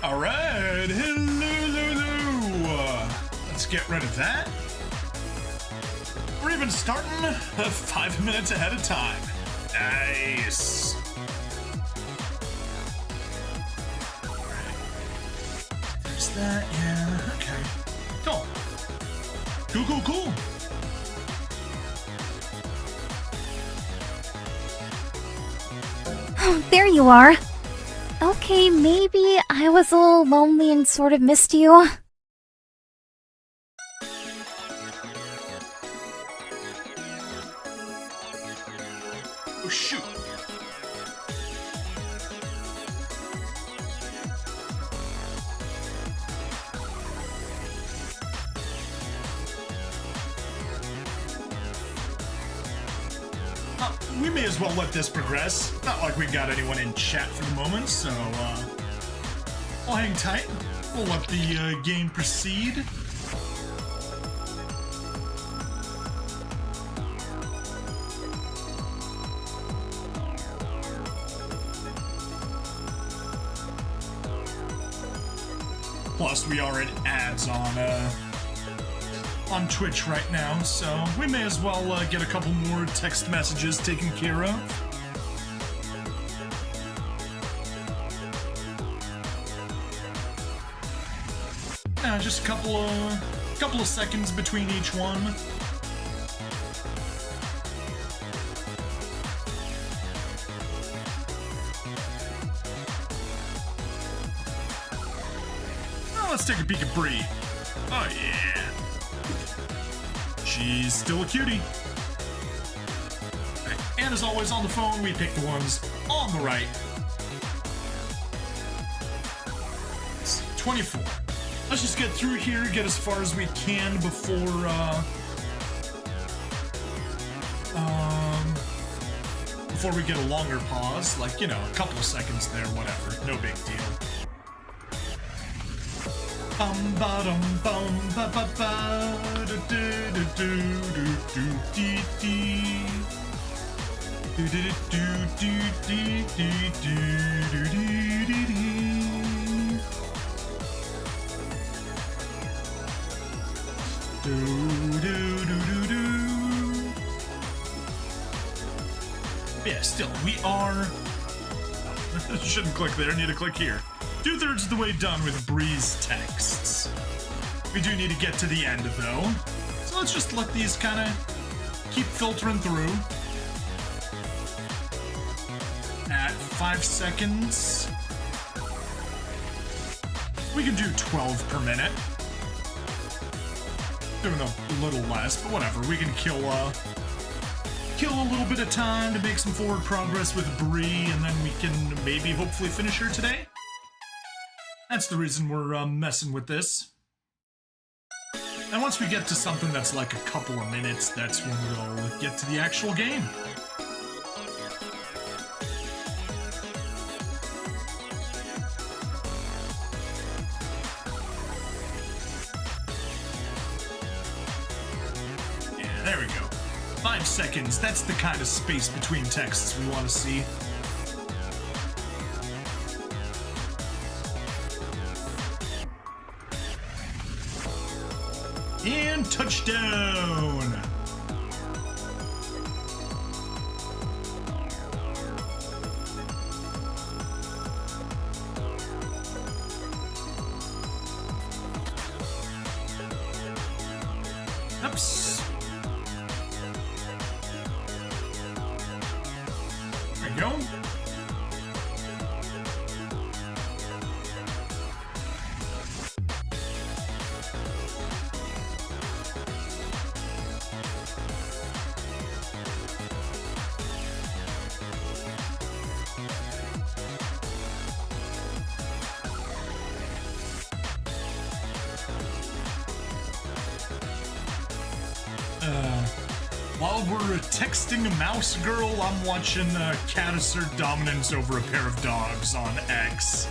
Alright, hello. Let's get rid of that. We're even starting 5 minutes ahead of time. Nice. Alright. There's that, yeah, okay. Cool. Cool. There you are. Okay, maybe I was a little lonely and sort of missed you. Oh, shoot. We may as well let this progress. Not like we got anyone in chat for the moment, so we'll hang tight. We'll let the game proceed. Plus, we are in ads on Twitch right now, so we may as well get a couple more text messages taken care of. Just a couple of seconds between each one. Let's take a peek at Bree. Oh yeah. She's still a cutie. And as always on the phone, we pick the ones on the right. It's 24. Let's just get through here, get as far as we can before we get a longer pause. Like, you know, a couple of seconds there, whatever. No big deal. Bum ba dum bum ba ba ba do do do do do dee dee do do do do dee dee do do dee dee dee. Do do do do do. Yeah, still we are. Shouldn't click there. Need to click here. 2/3 of the way done with Bree's texts. We do need to get to the end, though. So let's just let these kind of keep filtering through. At 5 seconds. We can do 12 per minute. Doing a little less, but whatever. We can kill a little bit of time to make some forward progress with Bree, and then we can maybe hopefully finish her today. That's the reason we're messing with this. And once we get to something that's like a couple of minutes, that's when we'll get to the actual game. Yeah, there we go. 5 seconds, that's the kind of space between texts we want to see. And touchdown! Oops. There you go. While we're texting a mouse girl, I'm watching cat assert dominance over a pair of dogs on X.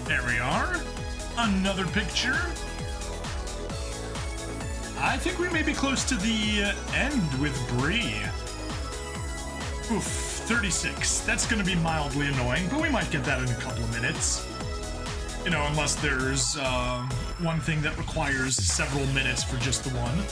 There we are. Another picture. I think we may be close to the end with Bree. Oof, 36. That's going to be mildly annoying, but we might get that in a couple of minutes. You know, unless there's one thing that requires several minutes for just the one.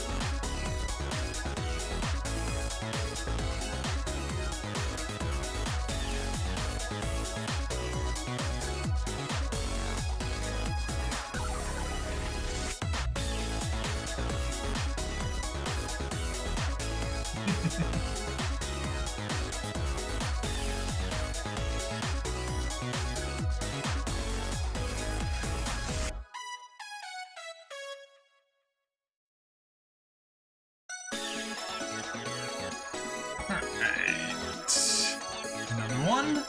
Another one.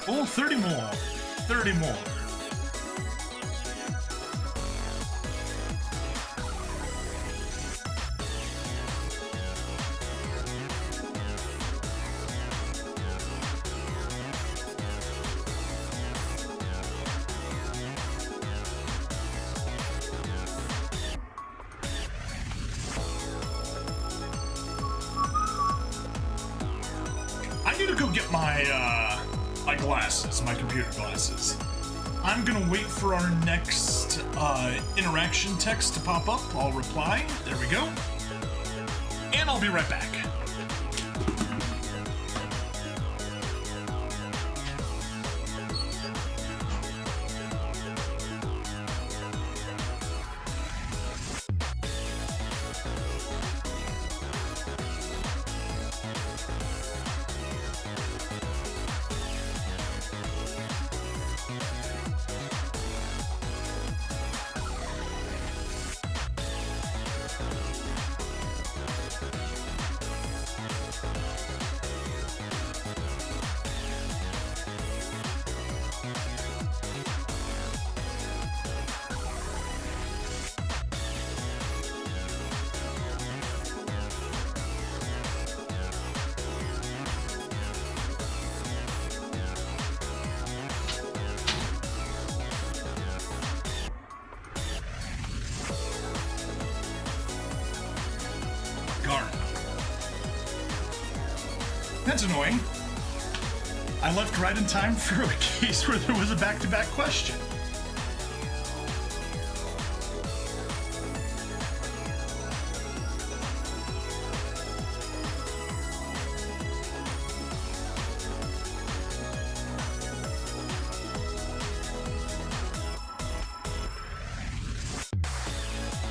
Oh, 30 more. 30 more. I need to go get my glasses, my computer glasses. I'm gonna wait for our next interaction text to pop up. I'll reply. There we go. And I'll be right back. That's annoying. I left right in time for a case where there was a back-to-back question.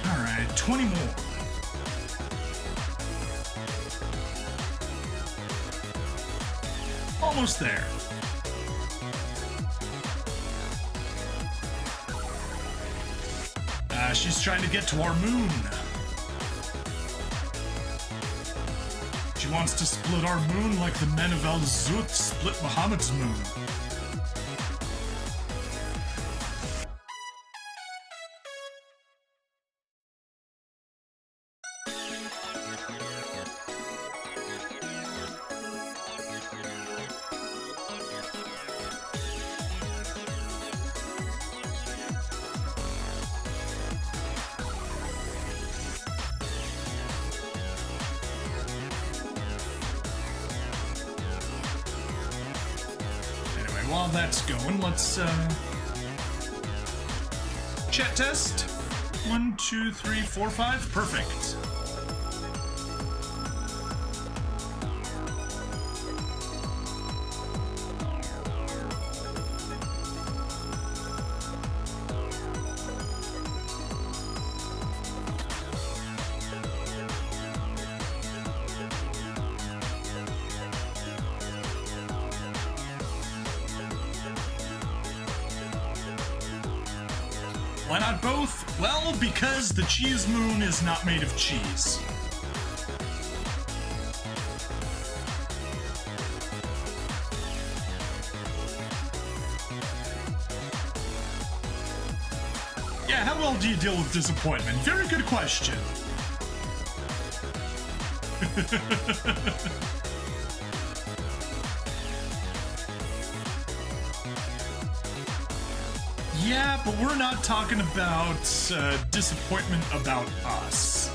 All right, 20 more. Almost there. She's trying to get to our moon. She wants to split our moon like the men of Al-Zut split Muhammad's moon. While that's going, let's chat test. 1, 2, 3, 4, 5. Perfect. Why not both? Well, because the cheese moon is not made of cheese. Yeah, how well do you deal with disappointment? Very good question. Yeah, but we're not talking about disappointment about us.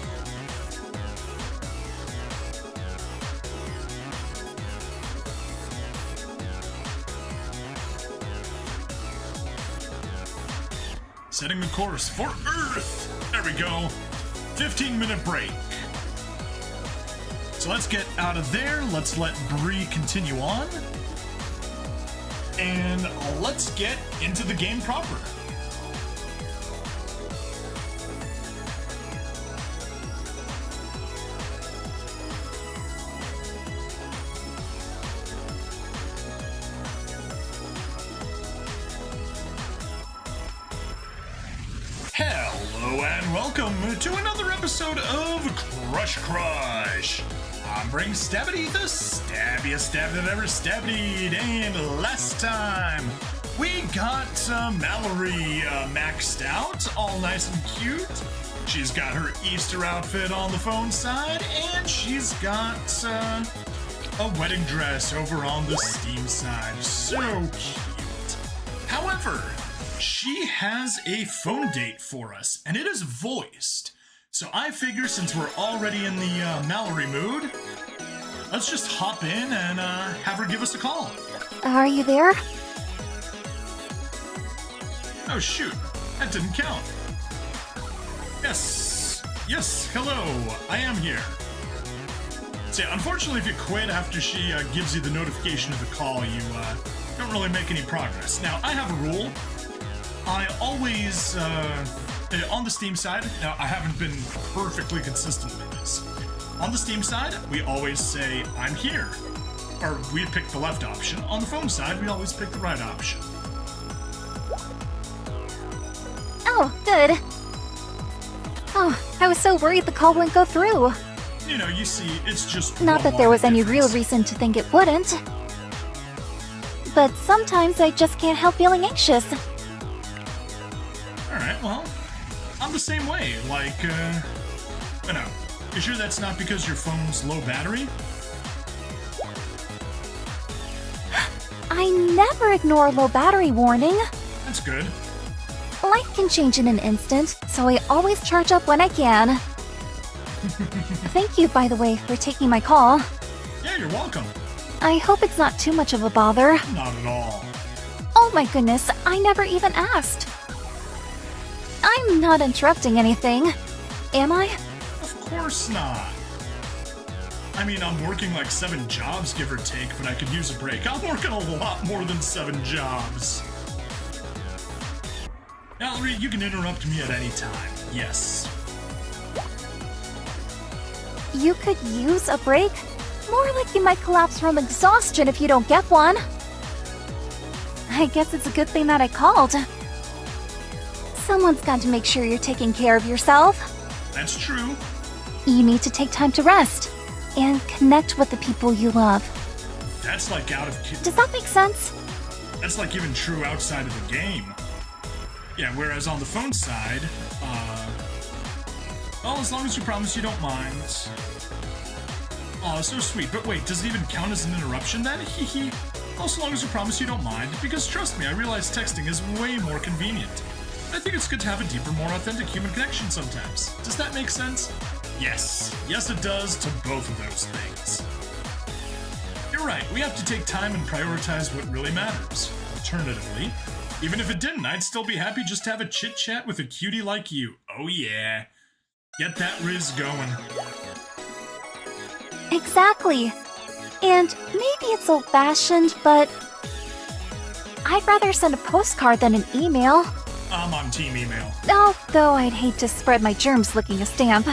Setting the course for Earth. There we go. 15-minute break. So let's get out of there. Let's let Bree continue on. And let's get into the game proper. Hello and welcome to another episode of Crush Crush. I'm Bring Stabbity, the stabbiest stab that ever stabbed, and last time we got Mallory maxed out, all nice and cute. She's got her Easter outfit on the phone side, and she's got a wedding dress over on the Steam side. So cute. However, she has a phone date for us, and it is voiced. So I figure since we're already in the Mallory mood, let's just hop in and have her give us a call. Are you there? Oh shoot, that didn't count. Yes, hello, I am here. See, unfortunately if you quit after she gives you the notification of the call, you don't really make any progress. Now, I have a rule. I always, on the Steam side, now I haven't been perfectly consistent with this. On the Steam side, we always say, I'm here. Or we pick the left option. On the phone side, we always pick the right option. Oh, good. Oh, I was so worried the call wouldn't go through. You know, you see, it's just Not that there was any real reason to think it wouldn't. But sometimes I just can't help feeling anxious. Alright, well, I'm the same way. Like, no. You sure that's not because your phone's low battery? I never ignore low battery warning. That's good. Life can change in an instant, so I always charge up when I can. Thank you, by the way, for taking my call. Yeah, you're welcome. I hope it's not too much of a bother. Not at all. Oh my goodness, I never even asked. I'm not interrupting anything, am I? Of course not. I mean, I'm working like 7 jobs, give or take, but I could use a break. I'm working a lot more than 7 jobs. Mallory, you can interrupt me at any time. Yes. You could use a break? More like you might collapse from exhaustion if you don't get one. I guess it's a good thing that I called. Someone's got to make sure you're taking care of yourself. That's true. You need to take time to rest and connect with the people you love. That's like out of... Does that make sense? That's like even true outside of the game. Yeah, whereas on the phone side, well, as long as you promise you don't mind. Aw, so sweet. But wait, does it even count as an interruption then? Hee. Well, so long as you promise you don't mind. Because trust me, I realize texting is way more convenient. I think it's good to have a deeper, more authentic human connection sometimes. Does that make sense? Yes. Yes, it does to both of those things. You're right, we have to take time and prioritize what really matters. Alternatively, even if it didn't, I'd still be happy just to have a chit-chat with a cutie like you. Oh yeah. Get that Riz going. Exactly. And maybe it's old-fashioned, but I'd rather send a postcard than an email. I'm on team email. Although I'd hate to spread my germs licking a stamp.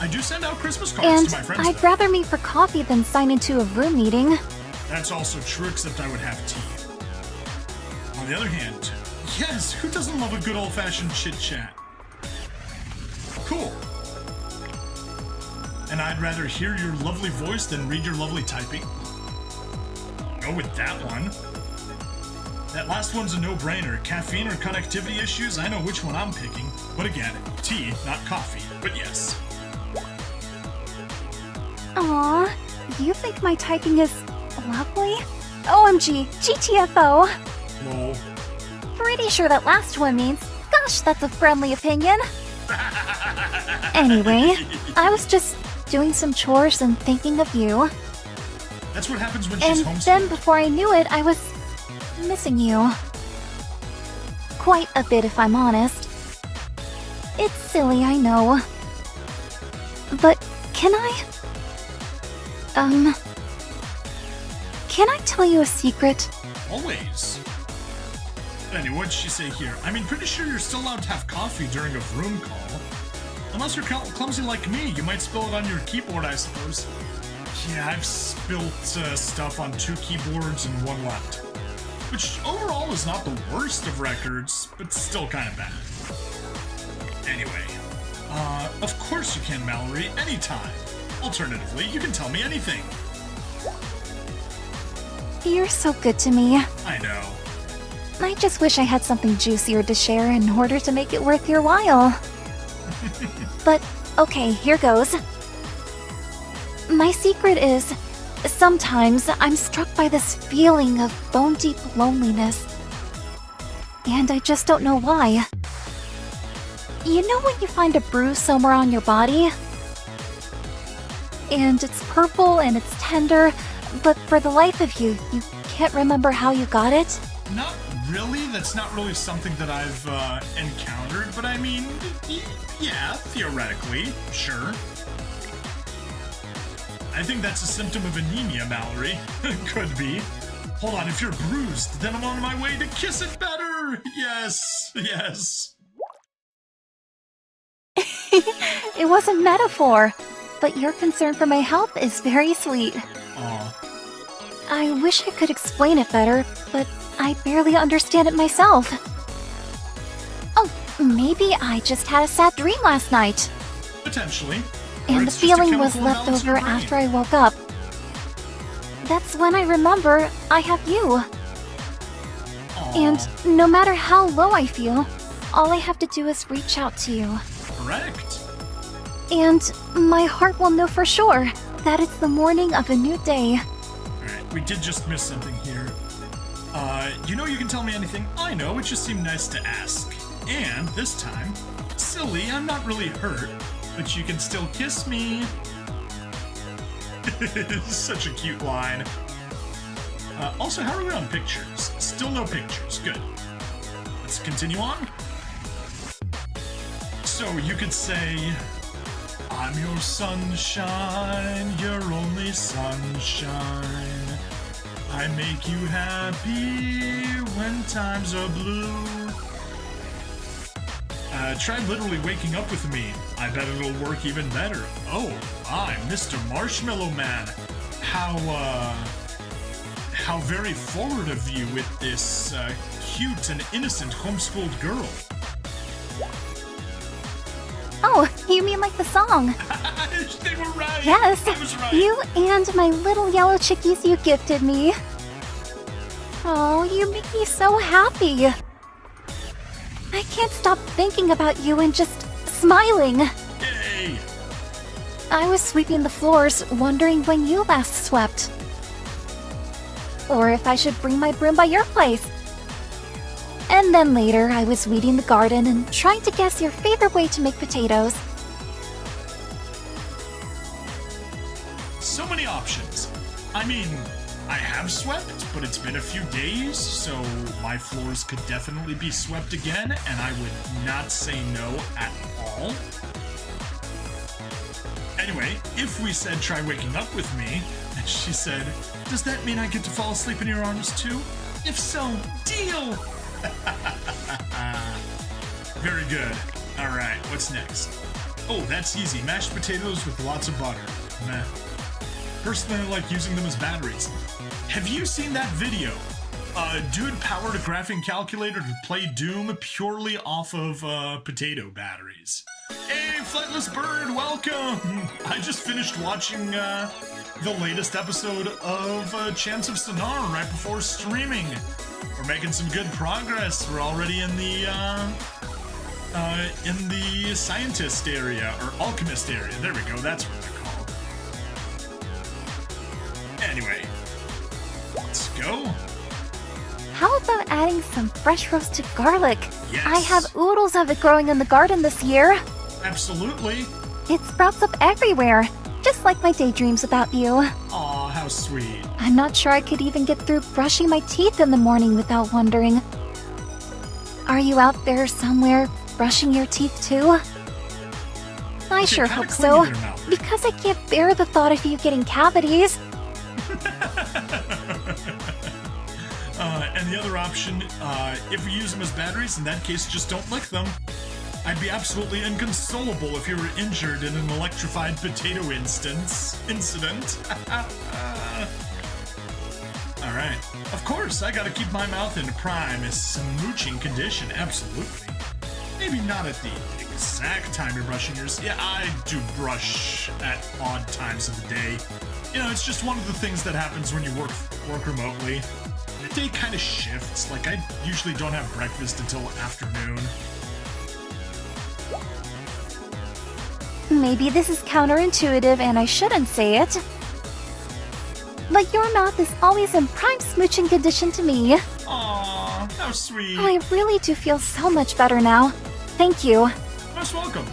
I do send out Christmas cards to my friends. I'd rather meet for coffee than sign into a room meeting. That's also true, except I would have tea. On the other hand, yes, who doesn't love a good old-fashioned chit-chat? Cool. And I'd rather hear your lovely voice than read your lovely typing. Go with that one. That last one's a no-brainer. Caffeine or connectivity issues, I know which one I'm picking. But again, tea, not coffee. But yes. Aww, you think my typing is lovely? OMG, GTFO. Lol. For pretty sure that last one means, gosh, that's a friendly opinion. Anyway, I was just doing some chores and thinking of you. That's what happens when she's And homeschooled. then before I knew it, I was missing you. Quite a bit, if I'm honest. It's silly, I know. But can I tell you a secret? Always. Anyway, what'd she say here? I mean, pretty sure you're still allowed to have coffee during a room call. Unless you're clumsy like me, you might spill it on your keyboard, I suppose. Yeah, I've spilt stuff on 2 keyboards and 1 left. Which overall is not the worst of records, but still kind of bad. Anyway, of course you can, Mallory, anytime. Alternatively, you can tell me anything. You're so good to me. I know. I just wish I had something juicier to share in order to make it worth your while. But, okay, here goes. My secret is, sometimes I'm struck by this feeling of bone-deep loneliness. And I just don't know why. You know when you find a bruise somewhere on your body? And it's purple and it's tender, but for the life of you, you can't remember how you got it? Not really. That's not really something that I've encountered, but I mean, yeah, theoretically, sure. I think that's a symptom of anemia, Mallory. Could be. Hold on, if you're bruised, then I'm on my way to kiss it better! Yes, yes. It wasn't metaphor, but your concern for my health is very sweet. Aw. I wish I could explain it better, but I barely understand it myself. Oh, maybe I just had a sad dream last night. Potentially. Or And the it's just a feeling was chemical left imbalance in over your brain. after I woke up. That's when I remember I have you. Aw, And no matter how low I feel, all I have to do is reach out to you. correct. And my heart will know for sure that it's the morning of a new day. Alright, we did just miss something here. You know you can tell me anything. I know, it just seemed nice to ask. And this time, silly, I'm not really hurt, but you can still kiss me. Such a cute line. Also, how are we on pictures? Still no pictures. Good. Let's continue on. So you could say, I'm your sunshine, your only sunshine. I make you happy when times are blue. Try literally waking up with me. I bet it'll work even better. Oh, I'm Mr. Marshmallow Man. How very forward of you with this cute and innocent homeschooled girl. Oh, you mean like the song? They were right. Yes, I was right. you and my little yellow chickies you gifted me. Oh, you make me so happy. I can't stop thinking about you and just smiling. Yay. I was sweeping the floors, wondering when you last swept. Or if I should bring my broom by your place. And then later, I was weeding the garden and trying to guess your favorite way to make potatoes. So many options. I mean, I have swept, but it's been a few days, so my floors could definitely be swept again, and I would not say no at all. Anyway, if we said try waking up with me, and she said, does that mean I get to fall asleep in your arms too? If so, deal! Very good. Alright, what's next? Oh, that's easy. Mashed potatoes with lots of butter. Meh. Personally, I like using them as batteries. Have you seen that video? Dude powered a graphing calculator to play Doom purely off of potato batteries. Hey, Flightless Bird, welcome! I just finished watching the latest episode of Chants of Sonar right before streaming. We're making some good progress. We're already in the scientist area, or alchemist area. There we go, that's what they're called. Anyway, let's go. How about adding some fresh roasted garlic? Yes. I have oodles of it growing in the garden this year. Absolutely. It sprouts up everywhere, just like my daydreams about you. Aw, how sweet. I'm not sure I could even get through brushing my teeth in the morning without wondering. Are you out there somewhere brushing your teeth too? I sure hope so, because I can't bear the thought of you getting cavities. And the other option, if we use them as batteries, in that case, just don't lick them. I'd be absolutely inconsolable if you were injured in an electrified potato incident. Alright. Of course, I gotta keep my mouth in prime smooching condition, absolutely. Maybe not at the exact time you're brushing yours. Yeah, I do brush at odd times of the day. You know, it's just one of the things that happens when you work remotely. The day kind of shifts. Like, I usually don't have breakfast until afternoon. Maybe this is counterintuitive and I shouldn't say it. But your mouth is always in prime smooching condition to me. Aww, how sweet. I really do feel so much better now. Thank you. Most welcome.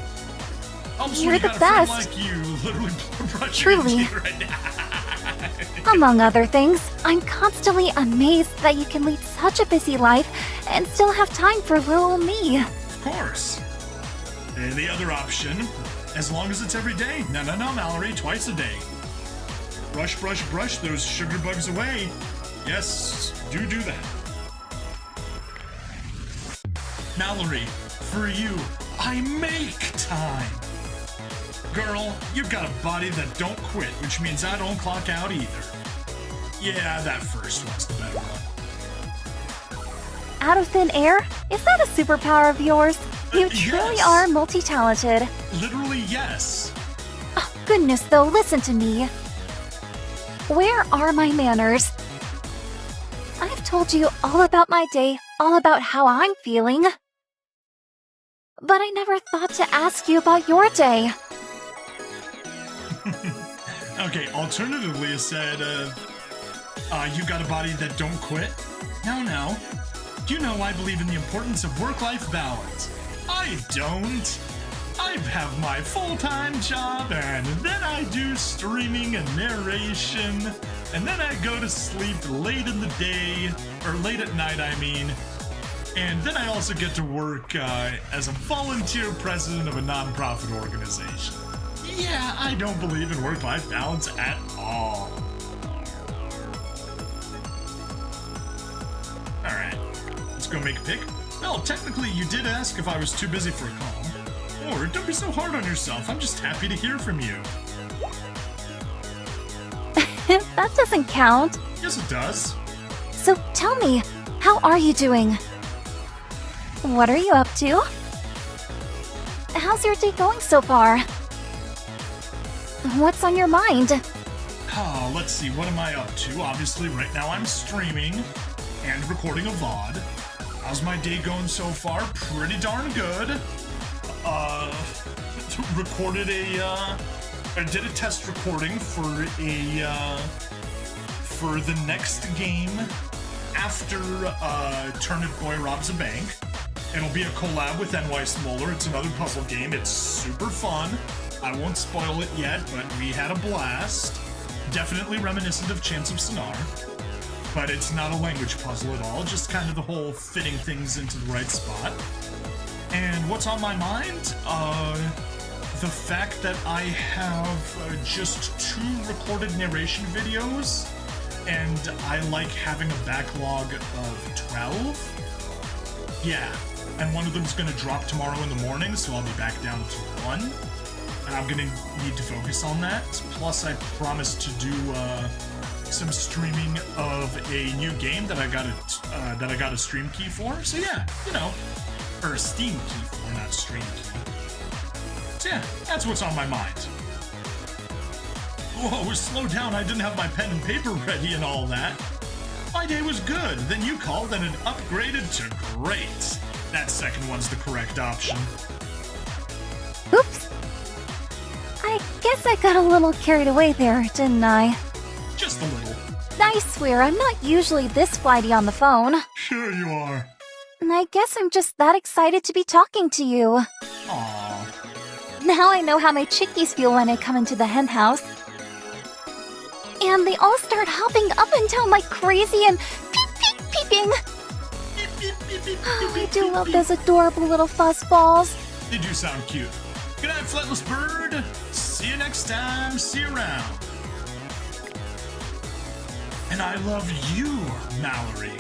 You're the best. Like you, literally brushing Truly. your teeth right now. Among other things, I'm constantly amazed that you can lead such a busy life and still have time for little me. Of course. And the other option, as long as it's every day. No, Mallory, twice a day. Brush, brush, brush those sugar bugs away. Yes, do that. Mallory, for you, I make time. Girl, you've got a body that don't quit, which means I don't clock out either. Yeah, that first one's the better one. Out of thin air? Is that a superpower of yours? You truly Yes. are multi-talented. Literally, yes. Oh, goodness though, listen to me. Where are my manners? I've told you all about my day, all about how I'm feeling. But I never thought to ask you about your day. Okay, alternatively, it said, you got a body that don't quit? No. You know I believe in the importance of work-life balance. I don't. I have my full-time job, and then I do streaming and narration, and then I go to sleep late in the day, or late at night, I mean. And then I also get to work as a volunteer president of a non-profit organization. Yeah, I don't believe in work-life balance at all. Alright, let's go make a pick. Well, technically you did ask if I was too busy for a call. Or don't be so hard on yourself, I'm just happy to hear from you. That doesn't count. Yes, it does. So tell me, how are you doing? What are you up to? How's your day going so far? What's on your mind? Oh, let's see, what am I up to? Obviously, right now I'm streaming and recording a VOD. How's my day going so far? Pretty darn good. I did a test recording for the next game after Turnip Boy Robs a Bank. It'll be a collab with NY Smoller. It's another puzzle game. It's super fun. I won't spoil it yet, but we had a blast. Definitely reminiscent of Chants of Sonar. But it's not a language puzzle at all, just kind of the whole fitting things into the right spot. And what's on my mind? The fact that I have just 2 recorded narration videos, and I like having a backlog of 12. Yeah, and one of them's gonna drop tomorrow in the morning, so I'll be back down to 1. And I'm gonna need to focus on that. Plus, I promised to do some streaming of a new game that I got a stream key for. So yeah, you know, or a Steam key for, not stream key. So yeah, that's what's on my mind. Whoa, slow down! I didn't have my pen and paper ready and all that. My day was good. Then you called and it upgraded to great. That second one's the correct option. Oops. I guess I got a little carried away there, didn't I? Just a little. I swear, I'm not usually this flighty on the phone. Sure you are. I guess I'm just that excited to be talking to you. Aw. Now I know how my chickies feel when I come into the hen house. And they all start hopping up and down like crazy and peeping. Oh, I do love those adorable little fuzzballs. They do sound cute. Good night, flightless bird. See you next time. See you around. And I love you, Mallory.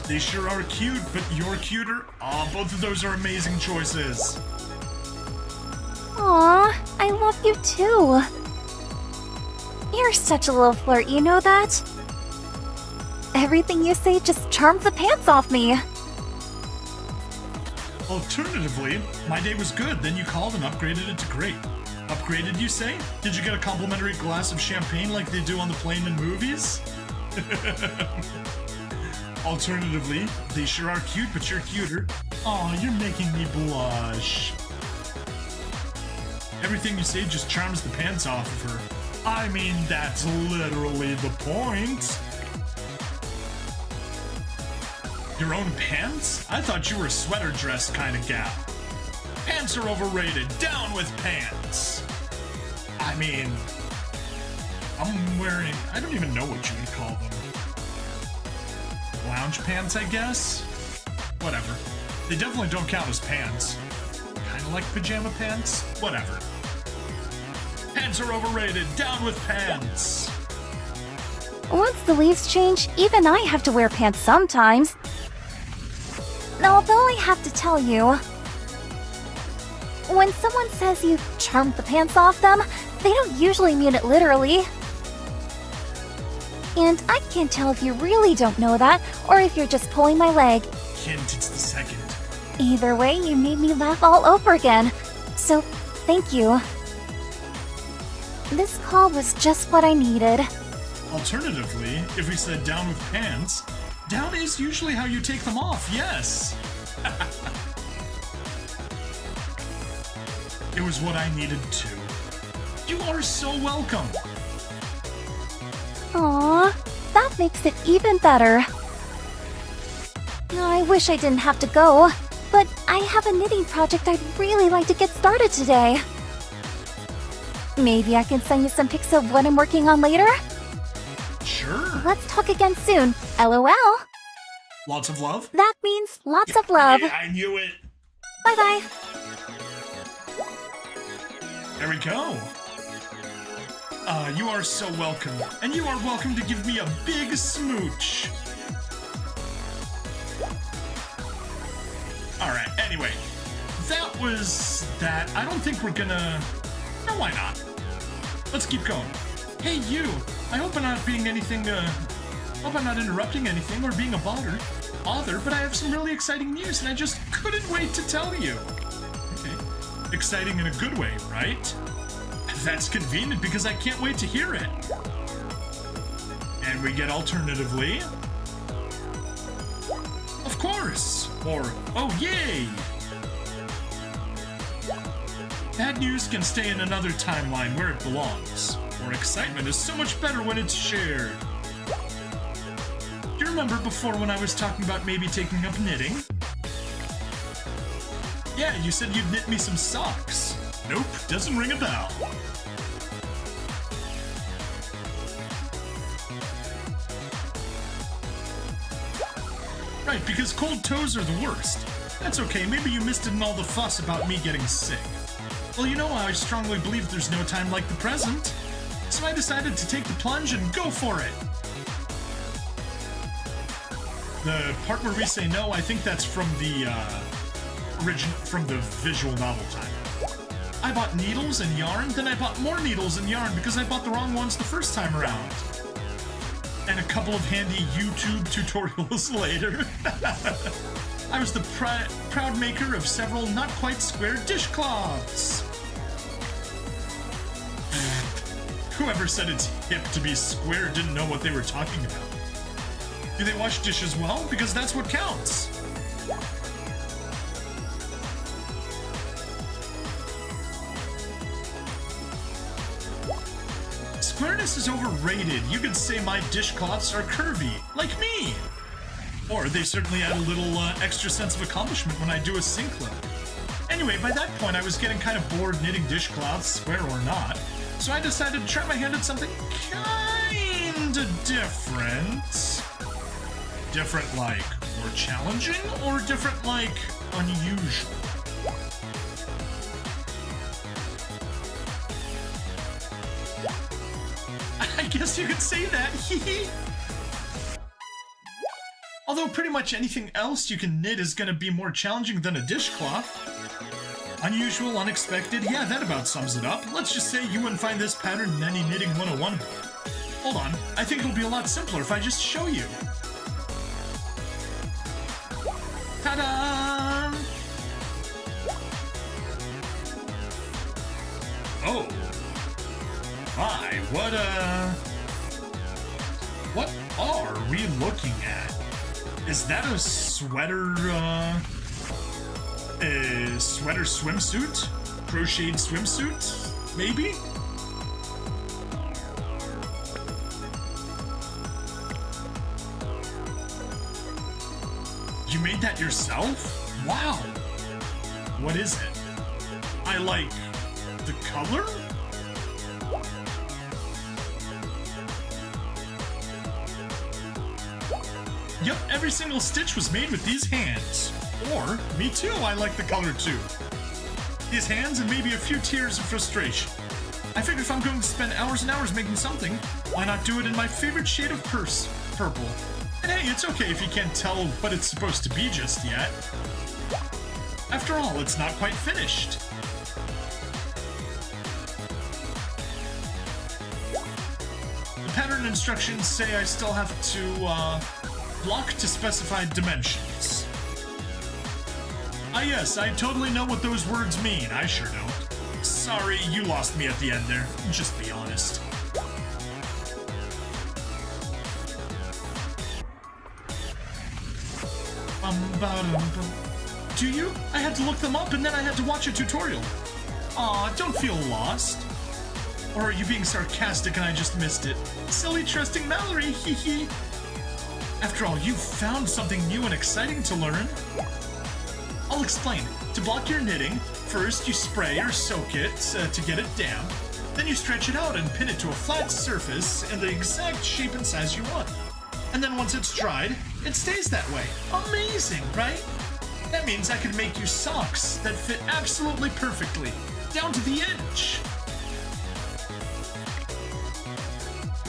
They sure are cute, but you're cuter. Aw, both of those are amazing choices. Aw, I love you too. You're such a little flirt, you know that? Everything you say just charms the pants off me. Alternatively, my day was good, then you called and upgraded it to great. Upgraded, you say? Did you get a complimentary glass of champagne like they do on the plane in movies? Alternatively, they sure are cute, but you're cuter. Aw, you're making me blush. Everything you say just charms the pants off of her. I mean, that's literally the point. Your own pants? I thought you were a sweater dress kind of gal. Pants are overrated. Down with pants. I mean, I'm wearing, I don't even know what you would call them. Lounge pants, I guess? Whatever. They definitely don't count as pants. Kind of like pajama pants? Whatever. Pants are overrated. Down with pants. Once the leaves change, even I have to wear pants sometimes. Although I have to tell you, when someone says you charmed the pants off them, they don't usually mean it literally. And I can't tell if you really don't know that, or if you're just pulling my leg. Hint, it's the second. Either way, you made me laugh all over again. So, thank you. This call was just what I needed. Alternatively, if we said down with pants, down is usually how you take them off, yes. It was what I needed too. You are so welcome. Aww, that makes it even better. I wish I didn't have to go, but I have a knitting project I'd really like to get started today. Maybe I can send you some pics of what I'm working on later? Sure. Let's talk again soon. LOL. Lots of love? That means lots of love. Yeah, I knew it. Bye-bye. There we go. You are so welcome. And you are welcome to give me a big smooch. Alright, anyway. That was that. I don't think we're gonna... No, why not? Let's keep going. Hey, you. I hope I'm not being anything, hope I'm not interrupting anything or being a bother, but I have some really exciting news and I just couldn't wait to tell you. Okay. Exciting in a good way, right? That's convenient because I can't wait to hear it. And we get alternatively... Of course! Or, oh yay! Bad news can stay in another timeline where it belongs. Or excitement is so much better when it's shared. Do you remember before when I was talking about maybe taking up knitting? Yeah, you said you'd knit me some socks. Nope, doesn't ring a bell. Right, because cold toes are the worst. That's okay, maybe you missed it in all the fuss about me getting sick. Well, you know, I strongly believe there's no time like the present. So I decided to take the plunge and go for it. The part where we say no, I think that's from the visual novel time. I bought needles and yarn, then I bought more needles and yarn because I bought the wrong ones the first time around. And a couple of handy YouTube tutorials later. I was the proud maker of several not quite square dishcloths. Whoever said it's hip to be square didn't know what they were talking about. Do they wash dishes well? Because that's what counts. Squareness is overrated. You could say my dishcloths are curvy, like me. Or they certainly add a little extra sense of accomplishment when I do a sync clip. Anyway, by that point I was getting kind of bored knitting dishcloths, swear or not, so I decided to try my hand at something kinda different. Different like more challenging, or different like unusual? I guess you could say that, Although pretty much anything else you can knit is gonna be more challenging than a dishcloth. Unusual, unexpected, yeah, that about sums it up. Let's just say you wouldn't find this pattern in any Knitting 101 book. Hold on, I think it'll be a lot simpler if I just show you. Ta-da! Oh. My, what are we looking at? Is that a sweater, sweater swimsuit? Crocheted swimsuit? Maybe? You made that yourself? Wow! What is it? I like the color? Yep, every single stitch was made with these hands. Or, me too, I like the color too. These hands and maybe a few tears of frustration. I figure if I'm going to spend hours and hours making something, why not do it in my favorite shade of purple? And hey, it's okay if you can't tell what it's supposed to be just yet. After all, it's not quite finished. The pattern instructions say I still have to, block to specified dimensions. Ah yes, I totally know what those words mean, I sure don't. Sorry, you lost me at the end there, just be honest. Do you? I had to look them up and then I had to watch a tutorial. Aw, don't feel lost. Or are you being sarcastic and I just missed it? Silly trusting Mallory, hee hee. After all, you found something new and exciting to learn. I'll explain. To block your knitting, first you spray or soak it to get it damp. Then you stretch it out and pin it to a flat surface in the exact shape and size you want. And then once it's dried, it stays that way. Amazing, right? That means I can make you socks that fit absolutely perfectly, down to the edge.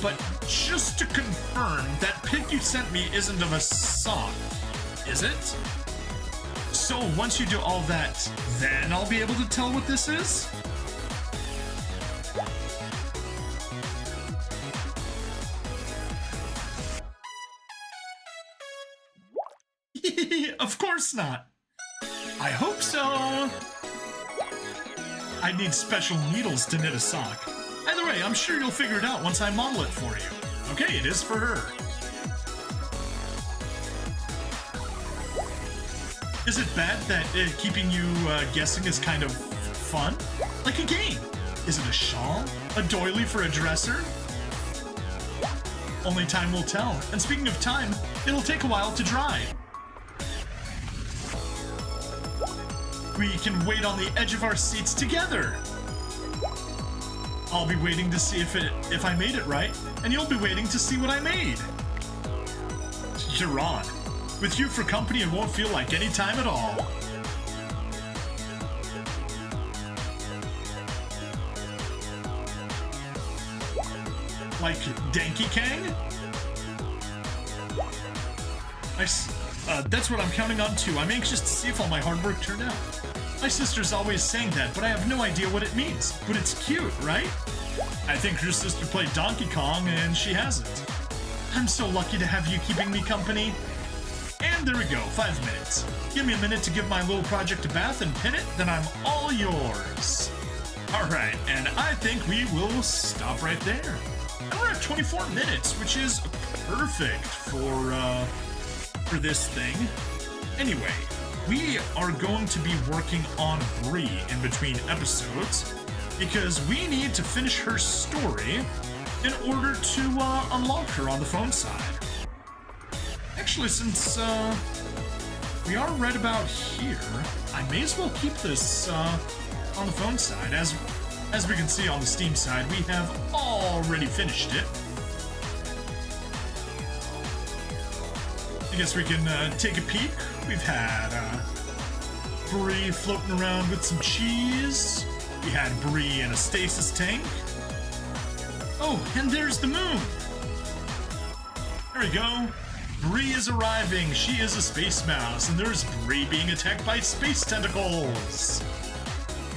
But just to confirm, that pic you sent me isn't of a sock, is it? So once you do all that, then I'll be able to tell what this is? Of course not. I hope so. I'd need special needles to knit a sock. Either way, I'm sure you'll figure it out once I model it for you. Okay, it is for her. Is it bad that keeping you guessing is kind of fun? Like a game. Is it a shawl? A doily for a dresser? Only time will tell. And speaking of time, it'll take a while to dry. We can wait on the edge of our seats together. I'll be waiting to see if I made it right, and you'll be waiting to see what I made. You're on. With you for company, it won't feel like any time at all. Like Danky Kang? That's what I'm counting on too. I'm anxious to see if all my hard work turned out. My sister's always saying that, but I have no idea what it means. But it's cute, right? I think her sister played Donkey Kong, and she hasn't. I'm so lucky to have you keeping me company. And there we go, 5 minutes. Give me a minute to give my little project a bath and pin it, then I'm all yours. Alright, and I think we will stop right there. And we're at 24 minutes, which is perfect for this thing. Anyway, we are going to be working on Bree in between episodes because we need to finish her story in order to unlock her on the phone side. actually, since we are right about here, I may as well keep this on the phone side. As we can see on the Steam side, we have already finished it. I guess we can take a peek. We've had Bree floating around with some cheese. We had Bree in a stasis tank. Oh, and there's the moon. There we go. Bree is arriving. She is a space mouse, and there's Bree being attacked by space tentacles.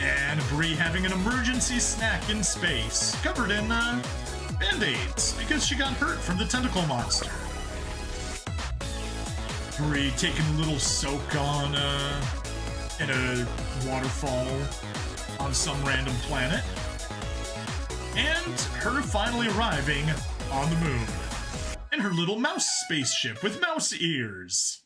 And Bree having an emergency snack in space, covered in band-aids, because she got hurt from the tentacle monster. Bree taking a little soak on in a waterfall on some random planet. And her finally arriving on the moon in her little mouse spaceship with mouse ears.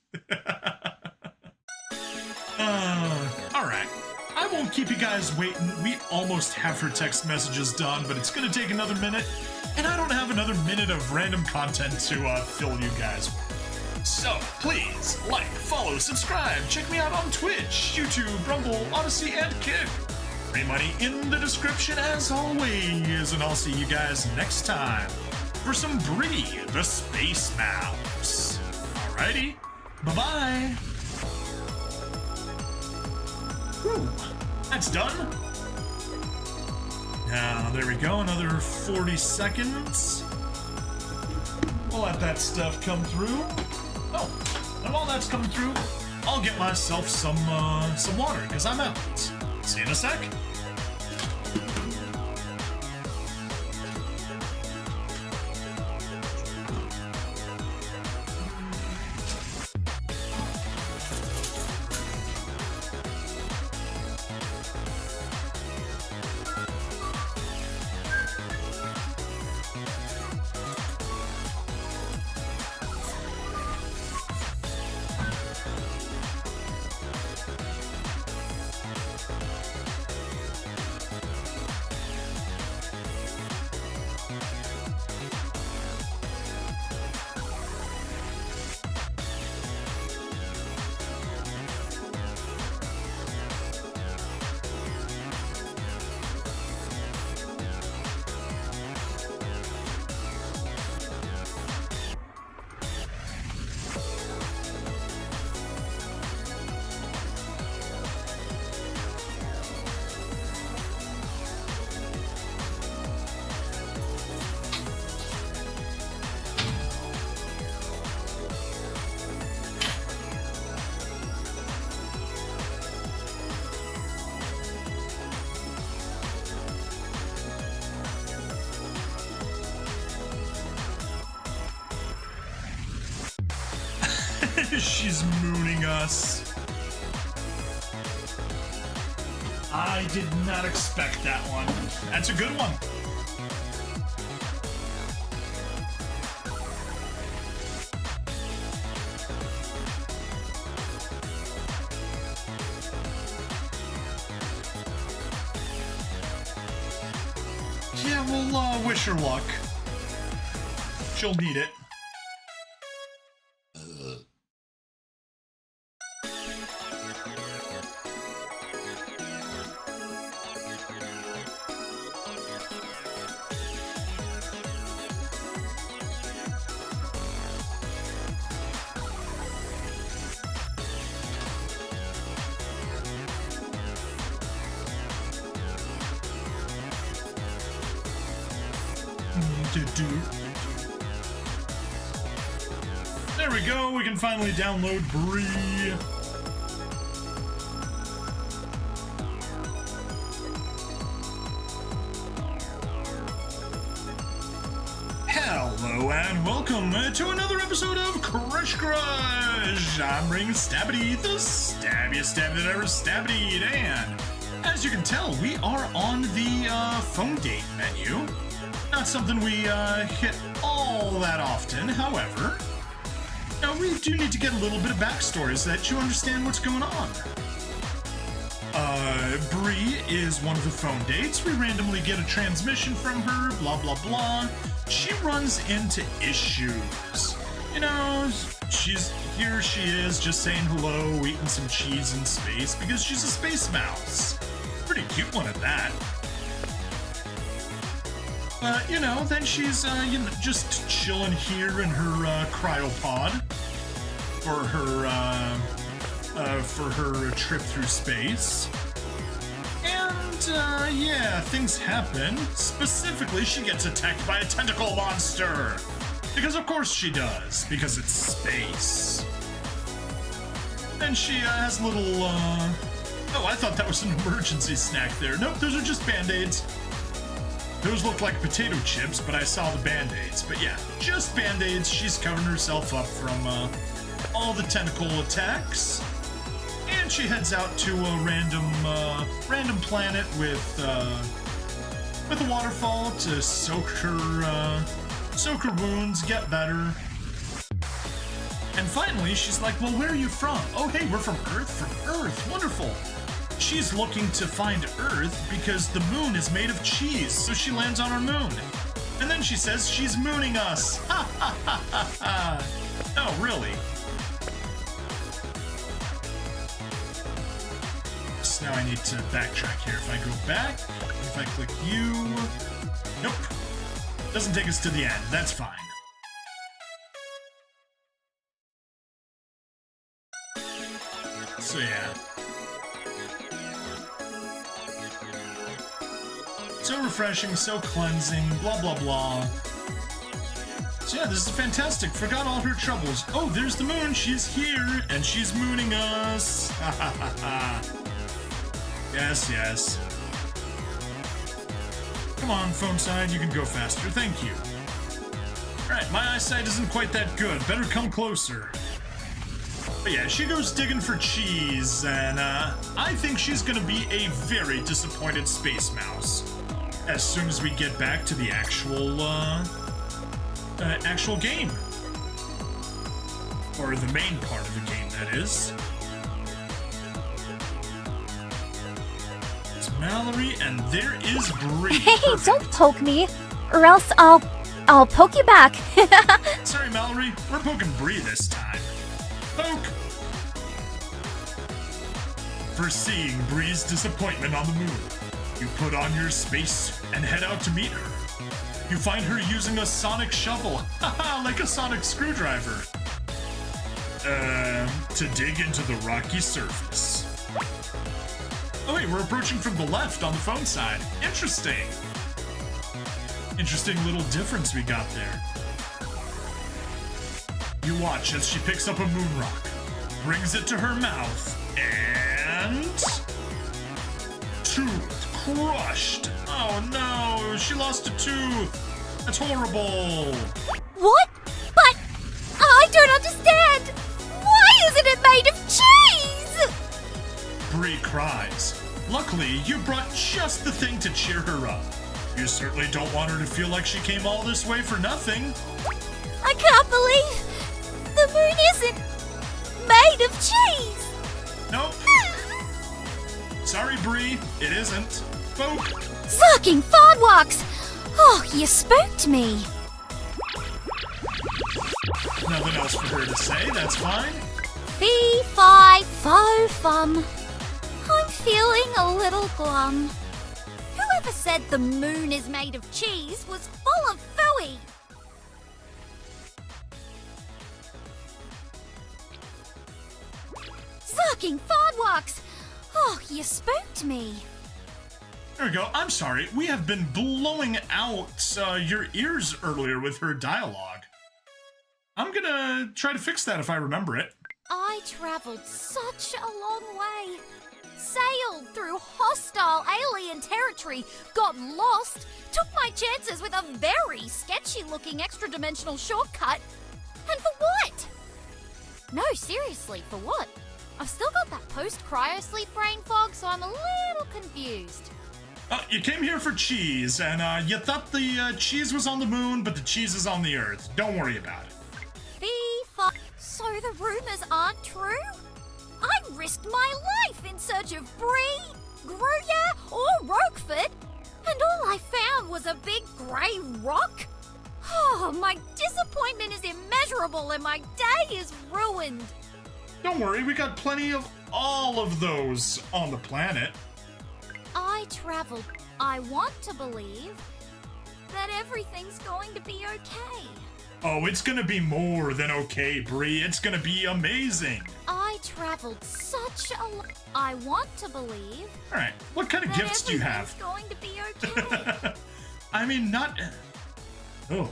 Alright. I won't keep you guys waiting. We almost have her text messages done, but it's gonna take another minute, and I don't have another minute of random content to fill you guys with. So, please, like, follow, subscribe, check me out on Twitch, YouTube, Rumble, Odyssey, and Kick. Free money in the description as always, and I'll see you guys next time for some Bree, the Space Mouse. Alrighty, bye-bye. Whew, that's done. Now, there we go, another 40 seconds. We'll let that stuff come through. Oh, and while that's coming through, I'll get myself some water, because I'm out. See you in a sec. She's mooning us. I did not expect that one. That's a good one. Yeah, we'll wish her luck. She'll need it. There we go, we can finally download Bree. Hello and welcome to another episode of Crush Crush. I'm Ring Stabbity, the stabbiest stab that ever stabbited, and as you can tell, we are on the phone date menu. Not something we hit all that often, however. Now, we do need to get a little bit of backstory so that you understand what's going on. Bree is one of the phone dates. We randomly get a transmission from her, blah, blah, blah. She runs into issues. You know, Here she is, just saying hello, eating some cheese in space, because she's a space mouse. Pretty cute one at that. You know, then she's, just chilling here in her, cryopod for her trip through space. And, yeah, things happen. Specifically, she gets attacked by a tentacle monster. Because of course she does, because it's space. And she, has a little, Oh, I thought that was an emergency snack there. Nope, those are just Band-Aids. Those look like potato chips, but I saw the Band-Aids. But yeah, just Band-Aids. She's covering herself up from all the tentacle attacks. And she heads out to a random planet with a waterfall to soak her wounds, get better. And finally, she's like, well, where are you from? Oh, hey, we're from Earth? From Earth, wonderful. She's looking to find Earth because the moon is made of cheese, so she lands on our moon. And then she says she's mooning us. Ha ha ha ha ha. Oh, really? So now I need to backtrack here. If I go back, if I click U, nope. Doesn't take us to the end. That's fine. So yeah. So refreshing, so cleansing, blah blah blah. So yeah, this is fantastic. Forgot all her troubles. Oh, there's the moon. She's here, and she's mooning us. Ha ha ha ha. Yes, yes. Come on, phone side, you can go faster. Thank you. Alright, my eyesight isn't quite that good. Better come closer. But yeah, she goes digging for cheese, and I think she's gonna be a very disappointed space mouse as soon as we get back to the actual game. Or the main part of the game, that is. It's Mallory, and there is Bree. Hey, Perfect. don't poke me, or else I'll poke you back. Sorry, Mallory, we're poking Bree this time. Poke! Foreseeing Bree's disappointment on the moon, you put on your space and head out to meet her. You find her using a sonic shovel, haha, like a sonic screwdriver, to dig into the rocky surface. Oh wait, we're approaching from the left on the phone side. Interesting. Interesting little difference we got there. You watch as she picks up a moon rock, brings it to her mouth, and... tooth crushed. Oh no, she lost a tooth. That's horrible. What? But I don't understand. Why isn't it made of cheese? Bree cries. Luckily, you brought just the thing to cheer her up. You certainly don't want her to feel like she came all this way for nothing. I can't believe the moon isn't made of cheese. Nope. Sorry, Bree, it isn't. Poke. Sucking fartwalks. Oh, you spooked me. Nothing else for her to say, that's fine. Fee, fi, fo, fum. I'm feeling a little glum. Whoever said the moon is made of cheese was full of phooey. Sucking fartwalks. Oh, you spooked me. There we go. I'm sorry. We have been blowing out your ears earlier with her dialogue. I'm gonna try to fix that if I remember it. I traveled such a long way. Sailed through hostile alien territory, got lost, took my chances with a very sketchy-looking extra-dimensional shortcut. And for what? No, seriously, for what? I've still got that post-cryo-sleep brain fog, so I'm a little confused. You came here for cheese, and you thought the cheese was on the moon, but the cheese is on the Earth. Don't worry about it. So the rumors aren't true? I risked my life in search of Brie, Gruyere, or Roquefort, and all I found was a big grey rock? Oh, my disappointment is immeasurable and my day is ruined. Don't worry, we got plenty of all of those on the planet. I traveled. I want to believe that everything's going to be okay. Oh, it's gonna be more than okay, Bree. It's gonna be amazing. I traveled such a lot. I want to believe Alright, what kind of that gifts do you have? everything's going to be okay. I mean, not... Oh.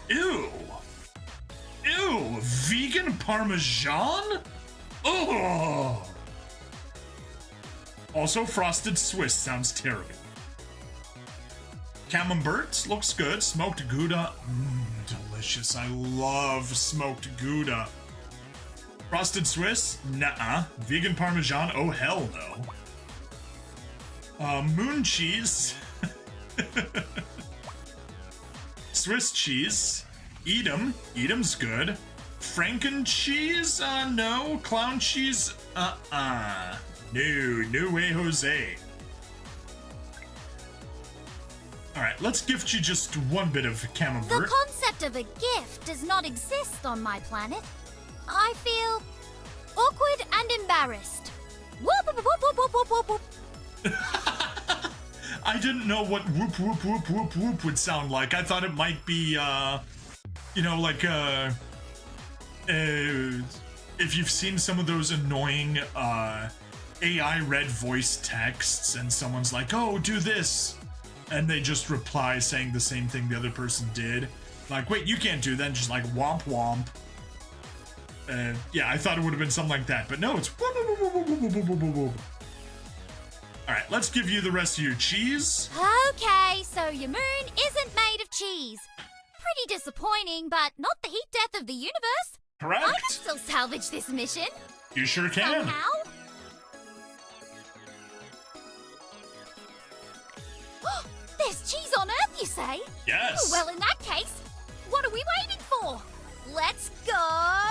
Ew. Ew, vegan parmesan? Oh. Also, frosted Swiss sounds terrible. Camembert looks good. Smoked Gouda, delicious. I love smoked Gouda. Frosted Swiss, nuh-uh. Vegan parmesan, oh hell no. Moon cheese. Swiss cheese. Edam. Edam's good. Franken cheese? No. Clown cheese? No. No way, Jose. Alright, let's gift you just one bit of camembert. The concept of a gift does not exist on my planet. I feel awkward and embarrassed. Whoop, whoop, whoop, whoop, whoop, whoop, whoop. I didn't know what whoop whoop whoop whoop whoop would sound like. I thought it might be, you know, like, if you've seen some of those annoying, AI read voice texts and someone's like, oh, do this. And they just reply saying the same thing the other person did. Like, wait, you can't do that. And just like, womp womp. Yeah, I thought it would have been something like that. But no, it's whoop whoop whoop whoop whoop whoop whoop whoop. Alright, let's give you the rest of your cheese. Okay, so your moon isn't made of cheese. Pretty disappointing, but not the heat death of the universe. Correct. I can still salvage this mission. You sure can. Somehow. There's cheese on Earth, you say? Yes. Well, in that case, what are we waiting for? Let's go! Da!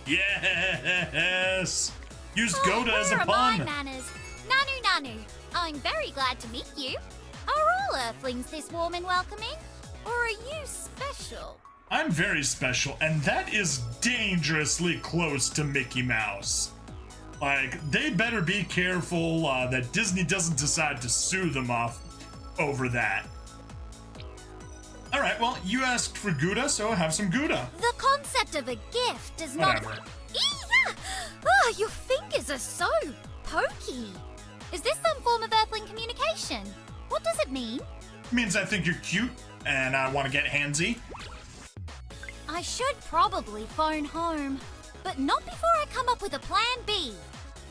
Yes. Use Goda as a where pun. are my manners? Nanu Nanu, I'm very glad to meet you. Are all Earthlings this warm and welcoming? Or are you special? I'm very special, and that is dangerously close to Mickey Mouse. Like, they better be careful that Disney doesn't decide to sue them off over that. Alright, well, you asked for Gouda, so have some Gouda. The concept of a gift does not... Whatever. Eeeh! Oh, your fingers are so pokey. Is this some form of Earthling communication? What does it mean? Means I think you're cute, and I want to get handsy. I should probably phone home, but not before I come up with a plan B.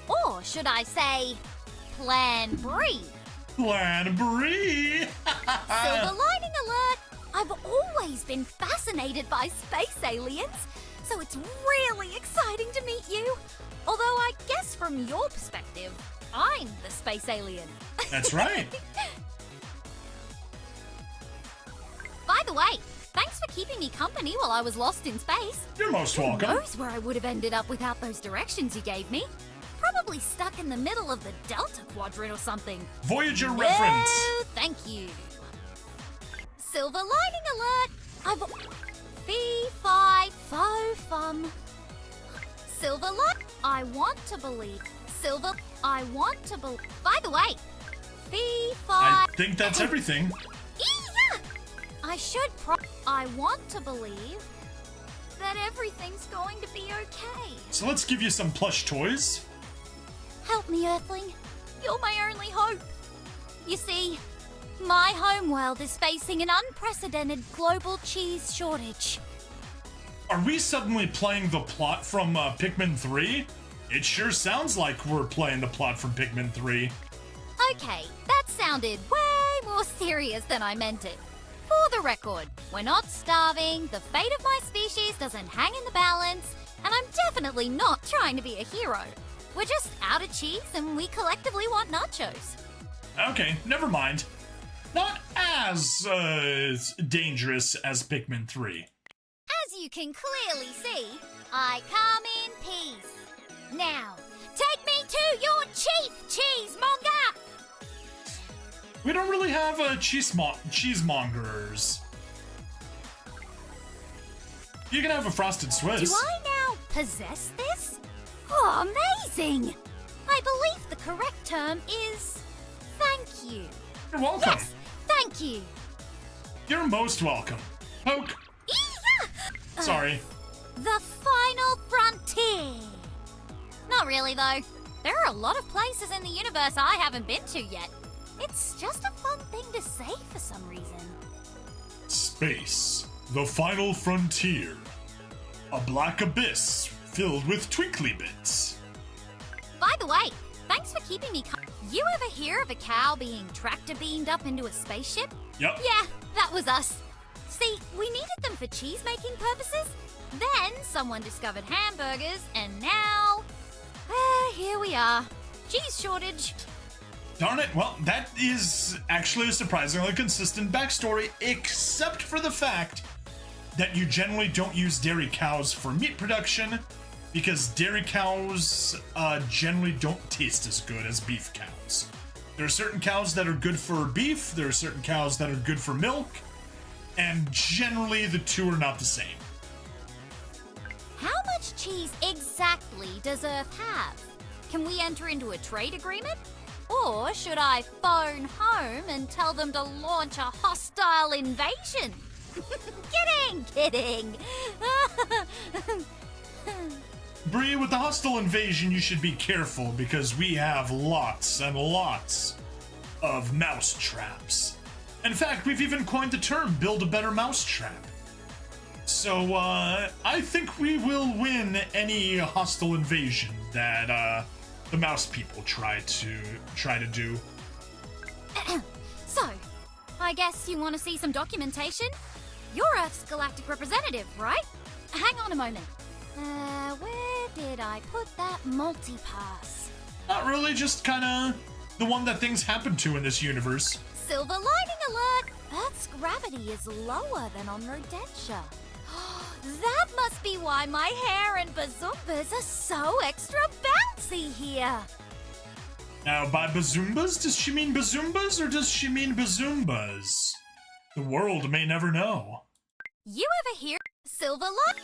Or should I say, Plan Bree? Plan Bree! Silver lining alert! I've always been fascinated by space aliens, so it's really exciting to meet you. Although I guess from your perspective, I'm the space alien. That's right. By the way, thanks for keeping me company while I was lost in space. You're most Who welcome. knows where I would have ended up without those directions you gave me? Probably stuck in the middle of the Delta Quadrant or something. Voyager No, reference. thank you. Silver lining alert! I've... Fee, fi, fo, fum. Silver light... I want to believe... Silver... I want to believe... By the way, fee, fi... I think that's everything. Eeeh! I should I want to believe that everything's going to be okay. So let's give you some plush toys. Help me, Earthling. You're my only hope. You see, my homeworld is facing an unprecedented global cheese shortage. Are we suddenly playing the plot from Pikmin 3? It sure sounds like we're playing the plot from Pikmin 3. Okay, that sounded way more serious than I meant it. For the record, we're not starving, the fate of my species doesn't hang in the balance, and I'm definitely not trying to be a hero. We're just out of cheese and we collectively want nachos. Okay, never mind. Not as dangerous as Pikmin 3. As you can clearly see, I come in peace. Now, take me to your chief, cheesemonger! We don't really have cheesemongers. You can have a frosted Swiss. Do I now possess this? Oh, amazing! I believe the correct term is thank you. You're welcome. Yes, thank you. You're most welcome. Poke. Sorry. The final frontier. Not really, though. There are a lot of places in the universe I haven't been to yet. It's just a fun thing to say for some reason. Space. The final frontier. A black abyss filled with twinkly bits. By the way, thanks for keeping me You ever hear of a cow being tractor beamed up into a spaceship? Yep. Yeah, that was us. See, we needed them for cheese-making purposes. Then someone discovered hamburgers, and now... here we are. Cheese shortage. Darn it, well, that is actually a surprisingly consistent backstory, except for the fact that you generally don't use dairy cows for meat production, because dairy cows generally don't taste as good as beef cows. There are certain cows that are good for beef, there are certain cows that are good for milk, and generally the two are not the same. How much cheese exactly does Earth have? Can we enter into a trade agreement? Or should I phone home and tell them to launch a hostile invasion? Kidding! Bree, with the hostile invasion, you should be careful because we have lots and lots of mouse traps. In fact, we've even coined the term, build a better mousetrap. So, I think we will win any hostile invasion that, the mouse people try to do. So, I guess you want to see some documentation? You're Earth's galactic representative, right? Hang on a moment. Where did I put that multipass? Not really, just kinda the one that things happen to in this universe. Silver lining alert! Earth's gravity is lower than on Rodentia. That must be why my hair and bazoombas are so extra bouncy here. Now, by bazoombas, does she mean bazoombas or does she mean bazoombas? The world may never know. You ever hear Silver Light?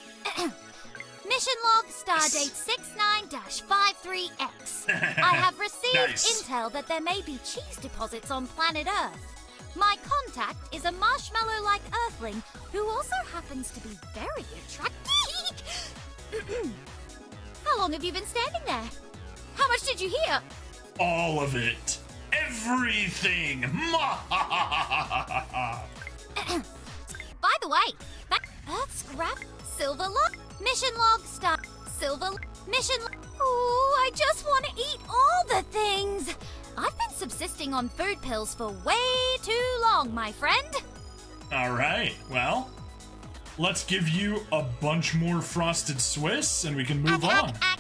Mission log stardate 69-53X. I have received Nice. intel that there may be cheese deposits on planet Earth. My contact is a marshmallow-like earthling who also happens to be very attractive. How long have you been standing there? How much did you hear? All of it. Everything. By the way, that Earth's Silver log, mission log star, silver mission. Oh, I just want to eat all the things. I've been subsisting on food pills for way too long, my friend. All right, well, let's give you a bunch more frosted Swiss and we can move on. Ack.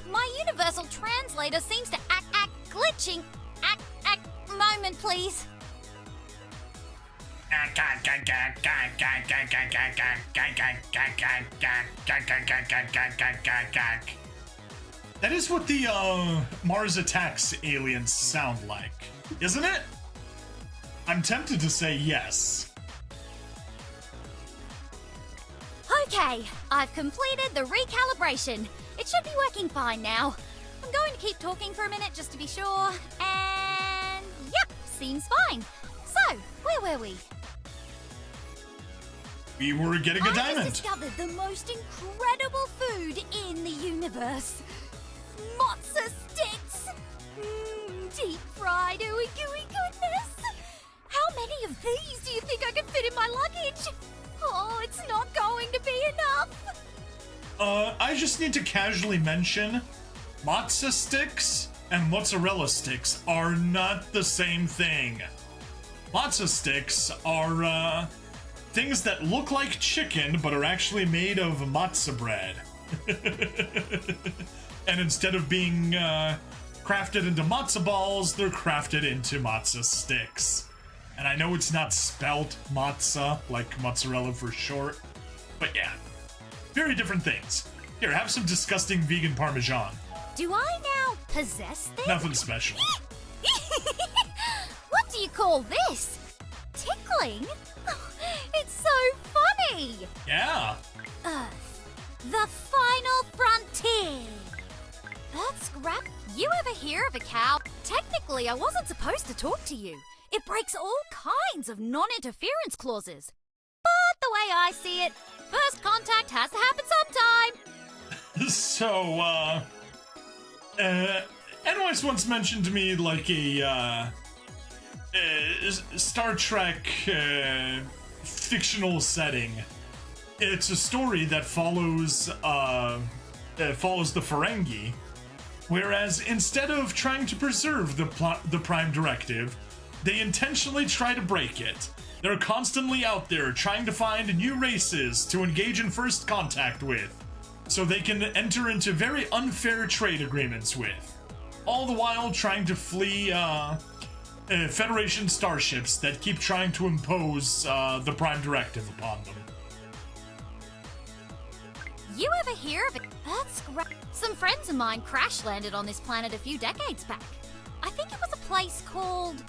My universal translator seems to glitching. Moment, please. That is what the Mars Attacks aliens sound like, isn't it? I'm tempted to say yes. Okay, I've completed the recalibration. It should be working fine now. I'm going to keep talking for a minute just to be sure, and yep, seems fine. So, where were we? We were getting a I diamond. just discovered the most incredible food in the universe. Mozza sticks! Deep fried, ooey gooey goodness! How many of these do you think I can fit in my luggage? Oh, it's not going to be enough! I just need to casually mention, mozza sticks and mozzarella sticks are not the same thing. Mozza sticks are, things that look like chicken but are actually made of matzo bread. And instead of being crafted into matzo balls, they're crafted into matzo sticks. And I know it's not spelt matzo, like mozzarella for short, but yeah, very different things. Here, have some disgusting vegan parmesan. Do I now possess this? Nothing special. What do you call this? Tickling? It's so me! Yeah. Earth, the final frontier. Earth scrap. You ever hear of a cow? Technically, I wasn't supposed to talk to you. It breaks all kinds of non-interference clauses. But the way I see it, first contact has to happen sometime. So, Anyways once mentioned to me like a Star Trek fictional setting. It's a story that follows the Ferengi, whereas instead of trying to preserve the Prime Directive, they intentionally try to break it. They're constantly out there trying to find new races to engage in first contact with, so they can enter into very unfair trade agreements with, all the while trying to flee Federation starships that keep trying to impose the Prime Directive upon them. You ever hear of it? Some friends of mine crash landed on this planet a few decades back. I think it was a place called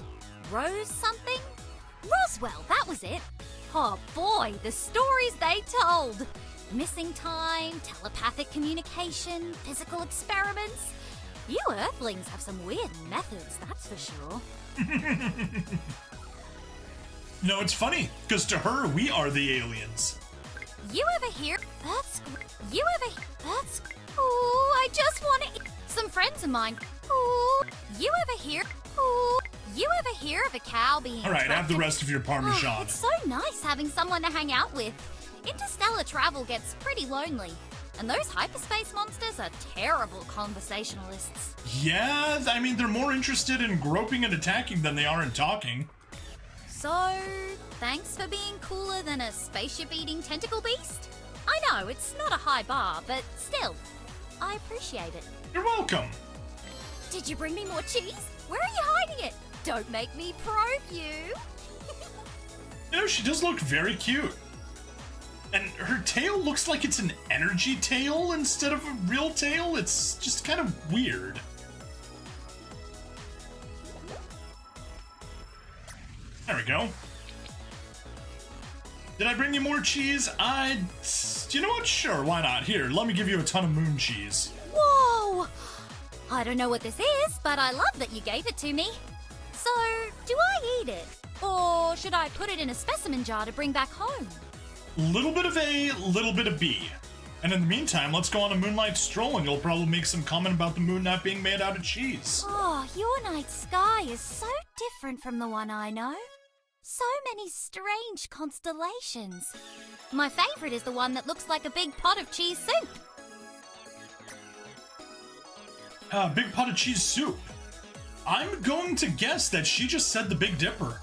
Rose something? Roswell, that was it. Oh boy, the stories they told. Missing time, telepathic communication, physical experiments. You Earthlings have some weird methods, that's for sure. No, it's funny, because to her, we are the aliens. You ever hear? Ooh, I just want to. Some friends of mine. Ooh, you ever hear? Ooh, you ever hear of a cow being? All right, have the rest of your Parmesan. Oh, it's so nice having someone to hang out with. Interstellar travel gets pretty lonely, and those hyperspace monsters are terrible conversationalists. Yeah, I mean, they're more interested in groping and attacking than they are in talking. So, thanks for being cooler than a spaceship-eating tentacle beast? I know, it's not a high bar, but still, I appreciate it. You're welcome. Did you bring me more cheese? Where are you hiding it? Don't make me probe you. You know, she does look very cute. And her tail looks like it's an energy tail instead of a real tail. It's just kind of weird. There we go. Did I bring you more cheese? You know what? Sure, why not? Here, let me give you a ton of moon cheese. Whoa! I don't know what this is, but I love that you gave it to me. So, do I eat it? Or should I put it in a specimen jar to bring back home? Little bit of A, little bit of B. And in the meantime, let's go on a moonlight stroll and you'll probably make some comment about the moon not being made out of cheese. Oh, your night sky is so different from the one I know. So many strange constellations. My favorite is the one that looks like a big pot of cheese soup. Big pot of cheese soup. I'm going to guess that she just said the Big Dipper.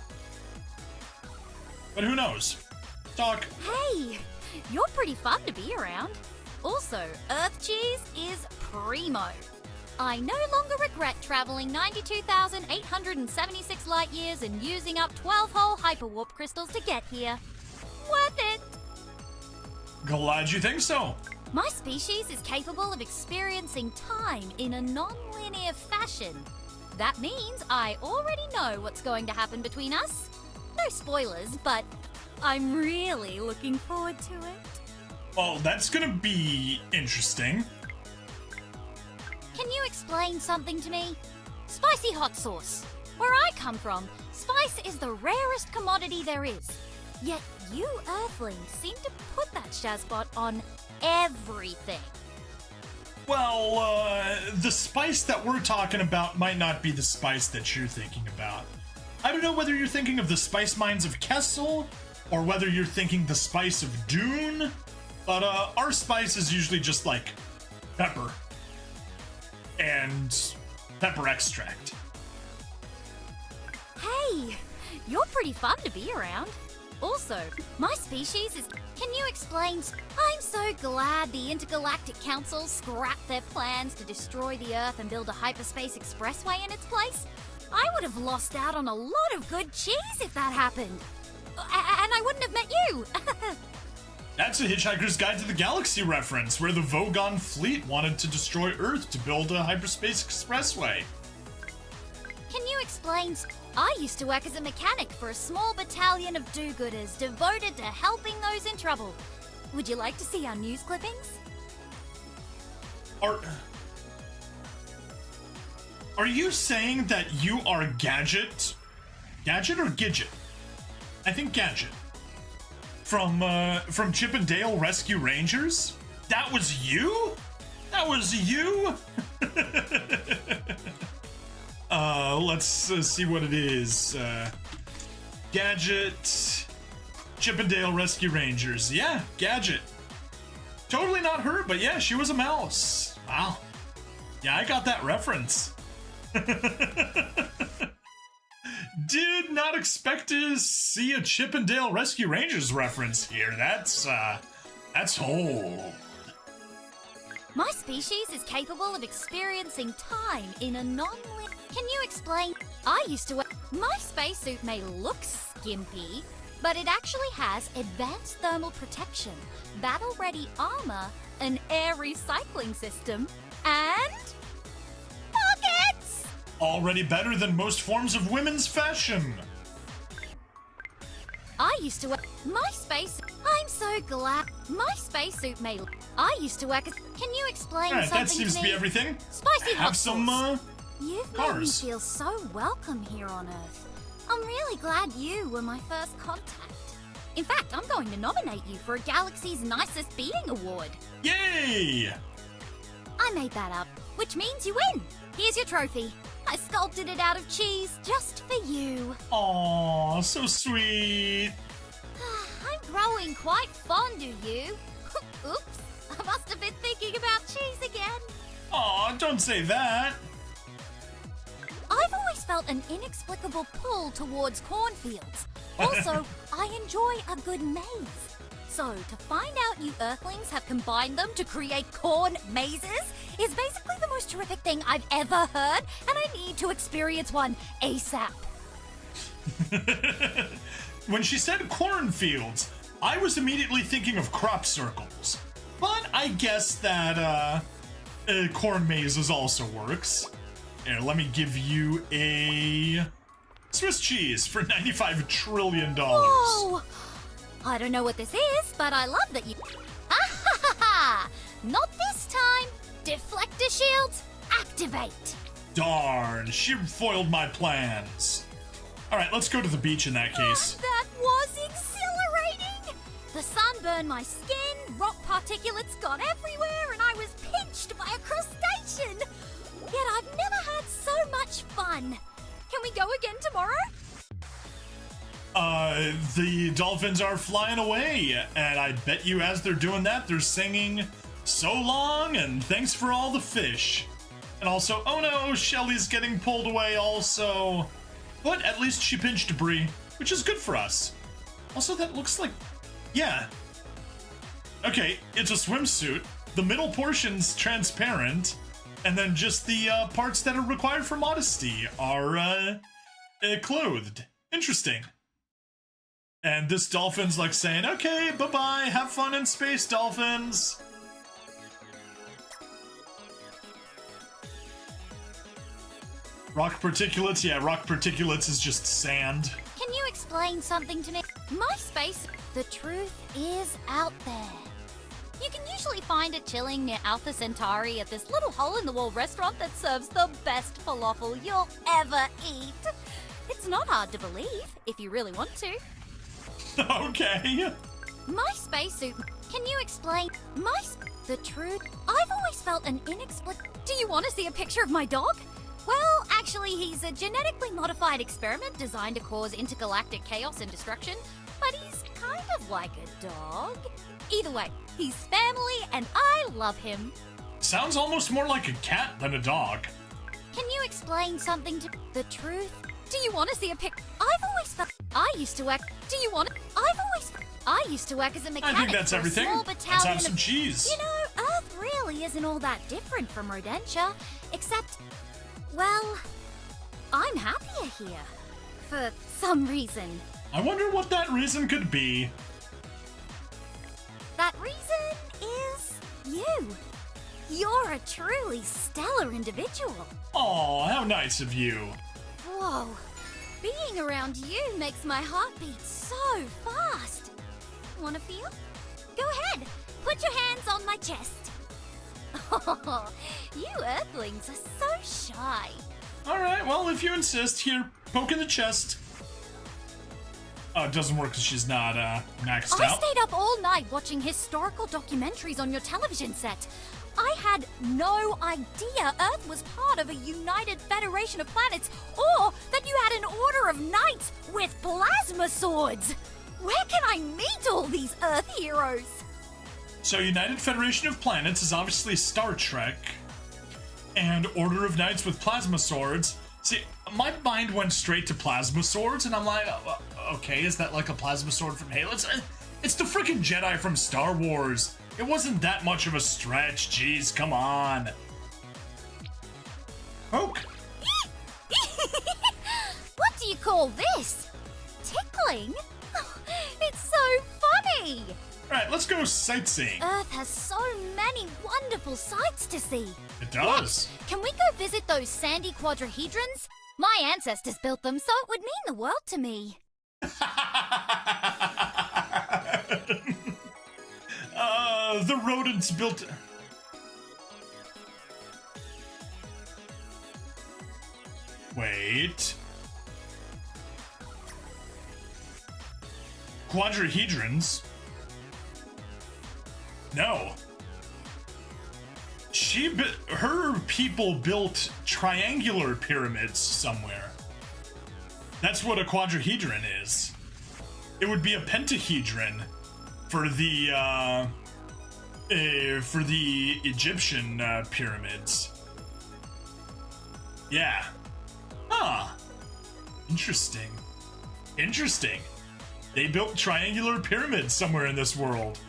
But who knows? Talk. Hey, you're pretty fun to be around. Also, Earth cheese is primo. I no longer regret traveling 92,876 light years and using up 12-hole hyperwarp crystals to get here. Worth it! Glad you think so. My species is capable of experiencing time in a non-linear fashion. That means I already know what's going to happen between us. No spoilers, but I'm really looking forward to it. Well, that's gonna be interesting. Can you explain something to me? Spicy hot sauce. Where I come from, spice is the rarest commodity there is. Yet you Earthlings seem to put that shazbot on everything. Well, the spice that we're talking about might not be the spice that you're thinking about. I don't know whether you're thinking of the spice mines of Kessel, or whether you're thinking the spice of Dune, but our spice is usually just like pepper and pepper extract. Hey, you're pretty fun to be around. Also, my species is... Can you explain... I'm so glad the Intergalactic Council scrapped their plans to destroy the Earth and build a hyperspace expressway in its place. I would have lost out on a lot of good cheese if that happened. And I wouldn't have met you. That's a Hitchhiker's Guide to the Galaxy reference, where the Vogon fleet wanted to destroy Earth to build a hyperspace expressway. Can you explain... I used to work as a mechanic for a small battalion of do-gooders devoted to helping those in trouble. Would you like to see our news clippings? Are you saying that you are Gadget? Gadget or Gidget? I think Gadget. From Chip and Dale Rescue Rangers? That was you? That was you? Let's see what it is. Gadget, Chip and Dale Rescue Rangers. Yeah, Gadget. Totally not her, but yeah, she was a mouse. Wow. Yeah, I got that reference. Did not expect to see a Chip and Dale Rescue Rangers reference here. That's old. My species is capable of experiencing time in a non-linear... Can you explain? I used to wear... My spacesuit may look skimpy, but it actually has advanced thermal protection, battle-ready armor, an air recycling system, and... pockets! Already better than most forms of women's fashion. I used to wear... My space... I'm so glad... My spacesuit may... I used to work as... Can you explain Alright, something that seems to be everything. Spicy hot Have some, sauce. You've made me cars. feel so welcome here on Earth. I'm really glad you were my first contact. In fact, I'm going to nominate you for a Galaxy's Nicest Being Award. Yay! I made that up, which means you win. Here's your trophy. I sculpted it out of cheese just for you. Aw, so sweet. I'm growing quite fond of you. Oops, I must have been thinking about cheese again. Aw, don't say that. I've always felt an inexplicable pull towards cornfields. Also, I enjoy a good maze. So, to find out you Earthlings have combined them to create corn mazes is basically the most terrific thing I've ever heard, and I need to experience one ASAP. When she said cornfields, I was immediately thinking of crop circles. But I guess that, corn mazes also works. Here, let me give you a Swiss cheese for $95 trillion. Whoa! I don't know what this is, but I love that you... Ah ha ha ha! Not this time! Deflector shields, activate! Darn, she foiled my plans. Alright, let's go to the beach in that case. That was exhilarating! The sun burned my skin, rock particulates got everywhere, and I was pinched by a crustacean! Yet I've never had so much fun. Can we go again tomorrow? The dolphins are flying away, and I bet you as they're doing that, they're singing "So long" and "Thanks for all the fish." And also, oh no, Shelly's getting pulled away also. But at least she pinched debris, which is good for us. Also, that looks like... yeah. Okay, it's a swimsuit. The middle portion's transparent, and then just the parts that are required for modesty are clothed. Interesting. And this dolphin's like saying, okay, bye-bye, have fun in space, dolphins. Rock particulates? Yeah, rock particulates is just sand. Can you explain something to me? My space, the truth is out there. You can usually find it chilling near Alpha Centauri at this little hole-in-the-wall restaurant that serves the best falafel you'll ever eat. It's not hard to believe, if you really want to. Okay. My spacesuit. Can you explain the truth? I've always felt an Do you want to see a picture of my dog? Well, actually, he's a genetically modified experiment designed to cause intergalactic chaos and destruction, but he's kind of like a dog. Either way, he's family and I love him. Sounds almost more like a cat than a dog. Can you explain something to the truth? Do you want to see a pic? I've always felt I used to work. Do you want? I used to work as a mechanic. I think that's for everything. A small Let's battalion have some cheese. You know, Earth really isn't all that different from Rodentia, except, well, I'm happier here for some reason. I wonder what that reason could be. That reason is you. You're a truly stellar individual. Aw, how nice of you. Whoa. Being around you makes my heart beat so fast. Wanna feel? Go ahead, put your hands on my chest. Oh, you Earthlings are so shy. Alright, well, if you insist, here, poke in the chest. Oh, it doesn't work because she's not maxed I out. stayed up all night watching historical documentaries on your television set. I had no idea Earth was part of a united federation of planets, or that you had an order of knights with plasma swords. Where can I meet all these Earth heroes? So, United Federation of Planets is obviously Star Trek, and Order of Knights with plasma swords. See, my mind went straight to plasma swords, and I'm like, okay, is that like a plasma sword from Halo? It's the freaking Jedi from Star Wars. It wasn't that much of a stretch, jeez, come on. Poke. What do you call this? Tickling? It's so funny! Alright, let's go sightseeing. Earth has so many wonderful sights to see. It does. Can we go visit those sandy quadrahedrons? My ancestors built them, so it would mean the world to me. The rodents built... Wait. Quadrahedrons? No. Her people built triangular pyramids somewhere. That's what a quadrahedron is. It would be a pentahedron for the Egyptian pyramids. Yeah. Huh. Interesting. Interesting. They built triangular pyramids somewhere in this world.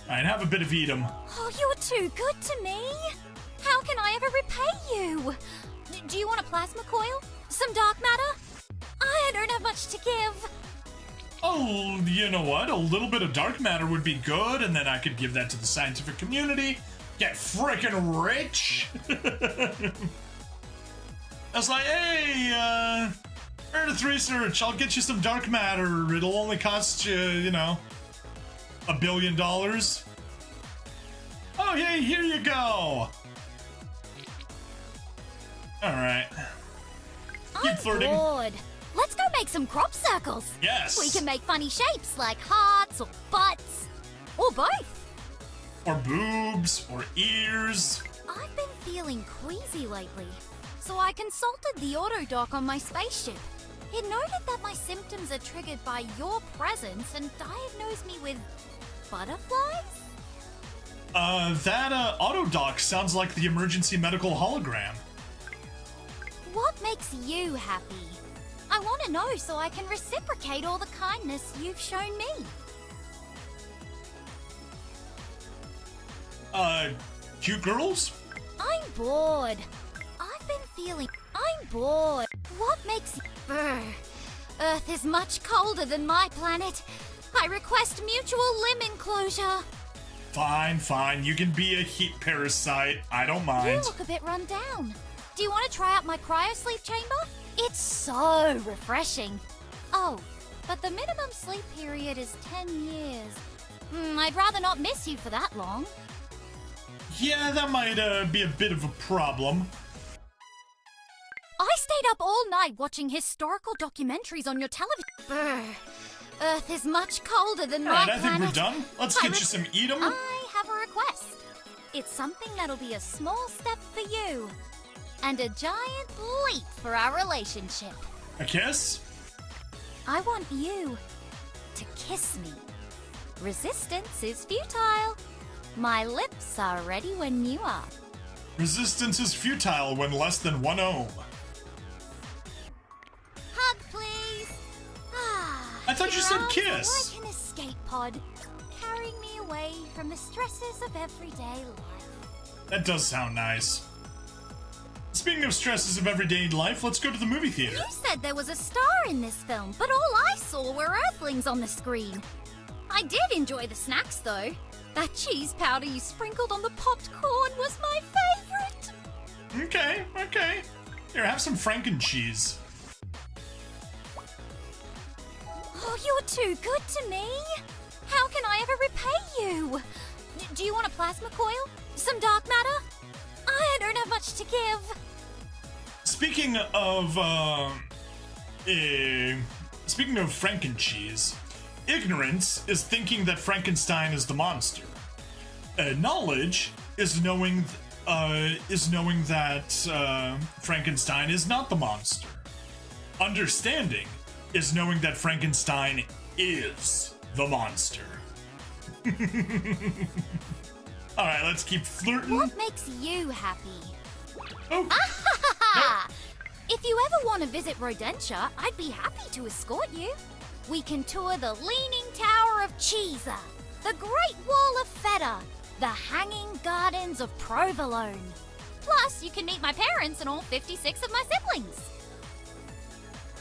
Alright, have a bit of Edom. Oh, you're too good to me. How can I ever repay you? Do you want a plasma coil? Some dark matter? I don't have much to give. Oh, you know what? A little bit of dark matter would be good, and then I could give that to the scientific community. Get frickin' rich! I was like, hey, Earth Research, I'll get you some dark matter. It'll only cost you, you know, $1 billion. Oh, hey, here you go. Alright. Keep flirting. Bored. Let's go make some crop circles. Yes. We can make funny shapes like hearts or butts. Or both. Or boobs, or ears. I've been feeling queasy lately, so I consulted the autodoc on my spaceship. It noted that my symptoms are triggered by your presence and diagnosed me with butterflies? That autodoc sounds like the emergency medical hologram. What makes you happy? I want to know so I can reciprocate all the kindness you've shown me. Cute girls? I'm bored. I'm bored. What makes... Brr. Earth is much colder than my planet. I request mutual limb enclosure. Fine, fine. You can be a heat parasite. I don't mind. You look a bit run down. Do you want to try out my cryosleep chamber? It's so refreshing. Oh, but the minimum sleep period is 10 years. I'd rather not miss you for that long. Yeah, that might be a bit of a problem. I stayed up all night watching historical documentaries on your television. Brr. Earth is much colder than my Alright, I planet. think we're done. Let's get you some Edom. I have a request. It's something that'll be a small step for you, and a giant leap for our relationship. A kiss? I want you to kiss me. Resistance is futile. My lips are ready when you are. Resistance is futile when less than 1 ohm. Hug, please. I thought you said Your arms kiss. are like an escape pod, carrying me away from the stresses of everyday life. That does sound nice. Speaking of stresses of everyday life, let's go to the movie theater. You said there was a star in this film, but all I saw were Earthlings on the screen. I did enjoy the snacks, though. That cheese powder you sprinkled on the popped corn was my favorite. Okay, okay. Here, have some Franken cheese. You're too good to me. How can I ever repay you? Do you want a plasma coil? Some dark matter? I don't have much to give. Speaking of Frankencheese, ignorance is thinking that Frankenstein is the monster. Knowledge is knowing that Frankenstein is not the monster. Understanding is knowing that Frankenstein is the monster. Alright, let's keep flirting. What makes you happy? Oh. If you ever want to visit Rodentia, I'd be happy to escort you. We can tour the Leaning Tower of Cheesa, the Great Wall of Feta, the Hanging Gardens of Provolone. Plus, you can meet my parents and all 56 of my siblings.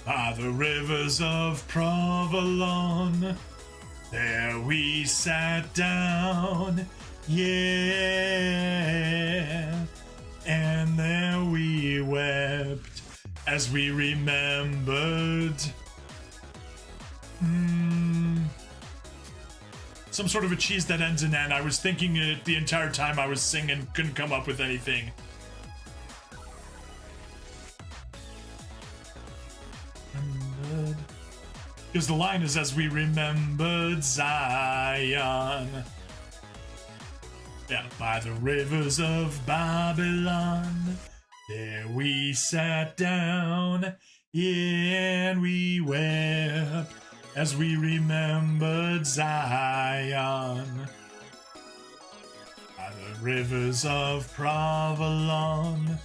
By the rivers of Provolone, there we sat down, yeah, and there we wept as we remembered. Some sort of a cheese that ends in N. I was thinking it the entire time I was singing, couldn't come up with anything. Because the line is, as we remembered Zion. Yeah, by the rivers of Babylon, there we sat down, yeah, and we wept as we remembered Zion. By the rivers of Provolone,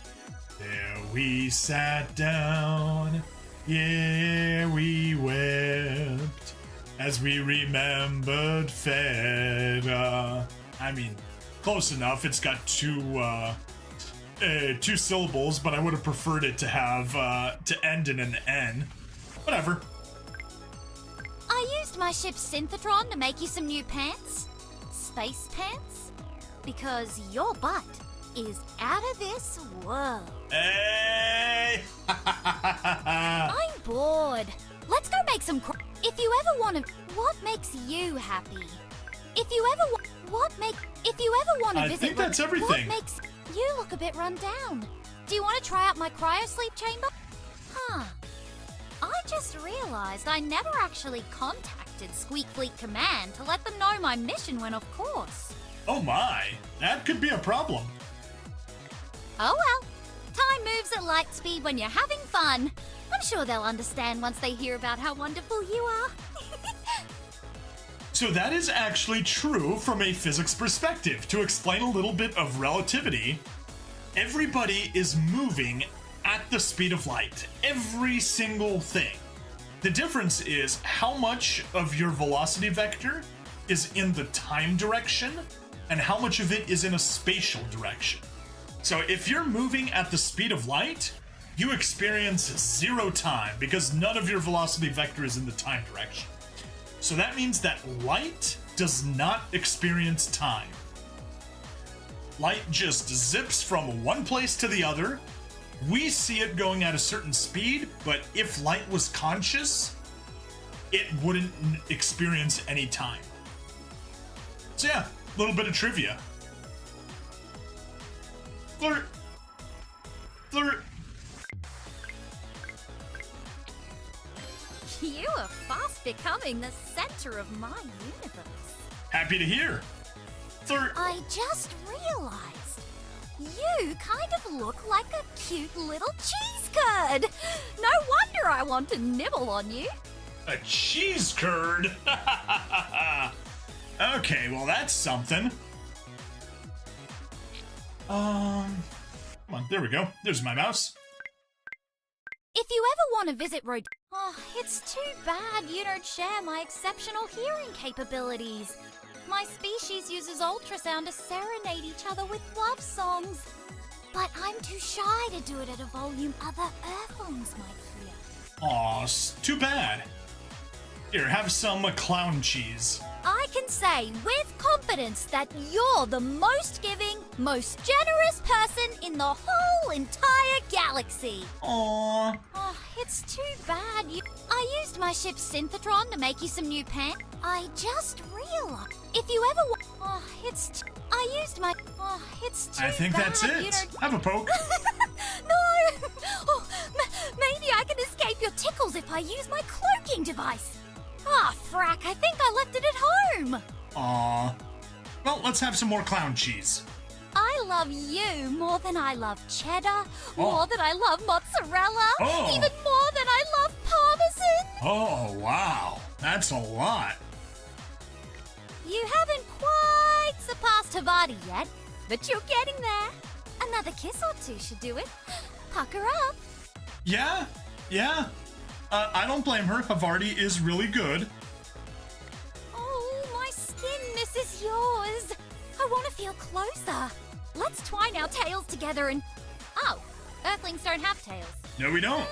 there we sat down, yeah, we wept as we remembered Feta. I mean, close enough. It's got two syllables, but I would have preferred it to have to end in an N. Whatever. I used my ship's synthetron to make you some new pants. Space pants. Because your butt is out of this world. Hey! I'm bored. Let's go make some If you ever want to... What makes you happy? If you ever want to visit... I think that's everything. What makes... You look a bit run down. Do you want to try out my cryo-sleep chamber? Huh. I just realized I never actually contacted Squeak Fleet Command to let them know my mission went off course. Oh my, that could be a problem. Oh well. Time moves at light speed when you're having fun. I'm sure they'll understand once they hear about how wonderful you are. So that is actually true from a physics perspective. To explain a little bit of relativity, everybody is moving at the speed of light. Every single thing. The difference is how much of your velocity vector is in the time direction and how much of it is in a spatial direction. So if you're moving at the speed of light, you experience zero time because none of your velocity vector is in the time direction. So that means that light does not experience time. Light just zips from one place to the other. We see it going at a certain speed, but if light was conscious, it wouldn't experience any time. So yeah, a little bit of trivia. Flirt. Flirt. You are fast becoming the center of my universe. Happy to hear. Flirt. I just realized you kind of look like a cute little cheese curd. No wonder I want to nibble on you. A cheese curd? Okay, well that's something. Come on, there we go. There's my mouse. If you ever want to visit Oh, it's too bad you don't share my exceptional hearing capabilities. My species uses ultrasound to serenade each other with love songs. But I'm too shy to do it at a volume other Earthlings might hear. Aw, too bad. Here, have some clown cheese. I can say with confidence that you're the most giving, most generous person in the whole entire galaxy. Aww. Oh, it's too bad I used my ship's synthetron to make you some new pants. I just realized if you ever I used my it's too bad. I think that's it. Have a poke. No! Oh, maybe I can escape your tickles if I use my cloaking device. Ah, frack, I think I left it at home. Aww. Well, let's have some more clown cheese. I love you more than I love cheddar, more than I love mozzarella, even more than I love parmesan. Oh, wow. That's a lot. You haven't quite surpassed Havati yet, but you're getting there. Another kiss or two should do it. Pucker up. Yeah. I don't blame her. Havarti is really good. Oh, my skin, this is yours. I want to feel closer. Let's twine our tails together and... Oh, Earthlings don't have tails. No, we don't.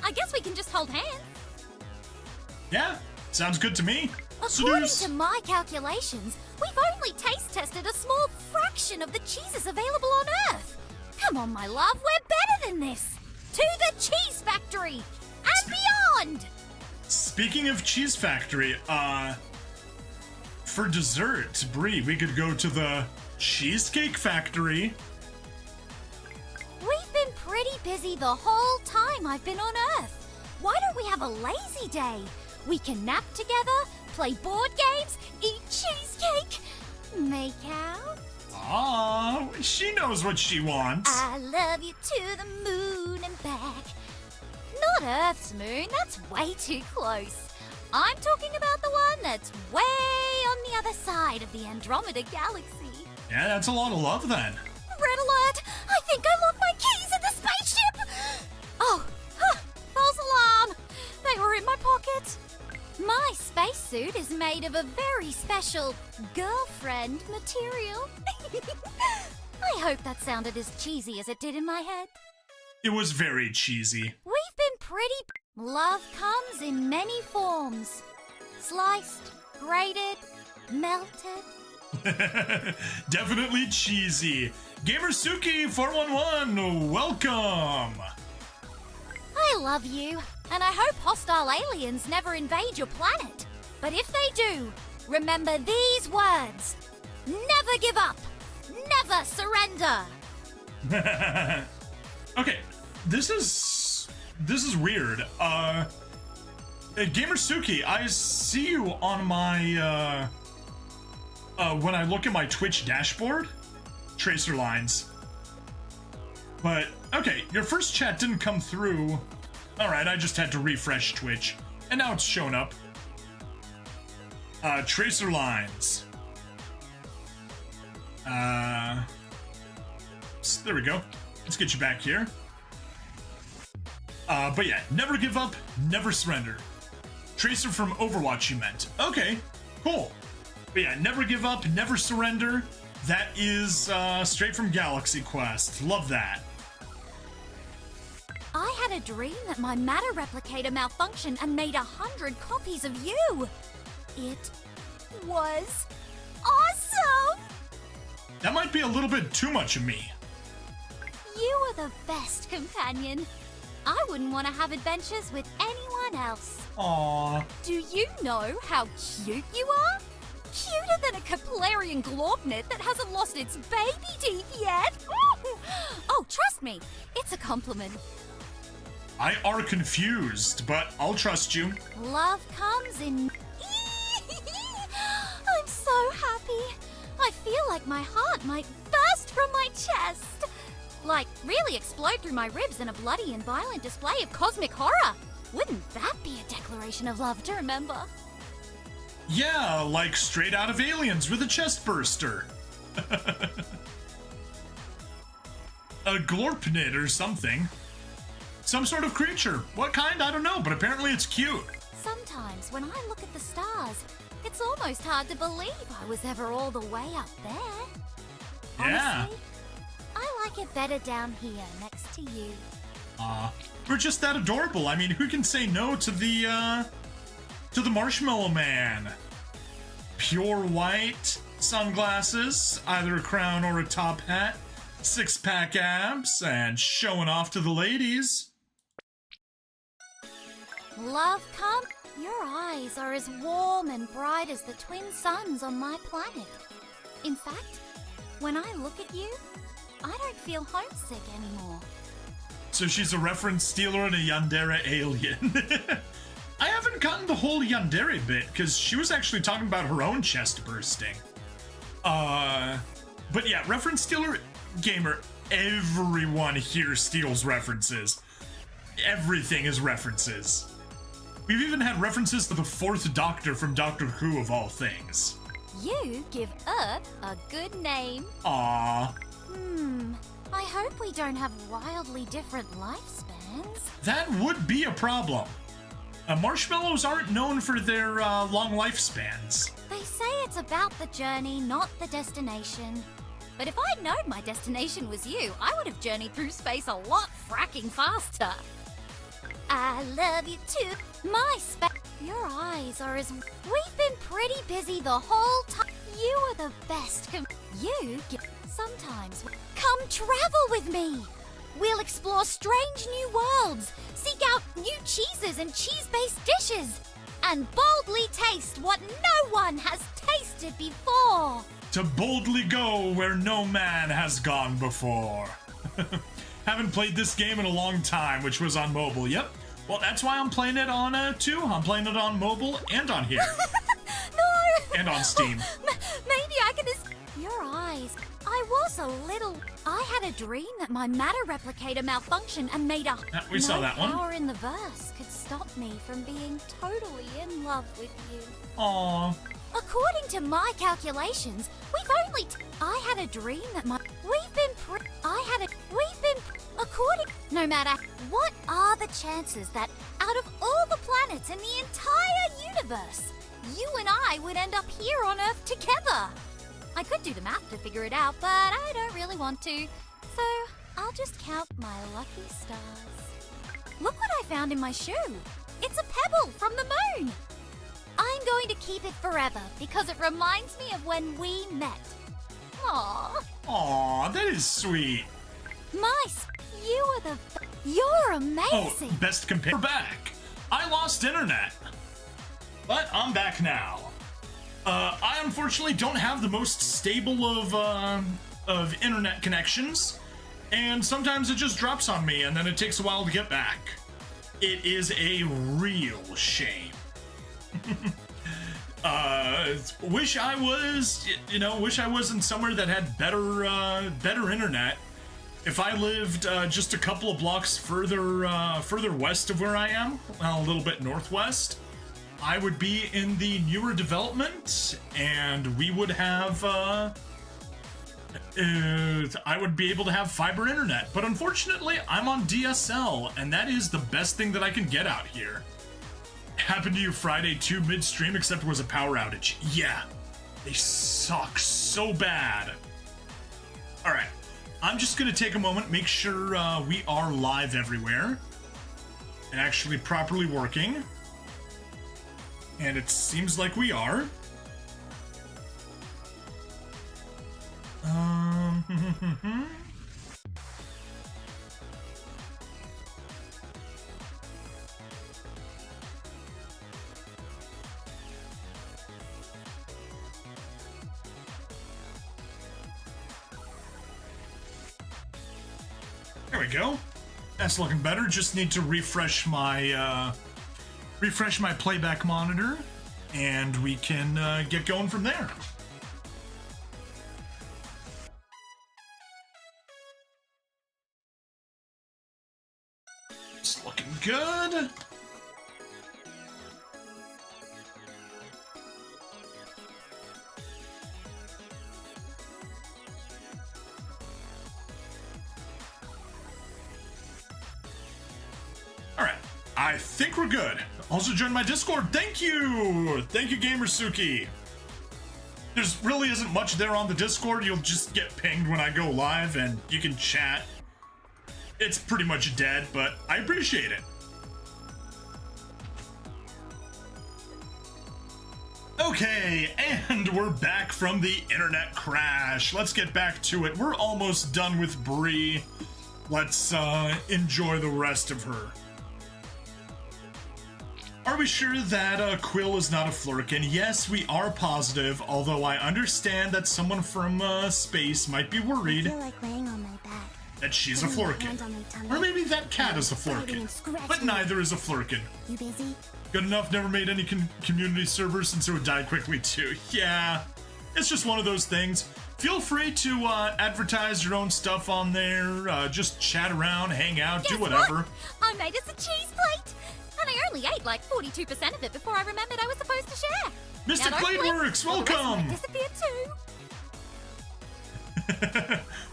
I guess we can just hold hands. Yeah, sounds good to me. According to my calculations, we've only taste tested a small fraction of the cheeses available on Earth. Come on, my love, we're better than this. To the cheese factory and beyond. Speaking of cheese factory, for dessert, Brie, we could go to the cheesecake factory. We've been pretty busy the whole time I've been on Earth. Why don't we have a lazy day? We can nap together, play board games, eat cheesecake, make out. Ah, she knows what she wants. I love you to the moon and back. Not Earth's moon, that's way too close. I'm talking about the one that's way on the other side of the Andromeda Galaxy. Yeah, that's a lot of love then. Red alert! I think I locked my keys in the spaceship! Oh, false alarm! They were in my pocket. My spacesuit is made of a very special girlfriend material. I hope that sounded as cheesy as it did in my head. It was very cheesy. We've been pretty... Love comes in many forms. Sliced, grated, melted. Definitely cheesy. Gamersuki411, welcome. I love you, and I hope hostile aliens never invade your planet. But if they do, remember these words. Never give up. Never surrender. Okay, this is weird. Gamersuki, I see you on my when I look at my Twitch dashboard, tracer lines. But okay, your first chat didn't come through. All right, I just had to refresh Twitch, and now it's shown up. Tracer lines. There we go. Let's get you back here. But yeah, never give up, never surrender. Tracer from Overwatch, you meant. Okay, cool. But yeah, never give up, never surrender. That is straight from Galaxy Quest. Love that. I had a dream that my matter replicator malfunctioned and made 100 copies of you. It was awesome. That might be a little bit too much of me. You are the best companion. I wouldn't want to have adventures with anyone else. Aww. Do you know how cute you are? Cuter than a Kaplarian Glorpnet that hasn't lost its baby teeth yet. Oh, trust me, it's a compliment. I are confused, but I'll trust you. Love comes in... I'm so happy. I feel like my heart might burst from my chest. Like, really explode through my ribs in a bloody and violent display of cosmic horror. Wouldn't that be a declaration of love to remember? Yeah, like straight out of Aliens with a chest burster. A glorpnid or something. Some sort of creature. What kind? I don't know, but apparently it's cute. Sometimes when I look at the stars, it's almost hard to believe I was ever all the way up there. Yeah. Honestly, I like it better down here next to you. We're just that adorable. I mean, who can say no to the Marshmallow Man? Pure white, sunglasses, either a crown or a top hat, six-pack abs, and showing off to the ladies. Love, come. Your eyes are as warm and bright as the twin suns on my planet. In fact, when I look at you, I don't feel homesick anymore. So she's a reference stealer and a yandere alien. I haven't gotten the whole yandere bit, because she was actually talking about her own chest bursting. But yeah, reference stealer, gamer, everyone here steals references. Everything is references. We've even had references to the fourth Doctor from Doctor Who, of all things. You give Earth a good name. Aww. I hope we don't have wildly different lifespans. That would be a problem. Marshmallows aren't known for their long lifespans. They say it's about the journey, not the destination. But if I'd known my destination was you, I would have journeyed through space a lot fracking faster. I love you too. Your eyes are as... We've been pretty busy the whole time. You are the best. Sometimes... Come travel with me. We'll explore strange new worlds, seek out new cheeses and cheese-based dishes, and boldly taste what no one has tasted before. To boldly go where no man has gone before. Haven't played this game in a long time, which was on mobile. Yep. Well, that's why I'm playing it on, too. I'm playing it on mobile and on here. No! And on Steam. Maybe I can... Your eyes. I was a little... I had a dream that my matter replicator malfunctioned and made a... We saw that one. No power in the verse could stop me from being totally in love with you. Aww. According to my calculations, we've only... I had a dream that my... According... No matter... What are the chances that out of all the planets in the entire universe, you and I would end up here on Earth together? I could do the math to figure it out, but I don't really want to. So, I'll just count my lucky stars. Look what I found in my shoe. It's a pebble from the moon. I'm going to keep it forever because it reminds me of when we met. Aww. Aw, that is sweet. You are the... You're amazing. Oh, best compare. We're back. I lost internet, but I'm back now. I unfortunately don't have the most stable of internet connections, and sometimes it just drops on me, and then it takes a while to get back. It is a real shame. Wish I was, wish I was in somewhere that had better internet. If I lived just a couple of blocks further west of where I am, well, a little bit northwest, I would be in the newer development, and we would have, I would be able to have fiber internet. But unfortunately, I'm on DSL, and that is the best thing that I can get out here. Happened to you Friday too, midstream, except it was a power outage. Yeah, they suck so bad. All right, I'm just gonna take a moment, make sure we are live everywhere and actually properly working. And it seems like we are. There we go. That's looking better. Just need to refresh my playback monitor, and we can get going from there. It's looking good. All right, I think we're good. Also join my Discord. Thank you! Thank you, Gamersuki. There's really isn't much there on the Discord. You'll just get pinged when I go live, and you can chat. It's pretty much dead, but I appreciate it. Okay, and we're back from the internet crash. Let's get back to it. We're almost done with Bree. Let's enjoy the rest of her. Are we sure that Quill is not a Flurkin? Yes, we are positive, although I understand that someone from space might be worried I feel like laying on my back. that she's a Putting my Flurkin. hands on my tummy. Or maybe that cat is a Biting Flurkin. and scratching. But neither is a Flurkin. You busy? Good enough, never made any community servers, and so it died quickly too. Yeah, it's just one of those things. Feel free to advertise your own stuff on there, just chat around, hang out, do Guess whatever. what? I made us a cheese plate, and I only ate like 42% of it before I remembered I was supposed to share. Mystic Now don't blink, Bladeworks, or the rest welcome! might disappear too.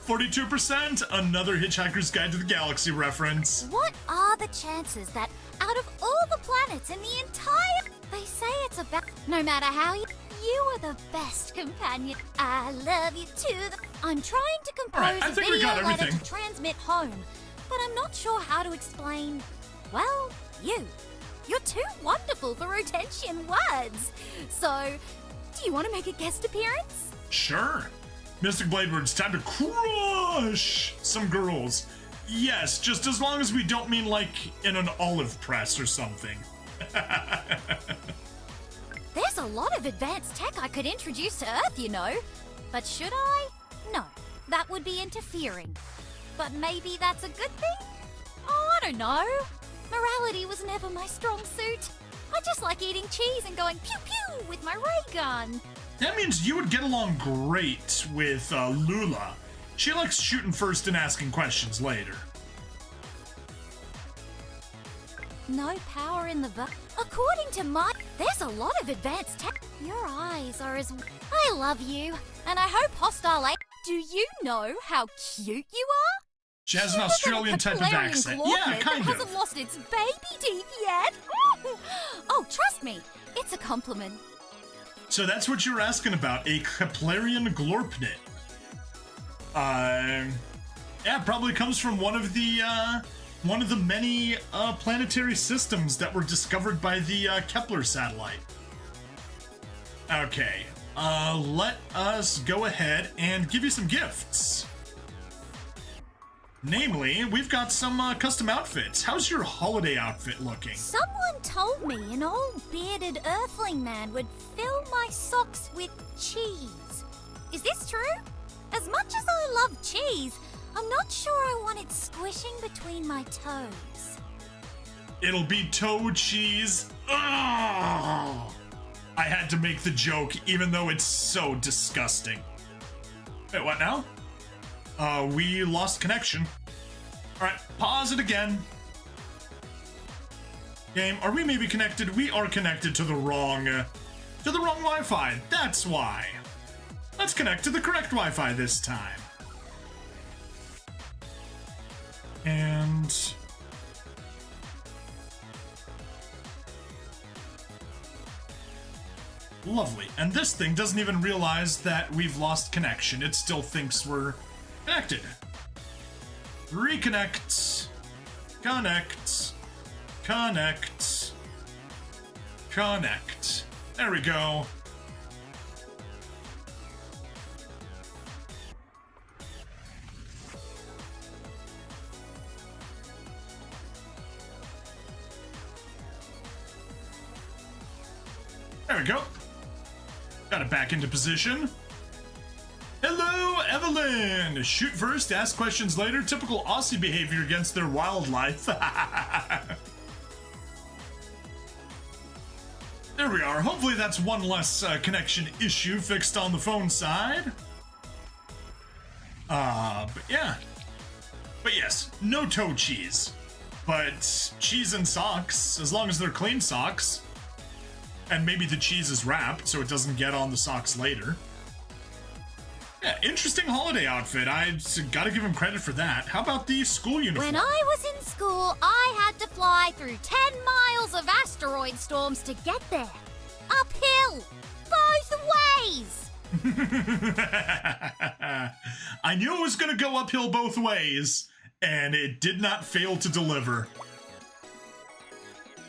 42%, another Hitchhiker's Guide to the Galaxy reference. What are the chances that out of all the planets in the entire... They say it's about... No matter how you are the best companion. I love you to the... I'm trying to compose Alright, I a think we video got letter everything. to transmit home, but I'm not sure how to explain... Well, you. You're too wonderful for retention words. So, do you want to make a guest appearance? Sure. Mystic Bladeworks, time to crush some girls. Yes, just as long as we don't mean like in an olive press or something. There's a lot of advanced tech I could introduce to Earth, you know. But should I? No, that would be interfering. But maybe that's a good thing? Oh, I don't know. Morality was never my strong suit. I just like eating cheese and going pew-pew with my ray gun. That means you would get along great with Lula. She likes shooting first and asking questions later. No power in the According to my... There's a lot of advanced tech. Your eyes are as... I love you. And I hope hostile... Do you know how cute you are? She has an Australian type of Galarian accent. Galore Yeah, that kind hasn't of. lost its baby teeth yet. Oh, trust me, it's a compliment. So that's what you were asking about, a Keplerian Glorpnit. Yeah, probably comes from one of the many planetary systems that were discovered by the Kepler satellite. Okay, let us go ahead and give you some gifts. Namely, we've got some custom outfits. How's your holiday outfit looking? Someone told me an old bearded earthling man would fill my socks with cheese. Is this true? As much as I love cheese, I'm not sure I want it squishing between my toes. It'll be toe cheese. Ugh! I had to make the joke, even though it's so disgusting. Wait, what now? We lost connection. Alright, pause it again. Game, are we maybe connected? We are connected to the wrong Wi-Fi. That's why. Let's connect to the correct Wi-Fi this time. And... Lovely. And this thing doesn't even realize that we've lost connection. It still thinks we're connected. Reconnect. Connect. Connect. Connect. There we go. There we go. Got it back into position. Hello, Evelyn! Shoot first, ask questions later. Typical Aussie behavior against their wildlife. There we are. Hopefully that's one less connection issue fixed on the phone side. But yeah. But yes, no toe cheese. But cheese and socks, as long as they're clean socks. And maybe the cheese is wrapped so it doesn't get on the socks later. Yeah, interesting holiday outfit. I gotta give him credit for that. How about the school uniform? When I was in school, I had to fly through 10 miles of asteroid storms to get there. Uphill! Both ways! I knew it was gonna go uphill both ways, and it did not fail to deliver.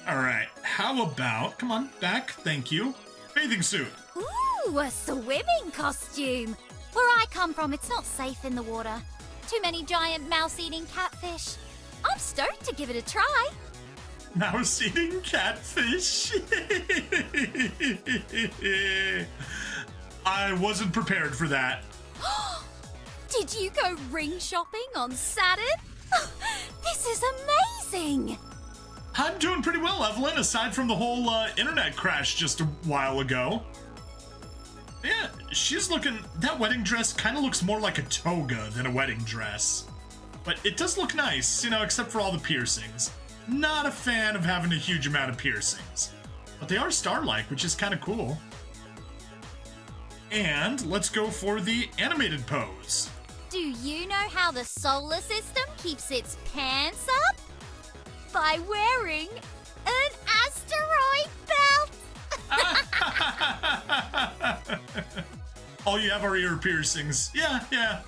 Alright, how about... Come on, back. Thank you. Bathing suit. Ooh, a swimming costume. Where I come from, it's not safe in the water. Too many giant mouse-eating catfish. I'm stoked to give it a try. Mouse-eating catfish. I wasn't prepared for that. Did you go ring shopping on Saturn? This is amazing! I'm doing pretty well, Evelyn, aside from the whole internet crash just a while ago. Yeah, she's looking... That wedding dress kind of looks more like a toga than a wedding dress. But it does look nice, you know, except for all the piercings. Not a fan of having a huge amount of piercings. But they are star-like, which is kind of cool. And let's go for the animated pose. Do you know how the solar system keeps its pants up? By wearing an asteroid belt! All you have are ear piercings. Yeah.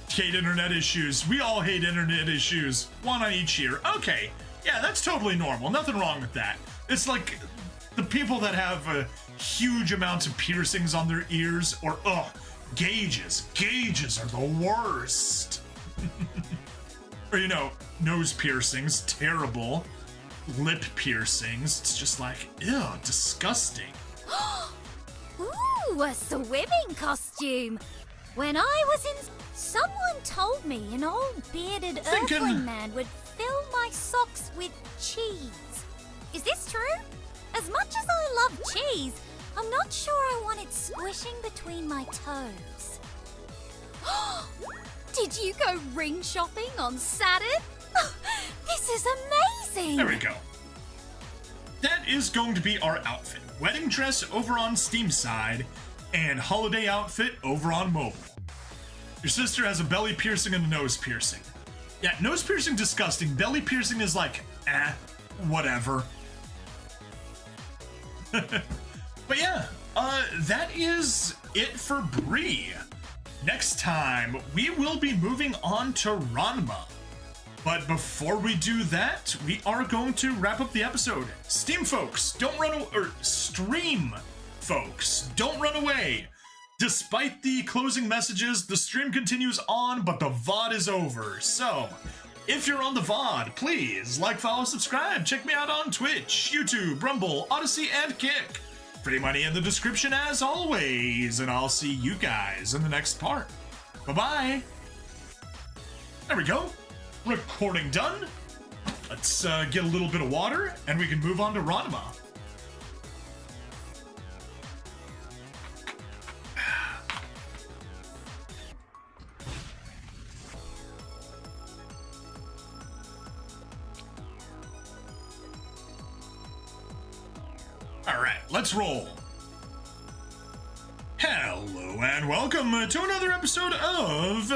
Hate internet issues. We all hate internet issues. One on each ear. Okay. Yeah, that's totally normal. Nothing wrong with that. It's like the people that have huge amounts of piercings on their ears, or, gauges. Gauges are the worst. Or, you know, nose piercings, terrible. Lip piercings, it's just like, ew, disgusting. Ooh, a swimming costume. When I was in... Someone told me an old bearded earthling man would fill my socks with cheese. Is this true? As much as I love cheese, I'm not sure I want it squishing between my toes. Did you go ring shopping on Saturn? This is amazing! There we go. That is going to be our outfit. Wedding dress over on Steam side, and holiday outfit over on mobile. Your sister has a belly piercing and a nose piercing. Yeah, nose piercing disgusting. Belly piercing is like, whatever. But yeah, that is it for Bree. Next time, we will be moving on to Ranma. But before we do that, we are going to wrap up the episode. Steam folks, don't run away, or stream folks, don't run away. Despite the closing messages, the stream continues on, but the VOD is over. So, if you're on the VOD, please like, follow, subscribe. Check me out on Twitch, YouTube, Rumble, Odyssey, and Kick. Free money in the description as always, and I'll see you guys in the next part. Bye-bye. There we go. Recording done. Let's get a little bit of water, and we can move on to Ranma. Alright, let's roll. Hello and welcome to another episode of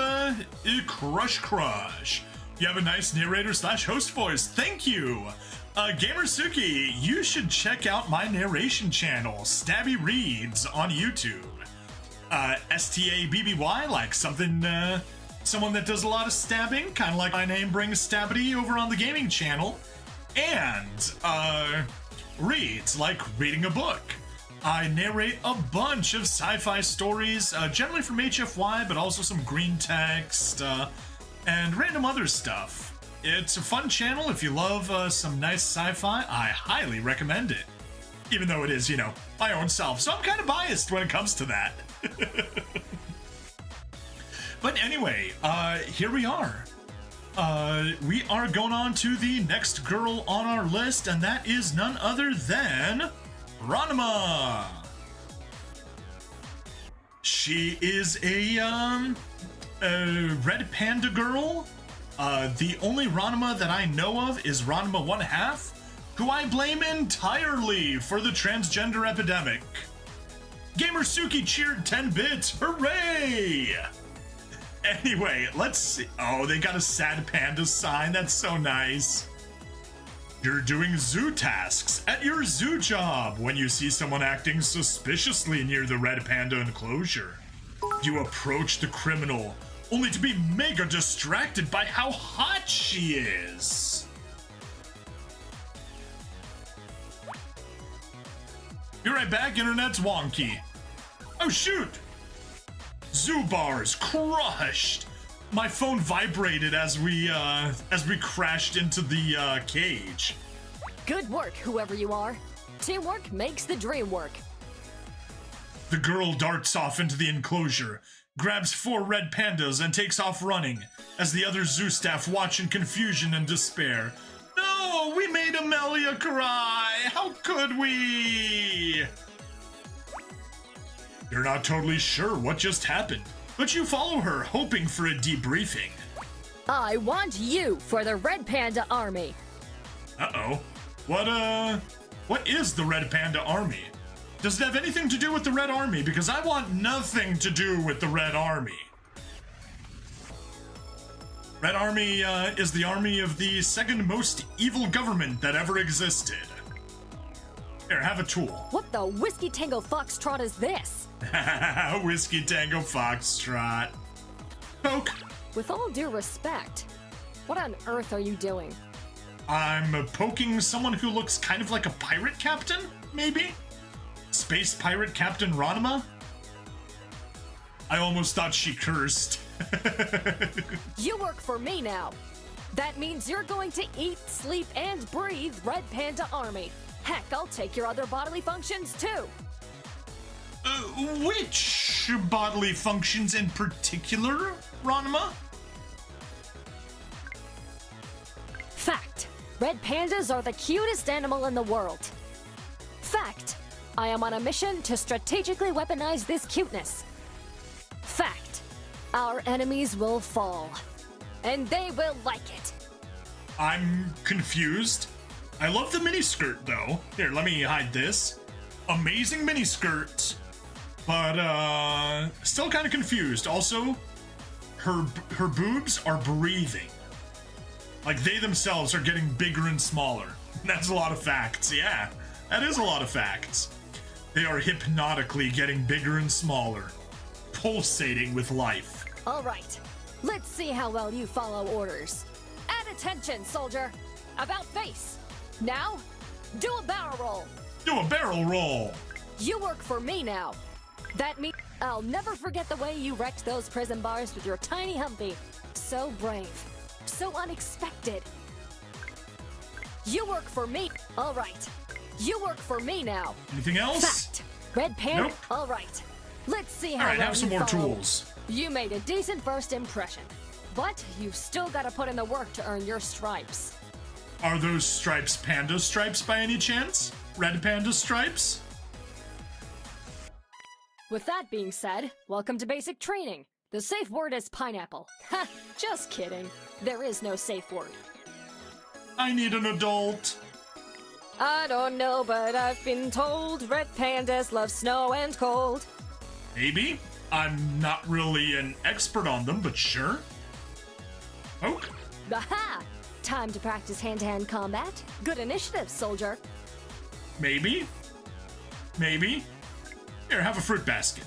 Crush Crush. You have a nice narrator / host voice. Thank you. Gamersuki, you should check out my narration channel, Stabby Reads, on YouTube. STABBY, like something, someone that does a lot of stabbing, kind of like my name brings Stabbity over on the gaming channel. And, reads, like reading a book. I narrate a bunch of sci-fi stories, generally from HFY, but also some green text, and random other stuff. It's a fun channel. If you love some nice sci-fi, I highly recommend it. Even though it is, you know, my own self, so I'm kind of biased when it comes to that. But anyway, here we are. We are going on to the next girl on our list, and that is none other than Ranma. She is a red panda girl. The only Ranma that I know of is Ranma 1/2, who I blame entirely for the transgender epidemic. Gamersuki cheered 10 bits, hooray! Anyway, let's see. Oh, they got a sad panda sign. That's so nice. You're doing zoo tasks at your zoo job when you see someone acting suspiciously near the red panda enclosure. You approach the criminal, only to be mega distracted by how hot she is. Be right back, internet's wonky. Oh shoot! Zubars crushed! My phone vibrated as we crashed into the cage. Good work, whoever you are. Teamwork makes the dream work. The girl darts off into the enclosure, grabs 4 red pandas, and takes off running, as the other zoo staff watch in confusion and despair. No, we made Amelia cry! How could we? You're not totally sure what just happened, but you follow her, hoping for a debriefing. I want you for the Red Panda Army. Uh-oh. What is the Red Panda Army? Does it have anything to do with the Red Army? Because I want nothing to do with the Red Army. Red Army is the army of the second most evil government that ever existed. Here, have a tool. What the Whiskey Tango Foxtrot is this? Whiskey Tango Foxtrot. Poke. With all due respect, what on earth are you doing? I'm poking someone who looks kind of like a pirate captain, maybe? Space pirate Captain Ranma? I almost thought she cursed. You work for me now. That means you're going to eat, sleep, and breathe Red Panda Army. Heck, I'll take your other bodily functions too. Which bodily functions in particular, Ranma? Fact. Red pandas are the cutest animal in the world. Fact. I am on a mission to strategically weaponize this cuteness. Fact. Our enemies will fall. And they will like it. I'm confused. I love the miniskirt, though. Here, let me hide this. Amazing miniskirt. But, still kind of confused. Also, her boobs are breathing. Like, they themselves are getting bigger and smaller. That's a lot of facts, yeah. That is a lot of facts. They are hypnotically getting bigger and smaller. Pulsating with life. All right. Let's see how well you follow orders. At attention, soldier. About face. Now, do a barrel roll. Do a barrel roll. You work for me now. That means I'll never forget the way you wrecked those prison bars with your tiny humpy. So brave. So unexpected. You work for me. All right. You work for me now. Anything else? Fact. Red Panda. Nope. All right. Let's see how All right, well have some you more follow. tools. You made a decent first impression, but you've still got to put in the work to earn your stripes. Are those stripes panda stripes by any chance? Red panda stripes? With that being said, welcome to basic training. The safe word is pineapple. Ha, just kidding. There is no safe word. I need an adult. I don't know, but I've been told red pandas love snow and cold. Maybe. I'm not really an expert on them, but sure. Poke. Aha! Time to practice hand-to-hand combat. Good initiative, soldier. Maybe. Maybe. Here, have a fruit basket.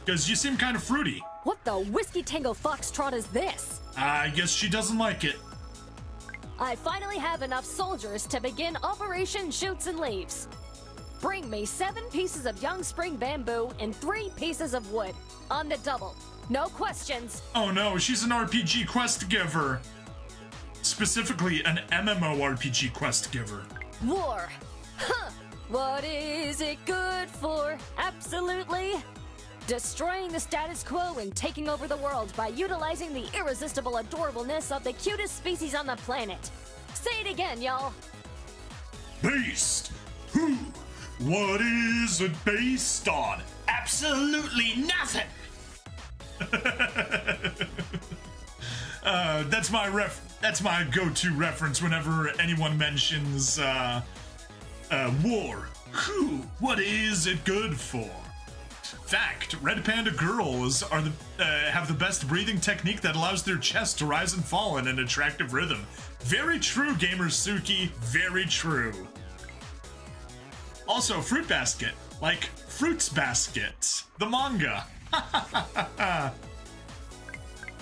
Because you seem kind of fruity. What the Whiskey Tango Foxtrot is this? I guess she doesn't like it. I finally have enough soldiers to begin Operation Shoots and Leaves. Bring me 7 pieces of young spring bamboo and 3 pieces of wood. On the double. No questions. Oh no, she's an RPG quest giver. Specifically, an MMORPG quest giver. War. Huh. What is it good for? Absolutely. Destroying the status quo and taking over the world by utilizing the irresistible adorableness of the cutest species on the planet. Say it again, y'all. Based? Who? What is it based on? Absolutely nothing! That's my go-to reference whenever anyone mentions war. Who? What is it good for? Fact: red panda girls are have the best breathing technique that allows their chest to rise and fall in an attractive rhythm. Very true, Gamer Suki. Very true. Also, fruit basket, like Fruits Basket, the manga.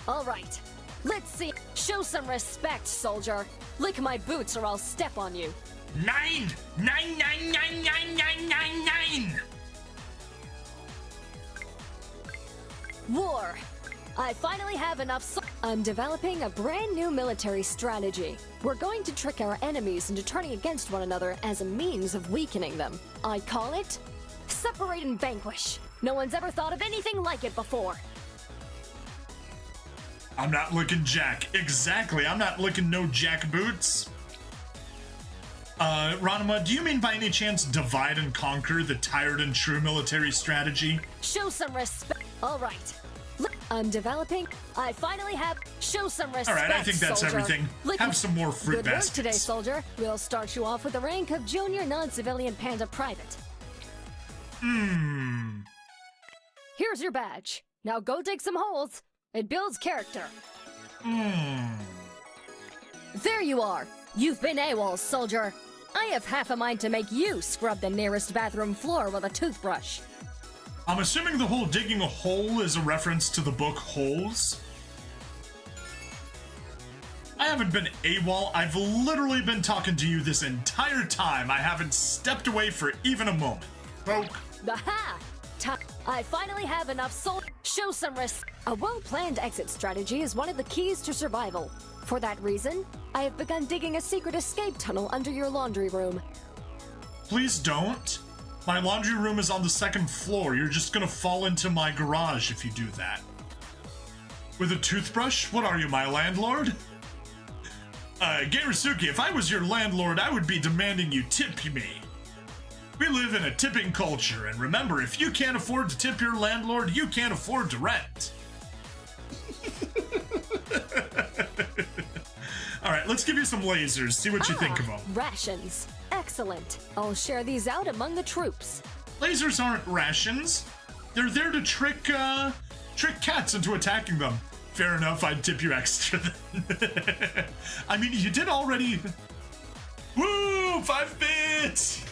All right. Let's see. Show some respect, soldier. Lick my boots or I'll step on you. 9! 9, 9, 9, 9, 9, 9, 9! War. I finally have enough I'm developing a brand new military strategy. We're going to trick our enemies into turning against one another as a means of weakening them. I call it Separate and Vanquish. No one's ever thought of anything like it before. I'm not looking Jack. Exactly, I'm not looking no Jack boots. Ranma, do you mean by any chance divide and conquer, the tired and true military strategy? Show some respect. All right. I'm developing. I finally have. Show some respect. All right, I think that's soldier. everything. Have some more fruit Good baskets. work today, soldier. We'll start you off with the rank of Junior Non-Civilian Panda Private. Here's your badge. Now go dig some holes. It builds character. There you are. You've been AWOL, soldier. I have half a mind to make you scrub the nearest bathroom floor with a toothbrush. I'm assuming the whole digging a hole is a reference to the book Holes. I haven't been AWOL. I've literally been talking to you this entire time. I haven't stepped away for even a moment. Poke. Aha! I finally have enough soul. Show some risk. A well-planned exit strategy is one of the keys to survival. For that reason, I have begun digging a secret escape tunnel under your laundry room. Please don't. My laundry room is on the 2nd floor. You're just gonna fall into my garage if you do that. With a toothbrush? What are you, my landlord? Gamersuki, if I was your landlord, I would be demanding you tip me. We live in a tipping culture, and remember, if you can't afford to tip your landlord, you can't afford to rent. Alright, let's give you some lasers, see what you think of them. Rations. Excellent. I'll share these out among the troops. Lasers aren't rations. They're there to trick cats into attacking them. Fair enough, I'd tip you extra then. I mean, you did already... Woo! 5 bits!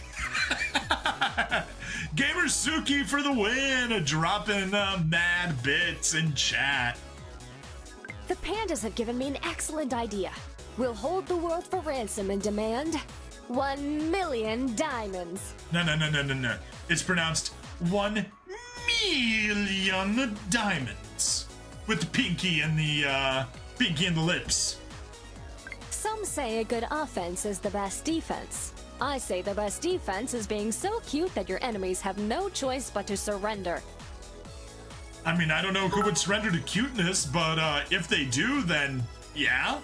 Gamersuki for the win! Dropping mad bits in chat. The pandas have given me an excellent idea. We'll hold the world for ransom and demand 1 million diamonds. No. It's pronounced 1 million diamonds. With the pinky and the lips. Some say a good offense is the best defense. I say the best defense is being so cute that your enemies have no choice but to surrender. I mean, I don't know who would surrender to cuteness, but if they do, then yeah.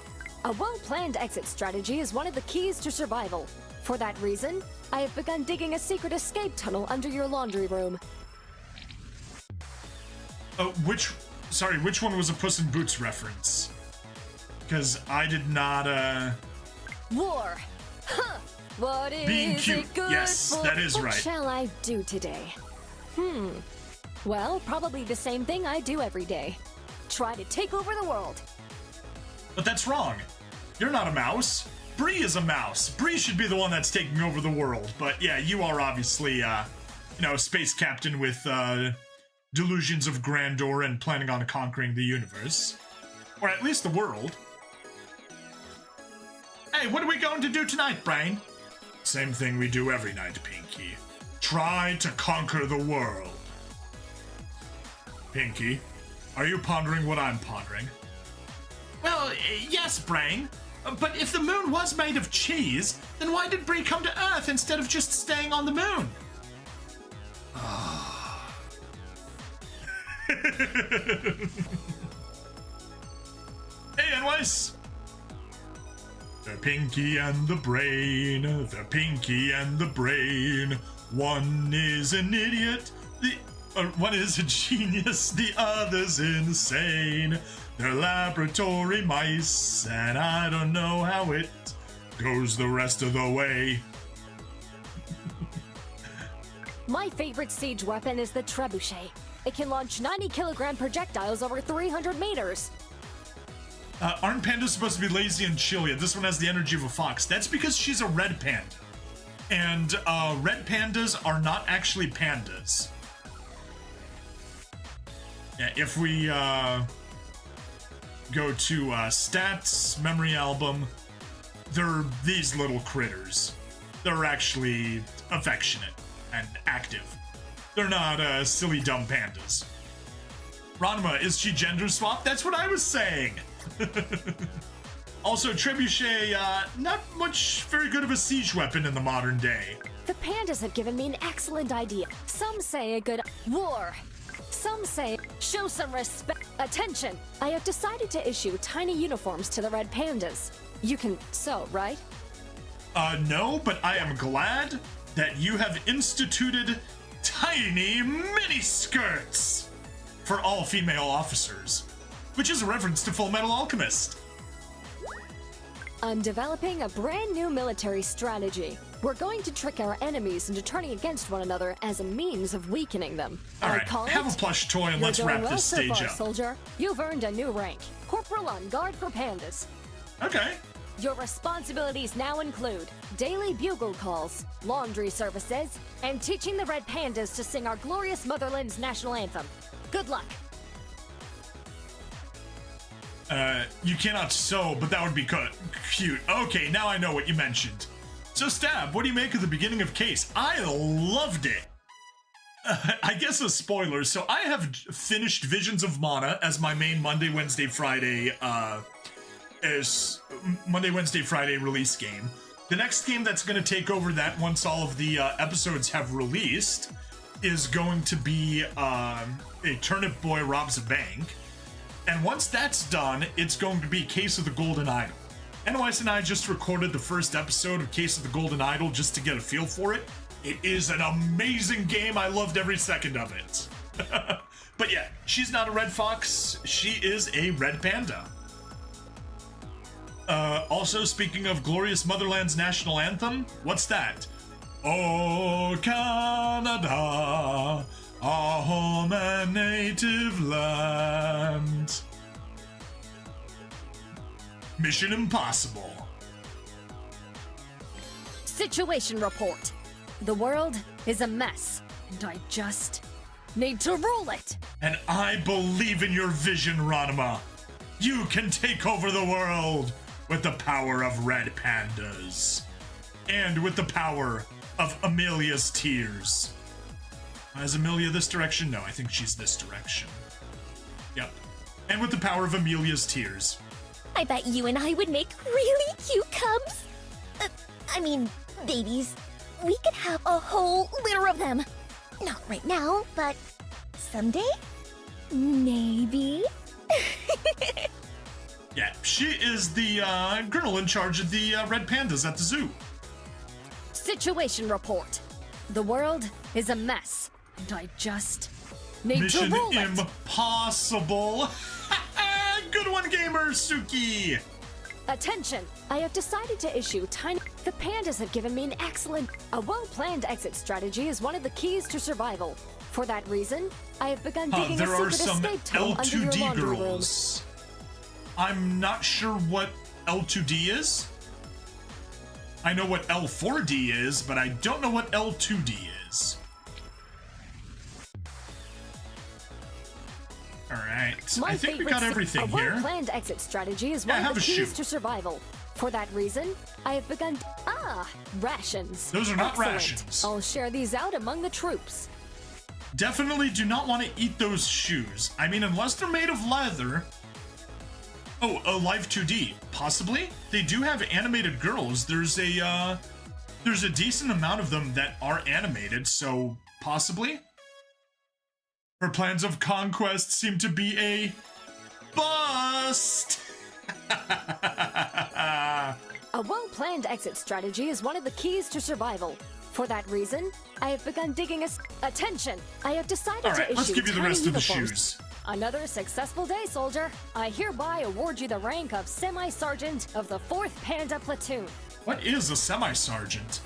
A well-planned exit strategy is one of the keys to survival. For that reason, I have begun digging a secret escape tunnel under your laundry room. Which one was a Puss in Boots reference? Because I did not, War! Huh! What is being cute. it good Yes, for? that is What right. shall I do today? Well, probably the same thing I do every day. Try to take over the world. But that's wrong. You're not a mouse. Bree is a mouse. Bree should be the one that's taking over the world. But yeah, you are obviously, a space captain with, delusions of grandeur and planning on conquering the universe. Or at least the world. Hey, what are we going to do tonight, Brain? Same thing we do every night, Pinky. Try to conquer the world. Pinky, are you pondering what I'm pondering? Well, yes, Brain. But if the moon was made of cheese, then why did Bree come to Earth instead of just staying on the moon? Hey, Anwise! The Pinky and the Brain, the Pinky and the Brain. One is an idiot, one is a genius, the other's insane. They're laboratory mice, and I don't know how it goes the rest of the way. My favorite siege weapon is the trebuchet. It can launch 90-kilogram projectiles over 300 meters. Aren't pandas supposed to be lazy and chilly? This one has the energy of a fox. That's because she's a red panda. And red pandas are not actually pandas. Yeah, if we go to stats, memory album, they're these little critters. They're actually affectionate and active. They're not silly dumb pandas. Ranma, is she gender swapped? That's what I was saying. Also, trebuchet, not much very good of a siege weapon in the modern day. The pandas have given me an excellent idea. Some say a good war. Some say show some respect. Attention! I have decided to issue tiny uniforms to the red pandas. You can sew, right? No, but I am glad that you have instituted tiny mini skirts for all female officers, which is a reference to Full Metal Alchemist. I'm developing a brand new military strategy. We're going to trick our enemies into turning against one another as a means of weakening them. All I right, call have it, a plush toy and "You're let's doing wrap well this so stage far, up. soldier. You've earned a new rank. Corporal on guard for pandas. Okay. Your responsibilities now include daily bugle calls, laundry services, and teaching the red pandas to sing our glorious motherland's national anthem. Good luck. You cannot sew, but that would be cute. Okay, now I know what you mentioned. So, Stab, what do you make of the beginning of Case? I loved it. I guess a spoiler. So, I have finished Visions of Mana as my main Monday, Wednesday, Friday, release game. The next game that's going to take over that once all of the episodes have released is going to be a Turnip Boy Robs a Bank. And once that's done, it's going to be Case of the Golden Idol. NOS and I just recorded the first episode of Case of the Golden Idol just to get a feel for it. It is an amazing game. I loved every second of it. But yeah, she's not a red fox. She is a red panda. Also, speaking of Glorious Motherland's national anthem, what's that? Oh, Canada, our home and native land. Mission Impossible. Situation report. The world is a mess, and I just need to rule it. And I believe in your vision, Ranma. You can take over the world with the power of red pandas. And with the power of Amelia's tears. Is Amelia this direction? No, I think she's this direction. Yep. And with the power of Amelia's tears. I bet you and I would make really cute cubs. I mean, babies. We could have a whole litter of them. Not right now, but someday? Maybe. Yeah, she is the girl in charge of the red pandas at the zoo. Situation report. The world is a mess, and I just need Mission to rule it. Impossible. Good one, gamer Suki. Attention! I have decided to issue tiny... The pandas have given me an excellent... A well-planned exit strategy is one of the keys to survival. For that reason, I have begun digging There a are secret some escape tunnel under your L2D laundry room. girls. I'm not sure what L2D is. I know what L4D is, but I don't know what L2D is. Alright, I think we got everything a here. well-planned exit strategy is Yeah, one have of the a keys shoe. to survival. For that reason, I have begun... rations. Those are not Excellent. rations. I'll share these out among the troops. Definitely do not want to eat those shoes. I mean, unless they're made of leather. Oh, a Live 2D. Possibly? They do have animated girls. There's a decent amount of them that are animated, so possibly? Her plans of conquest seem to be a bust! A well-planned exit strategy is one of the keys to survival. For that reason, I have begun digging a... Attention! I have decided to Alright, issue let's give you the tiny rest of the uniforms. shoes. Another successful day, soldier. I hereby award you the rank of Semi-Sergeant of the 4th Panda Platoon. What is a semi-sergeant?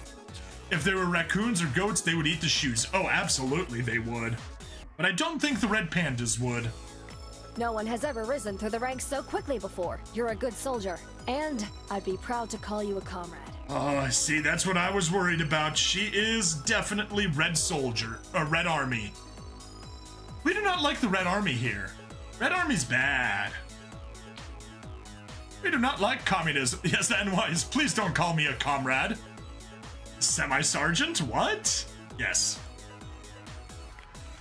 If they were raccoons or goats, they would eat the shoes. Oh, absolutely they would. But I don't think the red pandas would. No one has ever risen through the ranks so quickly before. You're a good soldier, and I'd be proud to call you a comrade. Oh, see, that's what I was worried about. She is definitely Red Soldier, or Red Army. We do not like the Red Army here. Red Army's bad. We do not like communism. Yes, NYs, please don't call me a comrade. Semi-sergeant? What? Yes.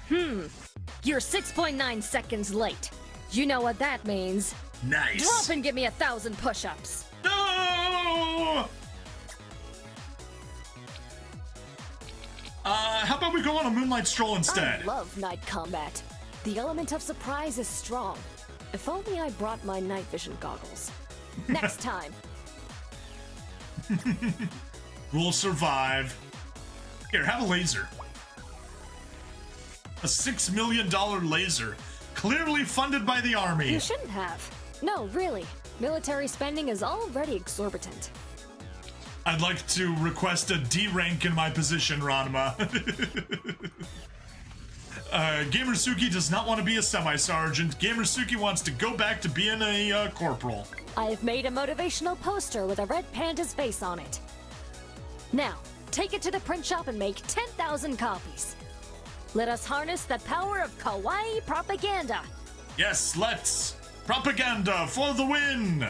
You're 6.9 seconds late. You know what that means. Nice. Drop and give me 1,000 push-ups. No! How about we go on a moonlight stroll instead? I love night combat. The element of surprise is strong. If only I brought my night vision goggles. Next time. We'll survive. Here, have a laser. A $6 million laser. Clearly funded by the army. You shouldn't have. No, really. Military spending is already exorbitant. I'd like to request a D rank in my position, Ranma. Gamersuki does not want to be a semi-sergeant. Gamersuki wants to go back to being a corporal. I've made a motivational poster with a red panda's face on it. Now, take it to the print shop and make 10,000 copies. Let us harness the power of kawaii propaganda. Yes, let's. Propaganda for the win.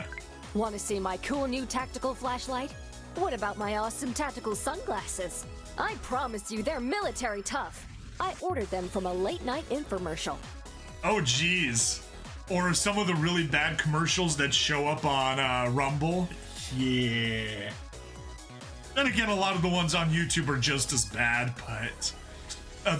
Want to see my cool new tactical flashlight? What about my awesome tactical sunglasses? I promise you they're military tough. I ordered them from a late-night infomercial. Oh, geez. Or some of the really bad commercials that show up on Rumble. Yeah. Then again, a lot of the ones on YouTube are just as bad, but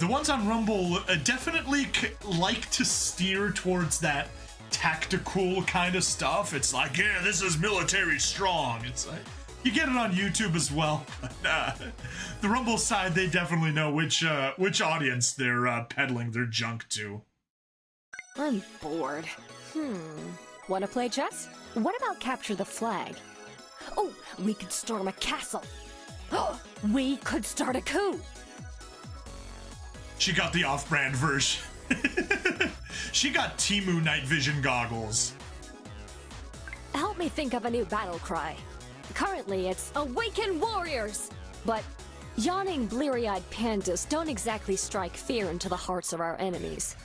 the ones on Rumble definitely like to steer towards that tactical kind of stuff. It's like, yeah, this is military strong. It's like, you get it on YouTube as well. But, the Rumble side, they definitely know which audience they're peddling their junk to. I'm bored. Wanna play chess? What about capture the flag? Oh, we could storm a castle. Oh, we could start a coup. She got the off-brand version. She got Temu night vision goggles. Help me think of a new battle cry. Currently, it's Awaken Warriors! But yawning, bleary-eyed pandas don't exactly strike fear into the hearts of our enemies.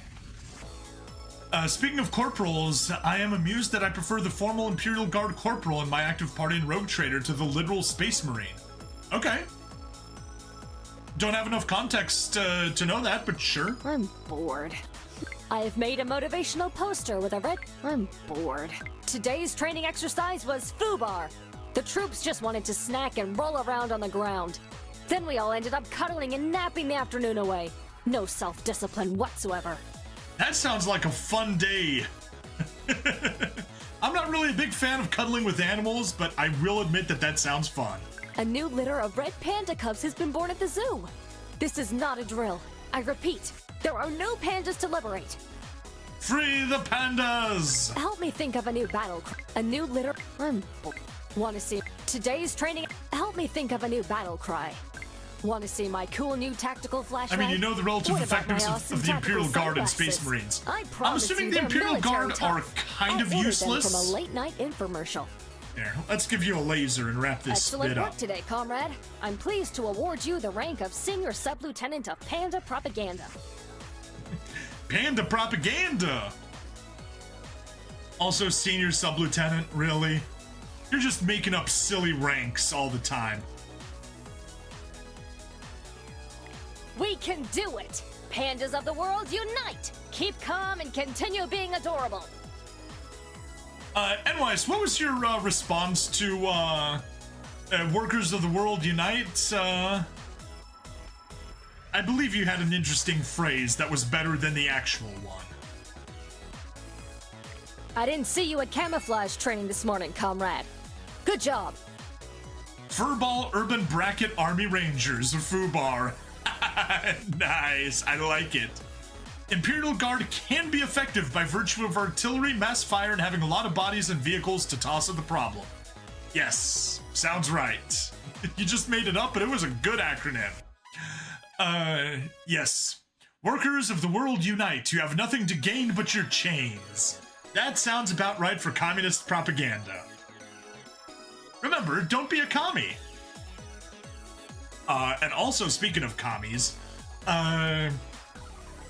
Speaking of corporals, I am amused that I prefer the formal Imperial Guard corporal in my active party in Rogue Trader to the literal Space Marine. Okay. Don't have enough context to know that, but sure. I'm bored. I have made a motivational poster with a red... I'm bored. Today's training exercise was FUBAR. The troops just wanted to snack and roll around on the ground. Then we all ended up cuddling and napping the afternoon away. No self-discipline whatsoever. That sounds like a fun day. I'm not really a big fan of cuddling with animals, but I will admit that that sounds fun. A new litter of red panda cubs has been born at the zoo. This is not a drill. I repeat, there are no pandas to liberate. Free the pandas! Help me think of a new battle cry. A new litter... Want to see today's training? Help me think of a new battle cry. Want to see my cool new tactical flashlight? I mean, you know the relative effectiveness of the Imperial Guard and Space Marines. I'm assuming the Imperial Guard are kind of useless. From a late-night infomercial. Here, let's give you a laser and wrap this Excellent bit work up. today, comrade. I'm pleased to award you the rank of Senior Sub-Lieutenant of Panda Propaganda. Panda propaganda! Also, Senior Sub-Lieutenant, really? You're just making up silly ranks all the time. We can do it! Pandas of the world, unite! Keep calm and continue being adorable. Anyways, what was your response to Workers of the World Unite? I believe you had an interesting phrase that was better than the actual one. I didn't see you at camouflage training this morning, comrade. Good job. Furball Urban Bracket Army Rangers, or FUBAR. Nice, I like it. Imperial Guard can be effective by virtue of artillery, mass fire, and having a lot of bodies and vehicles to toss at the problem. Yes, sounds right. You just made it up, but it was a good acronym. Yes. Workers of the world unite. You have nothing to gain but your chains. That sounds about right for communist propaganda. Remember, don't be a commie. And also, speaking of commies,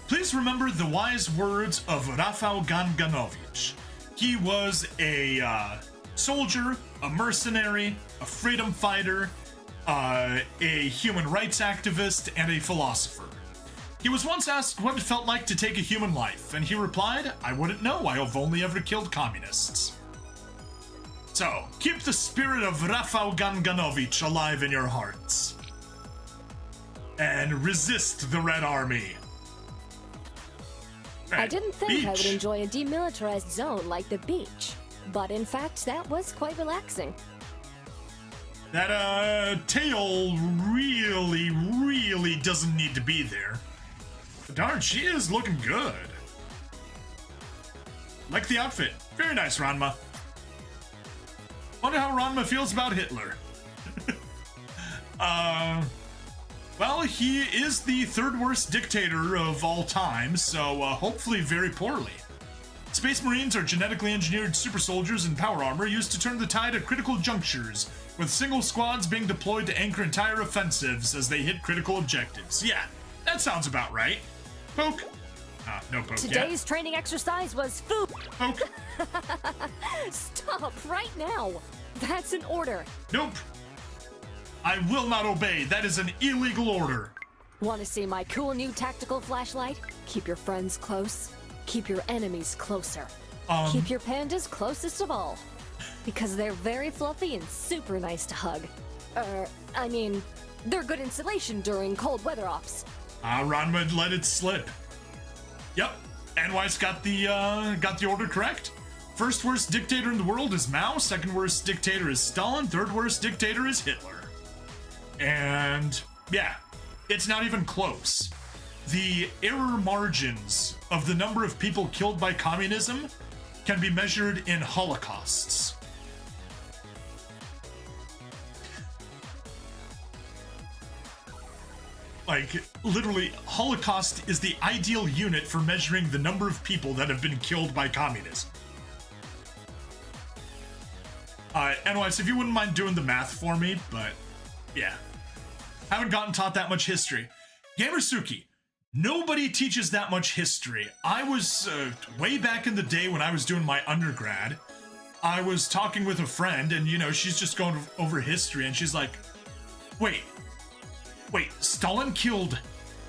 please remember the wise words of Rafał Ganganowicz. He was a soldier, a mercenary, a freedom fighter, a human rights activist, and a philosopher. He was once asked what it felt like to take a human life, and he replied, "I wouldn't know, I've only ever killed communists." So, keep the spirit of Rafał Ganganowicz alive in your hearts. And resist the Red Army. I didn't think I would Beach. enjoy a demilitarized zone like the beach, but in fact, that was quite relaxing. That, tail really doesn't need to be there. But darn, she is looking good. Like the outfit. Very nice, Ranma. Wonder how Ranma feels about Hitler. Well, he is the third worst dictator of all time, so hopefully very poorly. Space Marines are genetically engineered super soldiers in power armor used to turn the tide at critical junctures, with single squads being deployed to anchor entire offensives as they hit critical objectives. Yeah, that sounds about right. Poke. No poke Today's training exercise was food. yet. Poke. Stop right now. That's an order. Nope. I will not obey. That is an illegal order. Want to see my cool new tactical flashlight? Keep your friends close. Keep your enemies closer. Keep your pandas closest of all. Because they're very fluffy and super nice to hug. I mean, they're good insulation during cold weather ops. Ranma let it slip. Yep, Anwise got the order correct. First worst dictator in the world is Mao. Second worst dictator is Stalin. Third worst dictator is Hitler. And yeah, it's not even close. The error margins of the number of people killed by communism can be measured in holocausts. Like, literally, Holocaust is the ideal unit for measuring the number of people that have been killed by communism. Anyways, if you wouldn't mind doing the math for me, but yeah. Haven't gotten taught that much history. Gamersuki, nobody teaches that much history. I was, way back in the day when I was doing my undergrad, I was talking with a friend, and, you know, she's just going over history, and she's like, wait, Stalin killed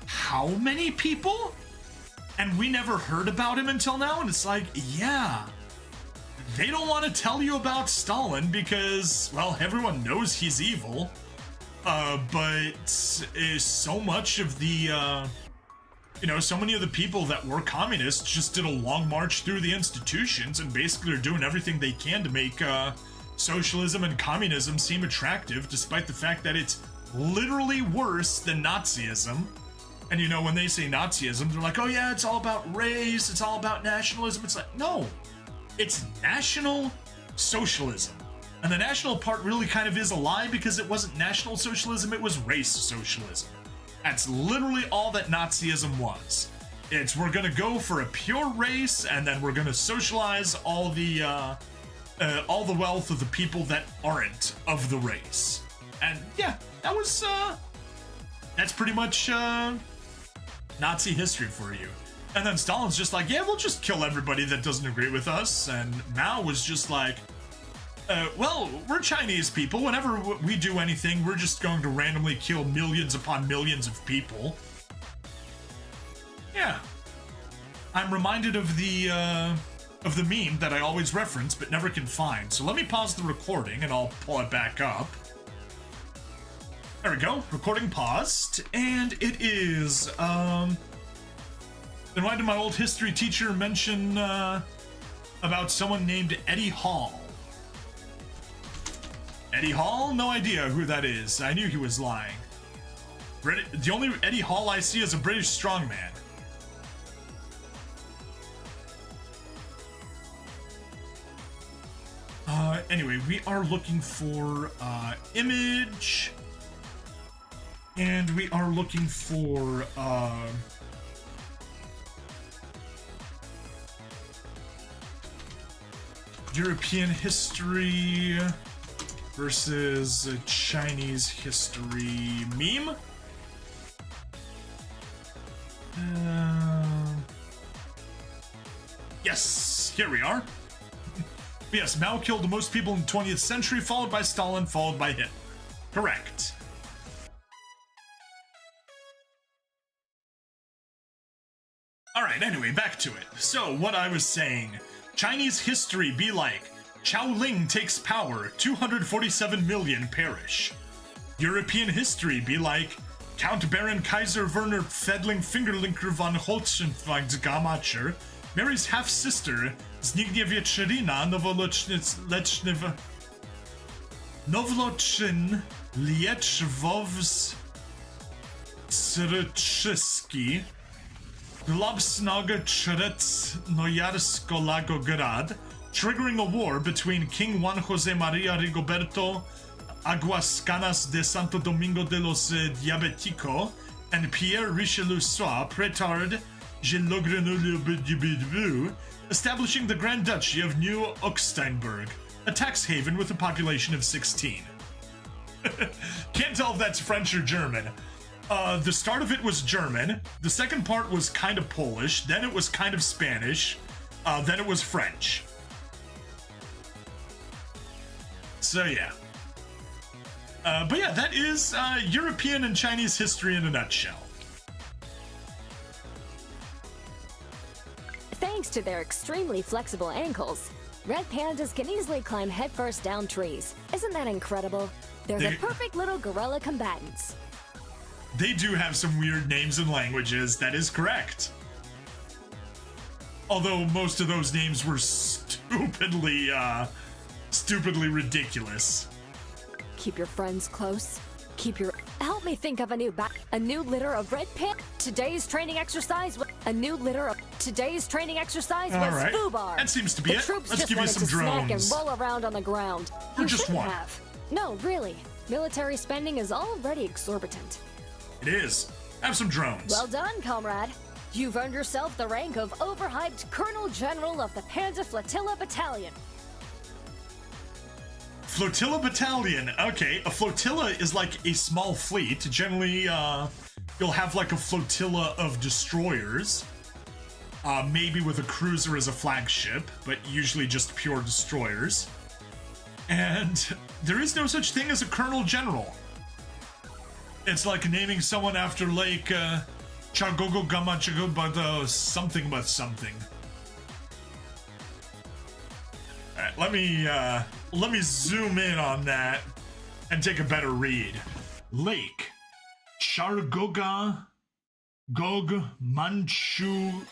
how many people? And we never heard about him until now? And it's like, yeah. They don't want to tell you about Stalin because, well, everyone knows he's evil. But so much of the, so many of the people that were communists just did a long march through the institutions and basically are doing everything they can to make, socialism and communism seem attractive, despite the fact that it's literally worse than Nazism. And you know, when they say Nazism, they're like, oh yeah, it's all about race, it's all about nationalism. It's like, no, it's National Socialism. And the national part really kind of is a lie because it wasn't National Socialism, it was race socialism. That's literally all that Nazism was. It's we're gonna go for a pure race and then we're gonna socialize all the wealth of the people that aren't of the race. And yeah, that was, that's pretty much, Nazi history for you. And then Stalin's just like, yeah, we'll just kill everybody that doesn't agree with us. And Mao was just like, well, we're Chinese people. Whenever we do anything, we're just going to randomly kill millions upon millions of people. Yeah. I'm reminded of the meme that I always reference but never can find. So let me pause the recording and I'll pull it back up. There we go. Recording paused. And it is, then why did my old history teacher mention, about someone named Eddie Hall? Eddie Hall? No idea who that is. I knew he was lying. The only Eddie Hall I see is a British strongman. Anyway, we are looking for, image. And we are looking for, European history versus Chinese history meme. Yes, here we are. Yes, Mao killed the most people in the 20th century, followed by Stalin, followed by Hitler. Correct. Alright, anyway, back to it. So, what I was saying. Chinese history be like, Chao Ling takes power, 247 million perish. European history be like, Count Baron Kaiser Werner Fedling Fingerlinker von Holzenfangamacher marries half-sister Zbigniewieczerina Nowlochin Lieczwowski Globsnaga Chretz Nojarsko-Lagograd, triggering a war between King Juan Jose Maria Rigoberto Aguascanas de Santo Domingo de los Diabetico and Pierre Richelieu Sois, Prétard Gilogrenouille, establishing the Grand Duchy of New Ucksteinberg, a tax haven with a population of 16. Can't tell if that's French or German. The start of it was German, the second part was kind of Polish, then it was kind of Spanish, then it was French. So yeah. But yeah, that is European and Chinese history in a nutshell. Thanks to their extremely flexible ankles, red pandas can easily climb headfirst down trees. Isn't that incredible? They're the perfect little guerrilla combatants. They do have some weird names and languages, that is correct. Although most of those names were stupidly ridiculous. Keep your friends close. Help me think of a new litter of red pan. Today's training exercise was Alright. FUBAR. That seems to be the it. Troops Let's just give you wanted some to snack and drones. roll around on the ground. Or You just shouldn't one. have. No, really. Military spending is already exorbitant. It is. Have some drones. Well done, comrade. You've earned yourself the rank of overhyped Colonel General of the Panda Flotilla Battalion. Flotilla Battalion. Okay, a flotilla is like a small fleet. Generally, you'll have like a flotilla of destroyers. Maybe with a cruiser as a flagship, but usually just pure destroyers. And there is no such thing as a Colonel General. It's like naming someone after like Chagogo Gamachago, but something with something. Alright, let me zoom in on that and take a better read. Lake Chargoga Gog Manchuga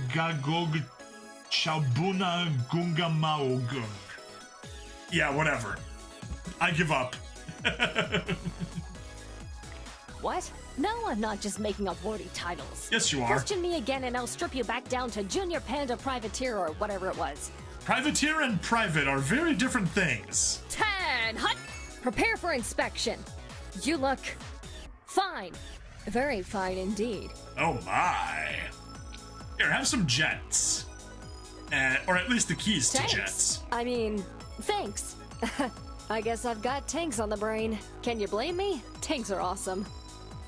Gagog Chabuna Gunga Maogung. Yeah, whatever. I give up. What? No, I'm not just making up wordy titles. Yes, you are. Question me again and I'll strip you back down to Junior Panda Privateer or whatever it was. Privateer and private are very different things. 10, hut! Prepare for inspection. You look fine. Very fine indeed. Oh my. Here, have some jets. Or at least the keys Tanks. to jets. I mean, thanks. I guess I've got tanks on the brain. Can you blame me? Tanks are awesome.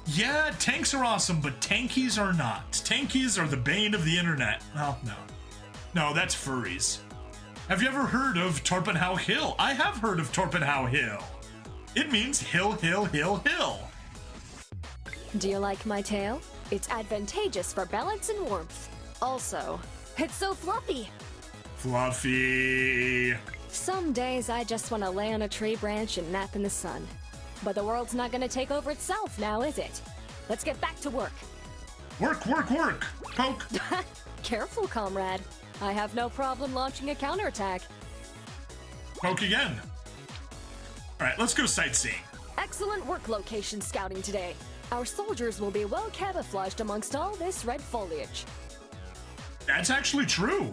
Yeah, tanks are awesome, but tankies are not. Tankies are the bane of the internet. Well, no. No, that's furries. Have you ever heard of Torpenhow Hill? I have heard of Torpenhow Hill. It means hill, hill, hill, hill. Do you like my tail? It's advantageous for balance and warmth. Also, it's so fluffy. Fluffy. Some days I just want to lay on a tree branch and nap in the sun. But the world's not going to take over itself now, is it? Let's get back to work. Work, work, work. Poke. Careful, comrade. I have no problem launching a counterattack. Poke again. Alright, let's go sightseeing. Excellent work location scouting today. Our soldiers will be well camouflaged amongst all this red foliage. That's actually true.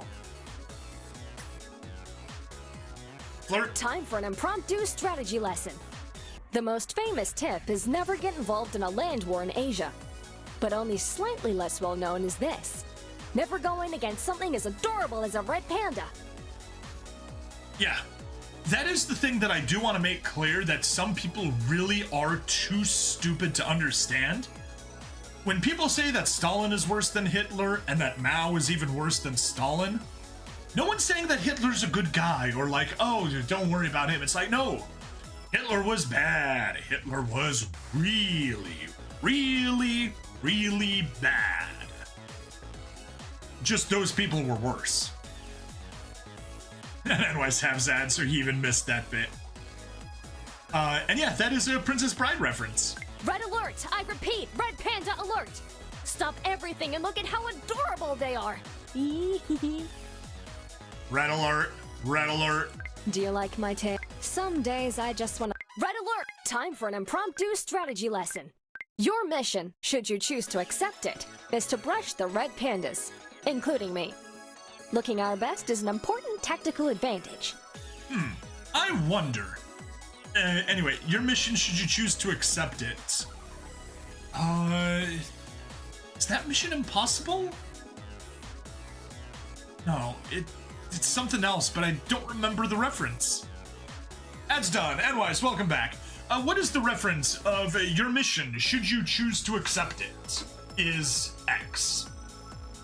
Flirt. Time for an impromptu strategy lesson. The most famous tip is never get involved in a land war in Asia. But only slightly less well known is this. Never go in against something as adorable as a red panda. Yeah. That is the thing that I do want to make clear, that some people really are too stupid to understand. When people say that Stalin is worse than Hitler and that Mao is even worse than Stalin, No one's saying that Hitler's a good guy or like, oh, don't worry about him. It's like, no, Hitler was bad. Hitler was really, really, really bad. Just those people were worse. And NY's Havzad, so he even missed that bit. And yeah, that is a Princess Bride reference. Red alert! I repeat, red panda alert! Stop everything and look at how adorable they are! Red alert, red alert. Do you like my tail? Some days I just wanna... Red alert! Time for an impromptu strategy lesson. Your mission, should you choose to accept it, is to brush the red pandas, including me. Looking our best is an important tactical advantage. I wonder. Anyway, your mission, should you choose to accept it. Is that mission impossible? No, it's something else, but I don't remember the reference. That's done. Anyways, welcome back. What is the reference of your mission, should you choose to accept it, is X?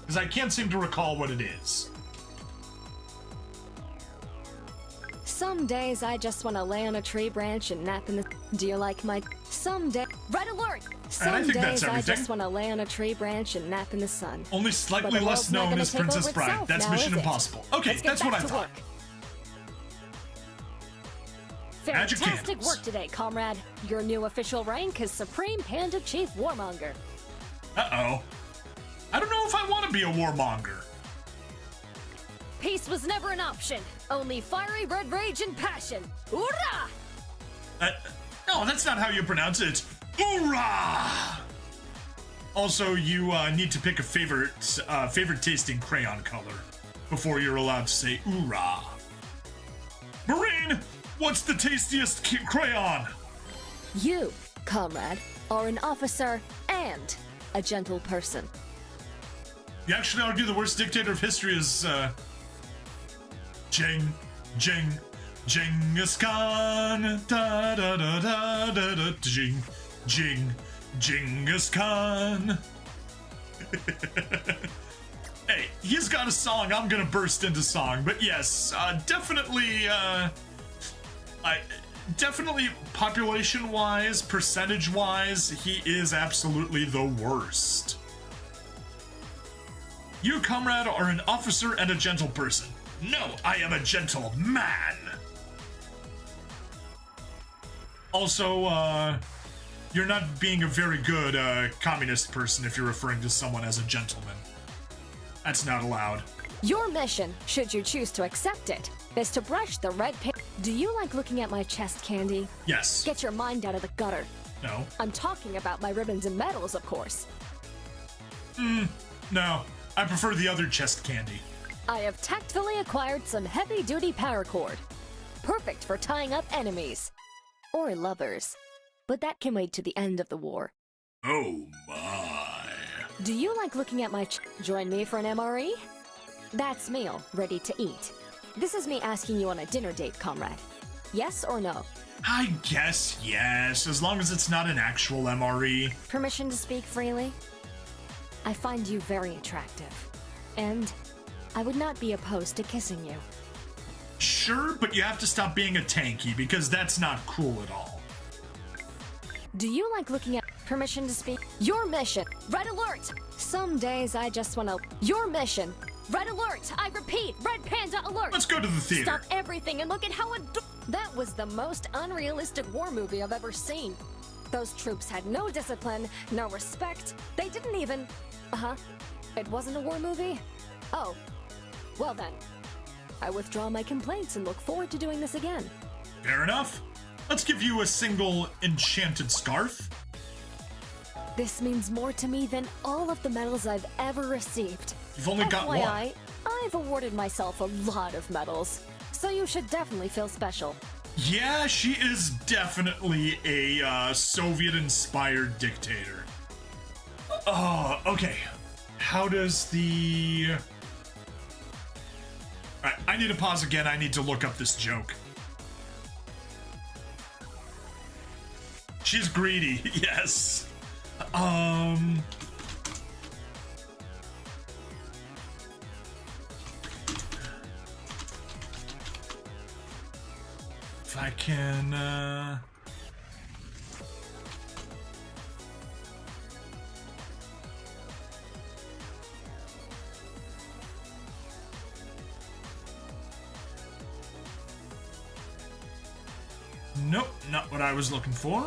Because I can't seem to recall what it is. Some days I just want to lay on a tree branch and nap in the... Do you like my... Someday... Red alert! Some days I just want to lay on a tree branch and nap in the sun. Only slightly less known as Princess Bride. That's now, Mission Impossible. Okay, that's what I thought. Magic Fantastic candles. work today, comrade. Your new official rank is Supreme Panda Chief Warmonger. Uh-oh. I don't know if I want to be a warmonger. Peace was never an option. Only fiery red rage and passion. Hoorah! No, that's not how you pronounce it. Hoorah! Also, you need to pick a favorite tasting crayon color before you're allowed to say hoorah. Marine, what's the tastiest crayon? You, comrade, are an officer and a gentle person. You actually argue the worst dictator of history is, Genghis Khan. Da da da da da da. Genghis Khan. Hey, he's got a song. I'm gonna burst into song, but yes, definitely. Definitely population-wise, percentage-wise, he is absolutely the worst. You, comrade, are an officer and a gentle person. No, I am a gentle man. Also, you're not being a very good communist person if you're referring to someone as a gentleman. That's not allowed. Your mission, should you choose to accept it, is to brush the red pin. Do you like looking at my chest candy? Yes. Get your mind out of the gutter. No. I'm talking about my ribbons and medals, of course. No. I prefer the other chest candy. I have tactfully acquired some heavy-duty paracord. Perfect for tying up enemies. Or lovers. But that can wait to the end of the war. Oh my. Do you like looking at my Join me for an MRE? That's meal, ready to eat. This is me asking you on a dinner date, comrade. Yes or no? I guess yes, as long as it's not an actual MRE. Permission to speak freely? I find you very attractive. And I would not be opposed to kissing you. Sure, but you have to stop being a tanky, because that's not cool at all. Do you like looking at... Permission to speak? Your mission. Red alert! Some days I just want to... Your mission. Red alert! I repeat, red panda alert! Let's go to the theater. Stop everything and look at how That was the most unrealistic war movie I've ever seen. Those troops had no discipline, no respect. They didn't even... It wasn't a war movie? Oh. Well then. I withdraw my complaints and look forward to doing this again. Fair enough. Let's give you a single enchanted scarf. This means more to me than all of the medals I've ever received. You've only got one. FYI, I've awarded myself a lot of medals, so you should definitely feel special. Yeah, she is definitely a Soviet-inspired dictator. Okay. How does the... Alright, I need to pause again. I need to look up this joke. She's greedy, yes. If I can, nope, not what I was looking for.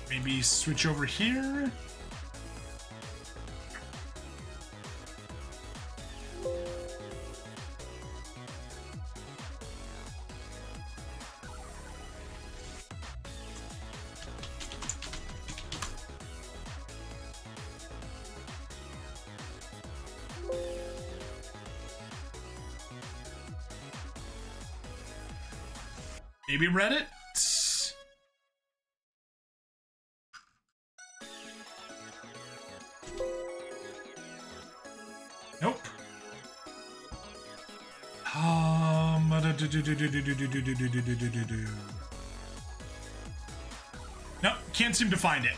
Maybe switch over here. Maybe Reddit? Nope. Nope, can't seem to find it.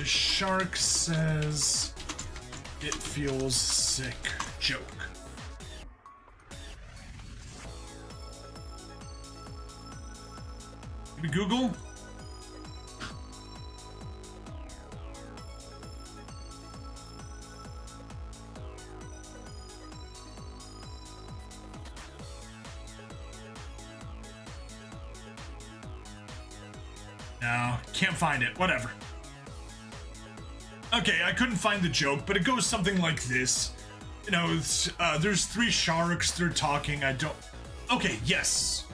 Shark says it feels sick. Joke. Maybe Google? No, can't find it. Whatever. Okay, I couldn't find the joke, but it goes something like this. You know, it's, there's 3 sharks, they're talking, Okay, yes.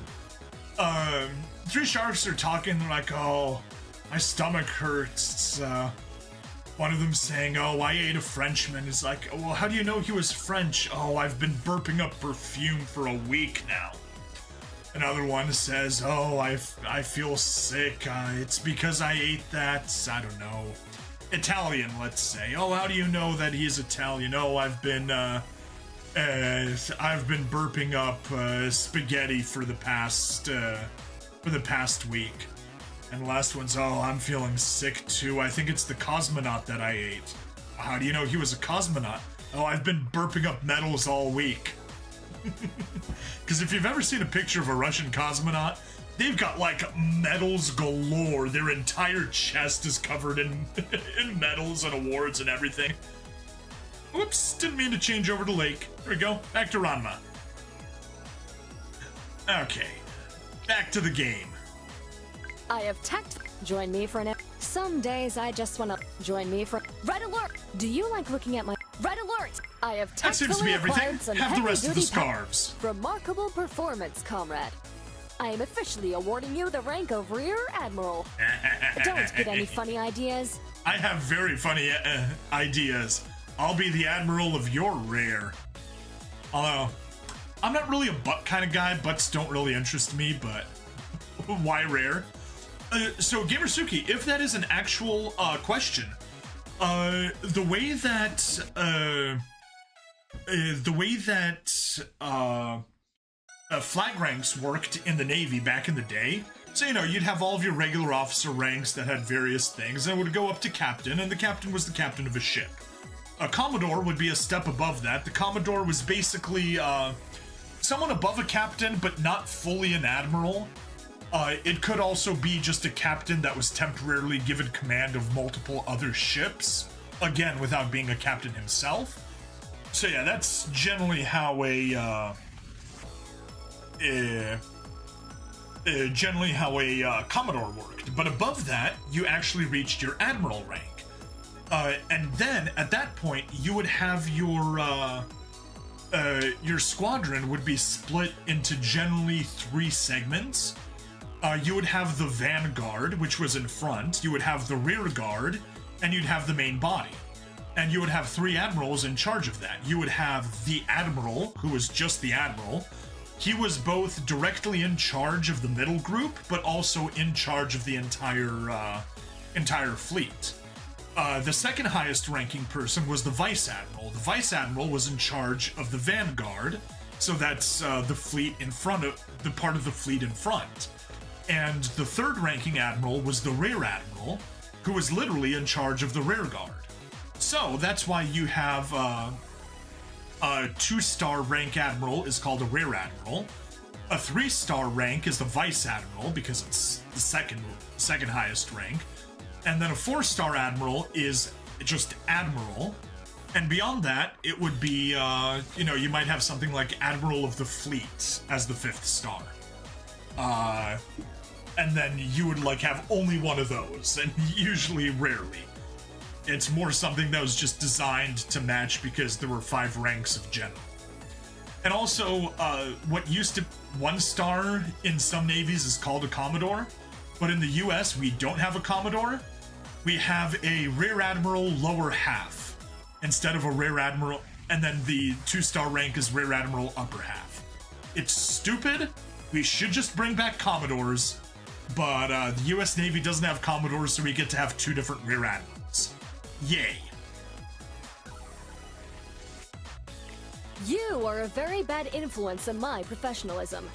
3 sharks are talking, they're like, oh, my stomach hurts. One of them saying, oh, I ate a Frenchman. Is like, well, how do you know he was French? Oh, I've been burping up perfume for a week now. Another one says, oh, I feel sick. It's because I ate that, I don't know, Italian, let's say. Oh, how do you know that he's Italian? Oh, I've been burping up spaghetti for the past week. And the last one's, oh, I'm feeling sick too. I think it's the cosmonaut that I ate. How do you know he was a cosmonaut? Oh, I've been burping up metals all week. Because if you've ever seen a picture of a Russian cosmonaut, they've got like metals galore. Their entire chest is covered in in medals and awards and everything. Whoops, didn't mean to change over to Lake. There we go, back to Ranma. Okay, back to the game. I have text. Join me for an. Some days I just wanna join me for Red Alert. Do you like looking at my Red Alert? I have That seems to be everything. Have the rest of the scarves. Remarkable performance, comrade. I am officially awarding you the rank of Rear Admiral. Don't get any funny ideas. I have very funny ideas. I'll be the admiral of your rear. Although, I'm not really a butt kind of guy. Butts don't really interest me, but why rare? So, Gamersuki, if that is an actual question, the way that flag ranks worked in the Navy back in the day. So, you know, you'd have all of your regular officer ranks that had various things, and it would go up to captain, and the captain was the captain of a ship. A Commodore would be a step above that. The Commodore was basically someone above a captain, but not fully an admiral. It could also be just a captain that was temporarily given command of multiple other ships, again, without being a captain himself. So yeah, that's generally how a Commodore worked. But above that, you actually reached your admiral rank. And then, at that point, you would have your squadron would be split into generally 3 segments. You would have the vanguard, which was in front, you would have the rear guard, and you'd have the main body. And you would have 3 admirals in charge of that. You would have the admiral, who was just the admiral. He was both directly in charge of the middle group, but also in charge of the entire fleet. The second highest ranking person was the Vice Admiral. The Vice Admiral was in charge of the Vanguard, so that's the fleet in front of the part of the fleet in front. And the third ranking admiral was the Rear Admiral, who was literally in charge of the rear guard. So that's why you have a 2-star rank admiral is called a Rear Admiral. A 3-star rank is the Vice Admiral because it's the second highest rank. And then a 4-star admiral is just admiral. And beyond that, it would be, you might have something like Admiral of the Fleet as the 5th star. And then you would, have only one of those, and usually rarely. It's more something that was just designed to match because there were 5 ranks of general. And also, what used to 1-star in some navies is called a Commodore, but in the US, we don't have a Commodore. We have a Rear Admiral lower half instead of a Rear Admiral, and then the 2-star rank is Rear Admiral upper half. It's stupid. We should just bring back Commodores, but the US Navy doesn't have Commodores, so we get to have 2 different Rear Admirals. Yay. You are a very bad influence on my professionalism.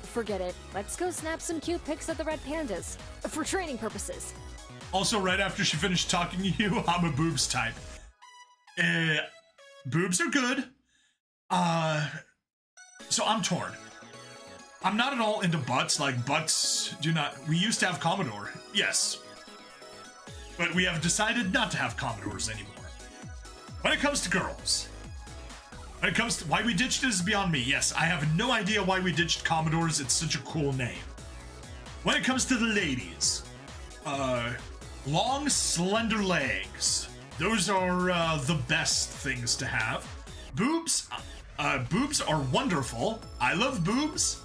Forget it. Let's go snap some cute pics of the red pandas. For training purposes. Also, right after she finished talking to you, I'm a boobs type. Boobs are good. So I'm torn. I'm not at all into butts. Butts do not... We used to have Commodore. Yes. But we have decided not to have Commodores anymore. When it comes to girls... When it comes to why we ditched it is beyond me. Yes, I have no idea why we ditched Commodores. It's such a cool name. When it comes to the ladies... long, slender legs. Those are the best things to have. Boobs? Boobs are wonderful. I love boobs.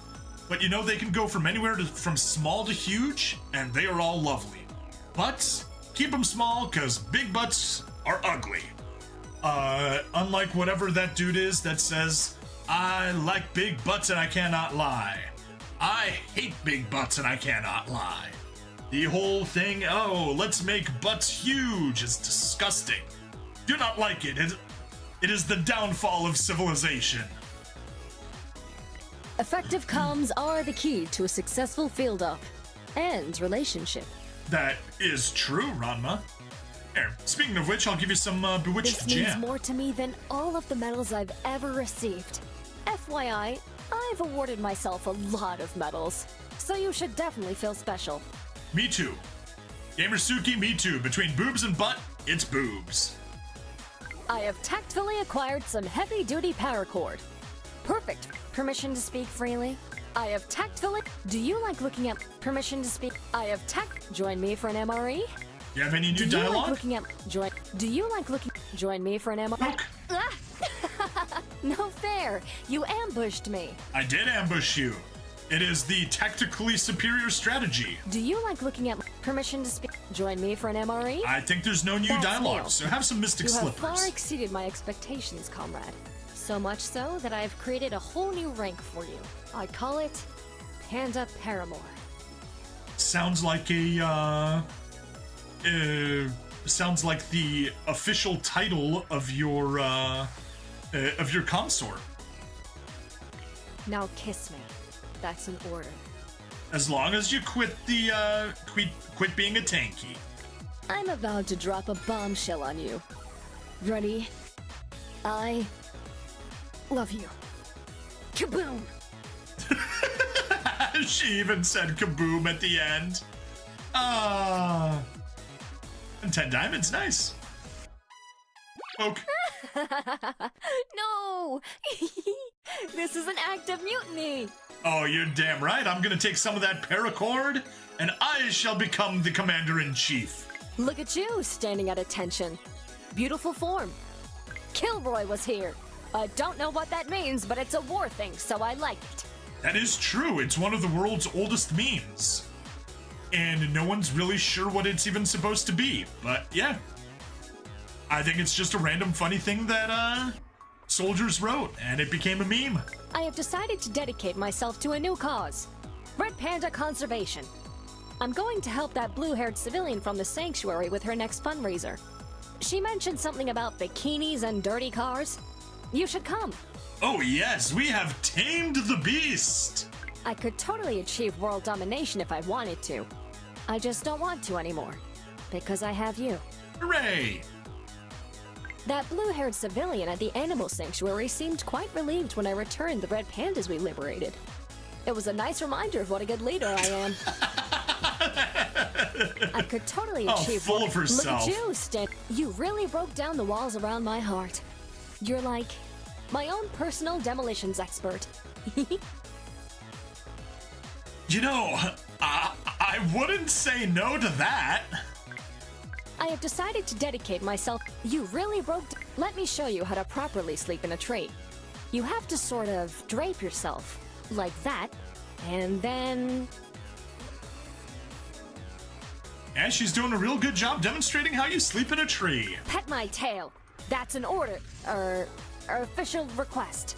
But they can go from anywhere from small to huge, and they are all lovely. Butts? Keep them small, because big butts are ugly. Unlike whatever that dude is that says, I like big butts and I cannot lie. I hate big butts and I cannot lie. The whole thing, let's make butts huge, is disgusting. Do not like it. It is the downfall of civilization. Effective comms are the key to a successful field up and relationship. That is true, Ranma. Here, speaking of which, I'll give you some Bewitched This means Jam. more to me than all of the medals I've ever received. FYI, I've awarded myself a lot of medals, so you should definitely feel special. Me too. Gamersuki, me too. Between boobs and butt, it's boobs. I have tactfully acquired some heavy-duty paracord. Perfect. Permission to speak freely? I have tactfully... Do you like looking at... Permission to speak? I have Join me for an MRE? You have any new Do you dialogue? like looking at... Do you like looking... Join me for an MRE? Ah! No fair. You ambushed me. I did ambush you. It is the tactically superior strategy. Do you like looking at... Permission to speak? Join me for an MRE? I think there's no new That's dialogue, new. so have some mystic You have slippers. far exceeded my expectations, comrade. So much so that I have created a whole new rank for you. I call it Panda Paramour. Sounds like sounds like the official title of your consort. Now kiss me. That's an order. As long as you quit the quit being a tanky. I'm about to drop a bombshell on you. Ready? I love you. Kaboom! She even said kaboom at the end. And 10 diamonds, nice. Poke. No! This is an act of mutiny! Oh, you're damn right. I'm gonna take some of that paracord, and I shall become the commander-in-chief. Look at you, standing at attention. Beautiful form. Kilroy was here. I don't know what that means, but it's a war thing, so I like it. That is true. It's one of the world's oldest memes. And no one's really sure what it's even supposed to be. But yeah. I think it's just a random funny thing that soldiers wrote, and it became a meme. I have decided to dedicate myself to a new cause. Red Panda Conservation. I'm going to help that blue-haired civilian from the sanctuary with her next fundraiser. She mentioned something about bikinis and dirty cars. You should come. Oh yes, we have tamed the beast! I could totally achieve world domination if I wanted to. I just don't want to anymore. Because I have you. Hooray! That blue-haired civilian at the animal sanctuary seemed quite relieved when I returned the red pandas we liberated. It was a nice reminder of what a good leader I am. I could totally achieve full of herself. Look at you, Stan. You really broke down the walls around my heart. You're like my own personal demolitions expert. You know, I wouldn't say no to that. I have decided to dedicate myself. You really broke. Let me show you how to properly sleep in a tree. You have to sort of drape yourself like that, and then. And she's doing a real good job demonstrating how you sleep in a tree. Pet my tail. That's an order, official request.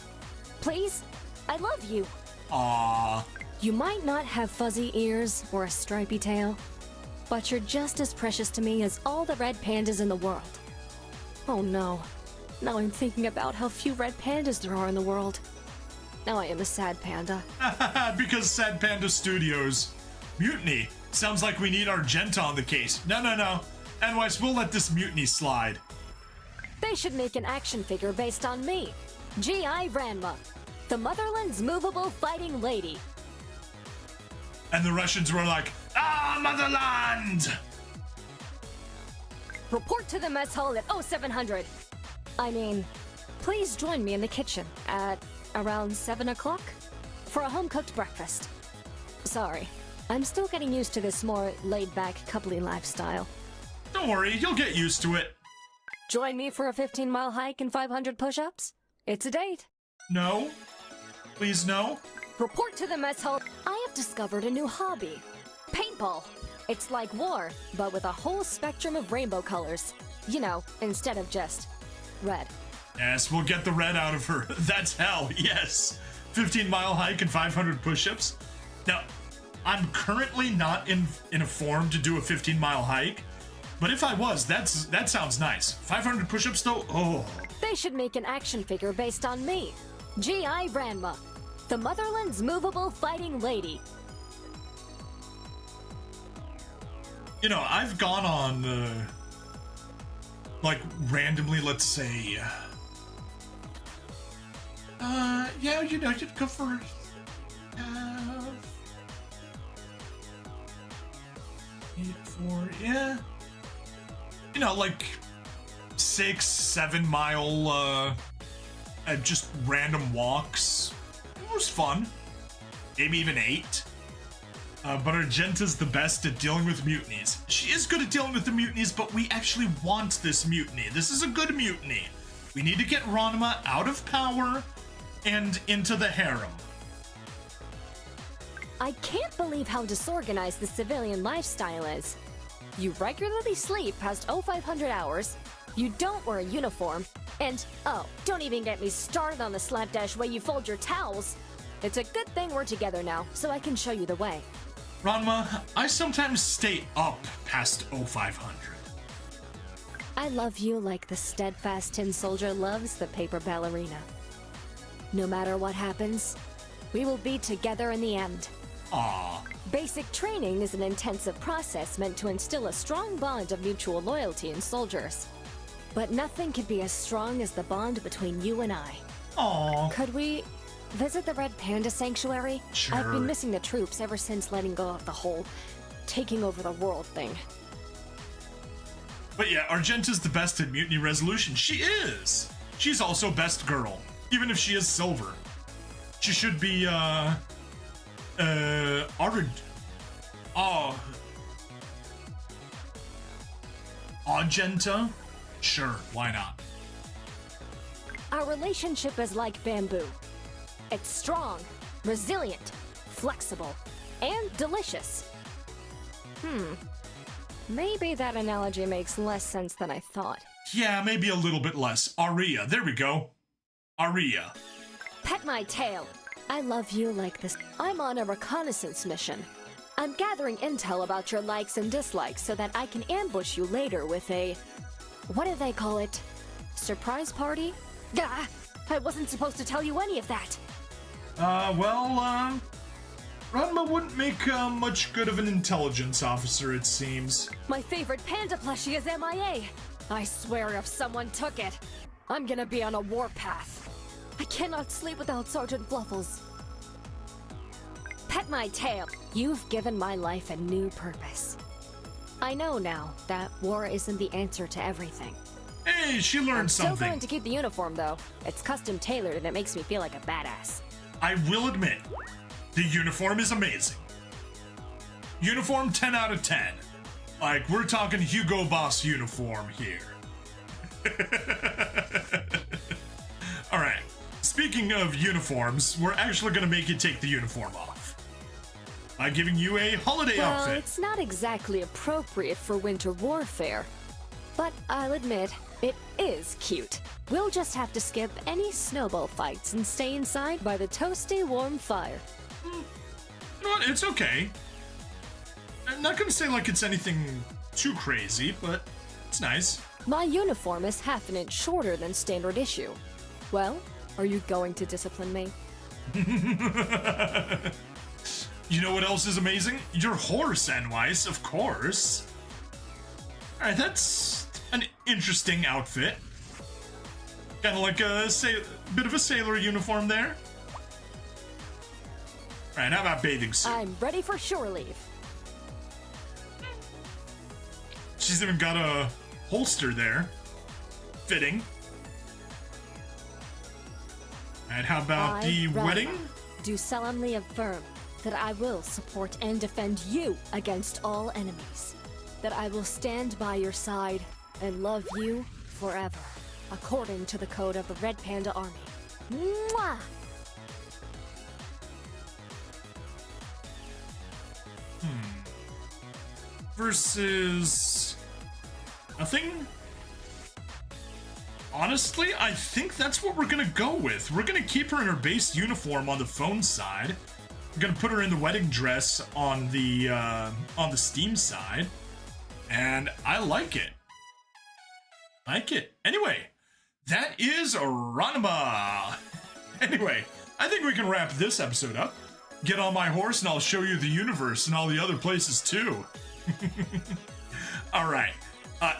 Please? I love you. Aww. You might not have fuzzy ears or a stripy tail, but you're just as precious to me as all the red pandas in the world. Oh no. Now I'm thinking about how few red pandas there are in the world. Now I am a sad panda. Because Sad Panda Studios. Mutiny. Sounds like we need Argenta on the case. No. Anyways, we'll let this mutiny slide. They should make an action figure based on me. G.I. Ranma, the Motherland's movable fighting lady. And the Russians were like, "Ah, Motherland!" Report to the mess hall at 0700. I mean, please join me in the kitchen at around 7 o'clock for a home-cooked breakfast. Sorry, I'm still getting used to this more laid-back, coupley lifestyle. Don't worry, you'll get used to it. Join me for a 15-mile hike and 500 push-ups? It's a date. No. Please no. Report to the mess hall. I have discovered a new hobby. Paintball. It's like war, but with a whole spectrum of rainbow colors. You know, instead of just red. Yes, we'll get the red out of her. That's hell, yes. 15-mile hike and 500 push-ups. Now, I'm currently not in a form to do a 15-mile hike, but if I was, that sounds nice. 500 push-ups though? Oh. They should make an action figure based on me. G.I. Ranma, the Motherland's movable fighting lady. You know, I've gone on, like, randomly, let's say, yeah, you know, you'd go for, yeah. You know, like, 6-7 mile, just random walks. It was fun. Maybe even 8. But Argenta's the best at dealing with mutinies. She is good at dealing with the mutinies, but we actually want this mutiny. This is a good mutiny. We need to get Ranma out of power and into the harem. I can't believe how disorganized the civilian lifestyle is. You regularly sleep past 0500 hours, you don't wear a uniform, and, oh, don't even get me started on the slapdash way you fold your towels. It's a good thing we're together now, so I can show you the way. Ranma, I sometimes stay up past 0500. I love you like the steadfast tin soldier loves the paper ballerina. No matter what happens, we will be together in the end. Aww. Basic training is an intensive process meant to instill a strong bond of mutual loyalty in soldiers. But nothing could be as strong as the bond between you and I. Aww. Could we visit the Red Panda Sanctuary? Sure. I've been missing the troops ever since letting go of the whole taking over the world thing. But yeah, Argenta's the best at mutiny resolution. She is! She's also best girl, even if she is silver. She should be, Argenta? Sure, why not? Our relationship is like bamboo. It's strong, resilient, flexible, and delicious. Maybe that analogy makes less sense than I thought. Yeah, maybe a little bit less. Aria, there we go. Aria. Pet my tail. I love you like this. I'm on a reconnaissance mission. I'm gathering intel about your likes and dislikes so that I can ambush you later with a... what do they call it? Surprise party? Gah! I wasn't supposed to tell you any of that. Ranma wouldn't make much good of an intelligence officer, it seems. My favorite panda plushie is MIA. I swear if someone took it, I'm gonna be on a warpath. I cannot sleep without Sergeant Fluffles. Pet my tail. You've given my life a new purpose. I know now that war isn't the answer to everything. Hey, she learned I'm something. still going to keep the uniform, though. It's custom tailored and it makes me feel like a badass. I will admit, the uniform is amazing. Uniform 10 out of 10. Like, we're talking Hugo Boss uniform here. Alright, speaking of uniforms, we're actually gonna make you take the uniform off. By giving you a holiday Well, outfit. it's not exactly appropriate for winter warfare. But I'll admit, it is cute. We'll just have to skip any snowball fights and stay inside by the toasty warm fire. You know what, it's okay. I'm not gonna say like it's anything too crazy, but it's nice. My uniform is half an inch shorter than standard issue. Well, are you going to discipline me? You know what else is amazing? Your horse, Anwise, of course. Alright, that's an interesting outfit. Kind of like a bit of a sailor uniform there. Alright, how about bathing suit? I'm ready for shore leave. She's even got a holster there. Fitting. Alright, how about the Ranma, wedding? do solemnly affirm that I will support and defend you against all enemies. That I will stand by your side and love you forever, according to the code of the Red Panda Army. Mwah! Versus nothing? Honestly, I think that's what we're gonna go with. We're gonna keep her in her base uniform on the phone side. We're gonna put her in the wedding dress on the Steam side. And I like it. Like it. Anyway, that is Ranma. Anyway, I think we can wrap this episode up. Get on my horse and I'll show you the universe and all the other places too. Alright,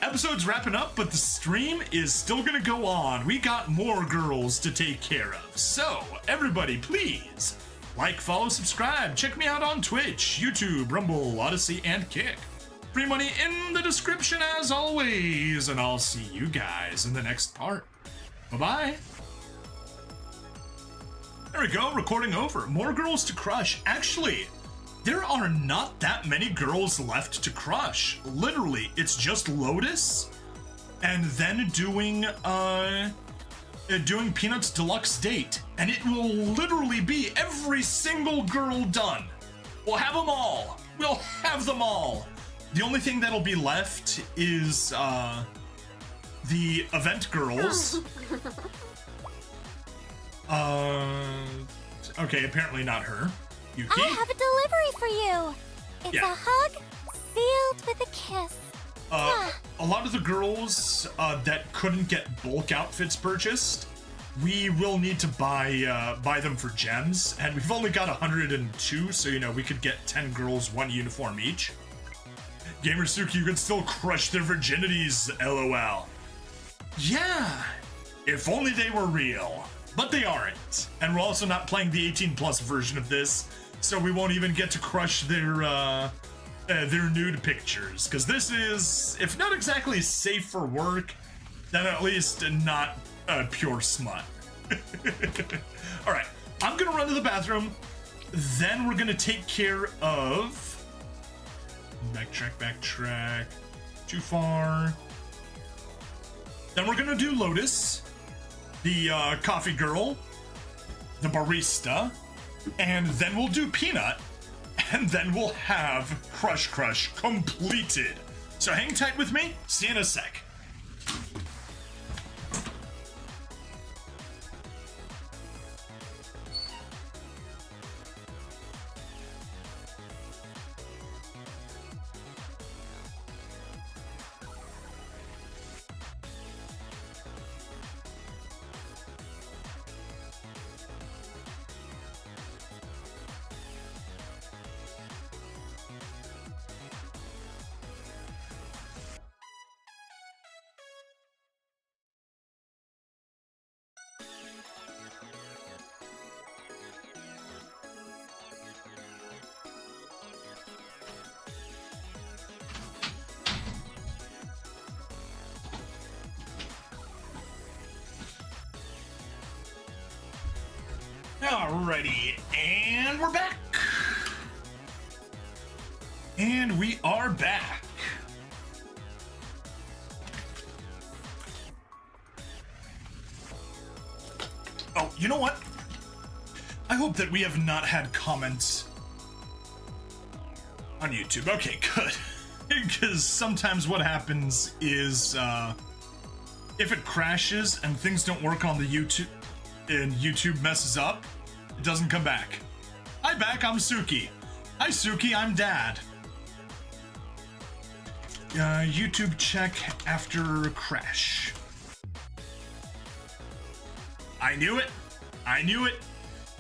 episode's wrapping up, but the stream is still gonna go on. We got more girls to take care of. So, everybody, please like, follow, subscribe. Check me out on Twitch, YouTube, Rumble, Odyssey, and Kick. Free money in the description as always, and I'll see you guys in the next part. Bye-bye. There we go, recording over. More girls to crush. Actually, there are not that many girls left to crush. Literally, it's just Lotus, and then doing Peanut's deluxe date, and it will literally be every single girl done. We'll have them all. We'll have them all. The only thing that'll be left is the event girls. Okay, apparently not her. Yuki? I have a delivery for you. It's Yeah. a hug sealed with a kiss. A lot of the girls that couldn't get bulk outfits purchased, we will need to buy them for gems, and we've only got 102, so you know we could get 10 girls, 1 uniform each. Gamersuki, you could still crush their virginities, LOL. Yeah, if only they were real, but they aren't. And we're also not playing the 18+ version of this, so we won't even get to crush their nude pictures, because this is, if not exactly safe for work, then at least not pure smut. Alright, I'm gonna run to the bathroom, then we're gonna take care of... Backtrack, too far. Then we're gonna do Lotus, the coffee girl, the barista, and then we'll do Peanut, and then we'll have Crush completed. So hang tight with me, see you in a sec. Alrighty, and we're back. And we are back. Oh, you know what? I hope that we have not had comments on YouTube. Okay, good. Because sometimes what happens is, if it crashes and things don't work on the YouTube, and YouTube messes up, it doesn't come back. Hi back, I'm Suki. Hi Suki, I'm Dad. YouTube check after crash. I knew it. I knew it.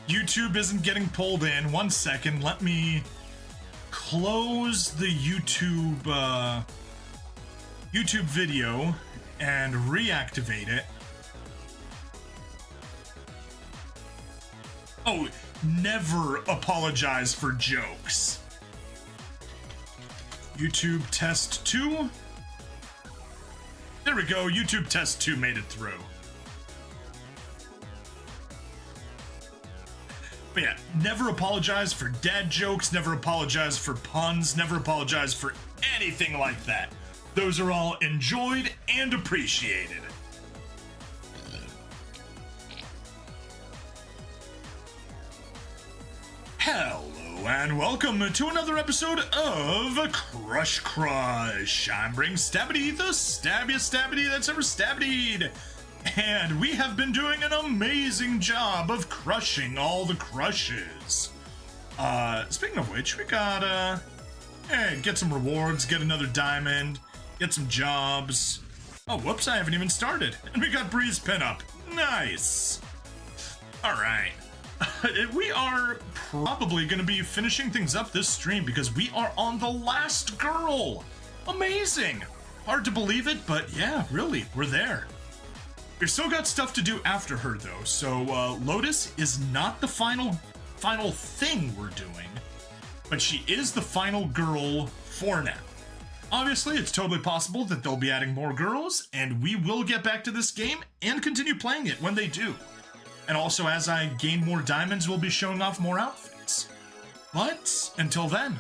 YouTube isn't getting pulled in. 1 second, let me close the YouTube video and reactivate it. Oh, never apologize for jokes. YouTube test 2. There we go, YouTube test 2 made it through. But yeah, never apologize for dad jokes, never apologize for puns, never apologize for anything like that. Those are all enjoyed and appreciated. Hello and welcome to another episode of Crush Crush. I'm Bring Stabity, the stabbiest Stabity that's ever stabbied. And we have been doing an amazing job of crushing all the crushes. Speaking of which, we got, get some rewards, get another diamond, get some jobs. Oh, whoops, I haven't even started. And we got Breeze pinup. Nice. All right. We are probably going to be finishing things up this stream because we are on the last girl. Amazing. Hard to believe it, but yeah, really, we're there. We've still got stuff to do after her though, so Lotus is not the final thing we're doing, but she is the final girl for now. Obviously, it's totally possible that they'll be adding more girls, and we will get back to this game and continue playing it when they do. And also, as I gain more diamonds, we'll be showing off more outfits. But until then,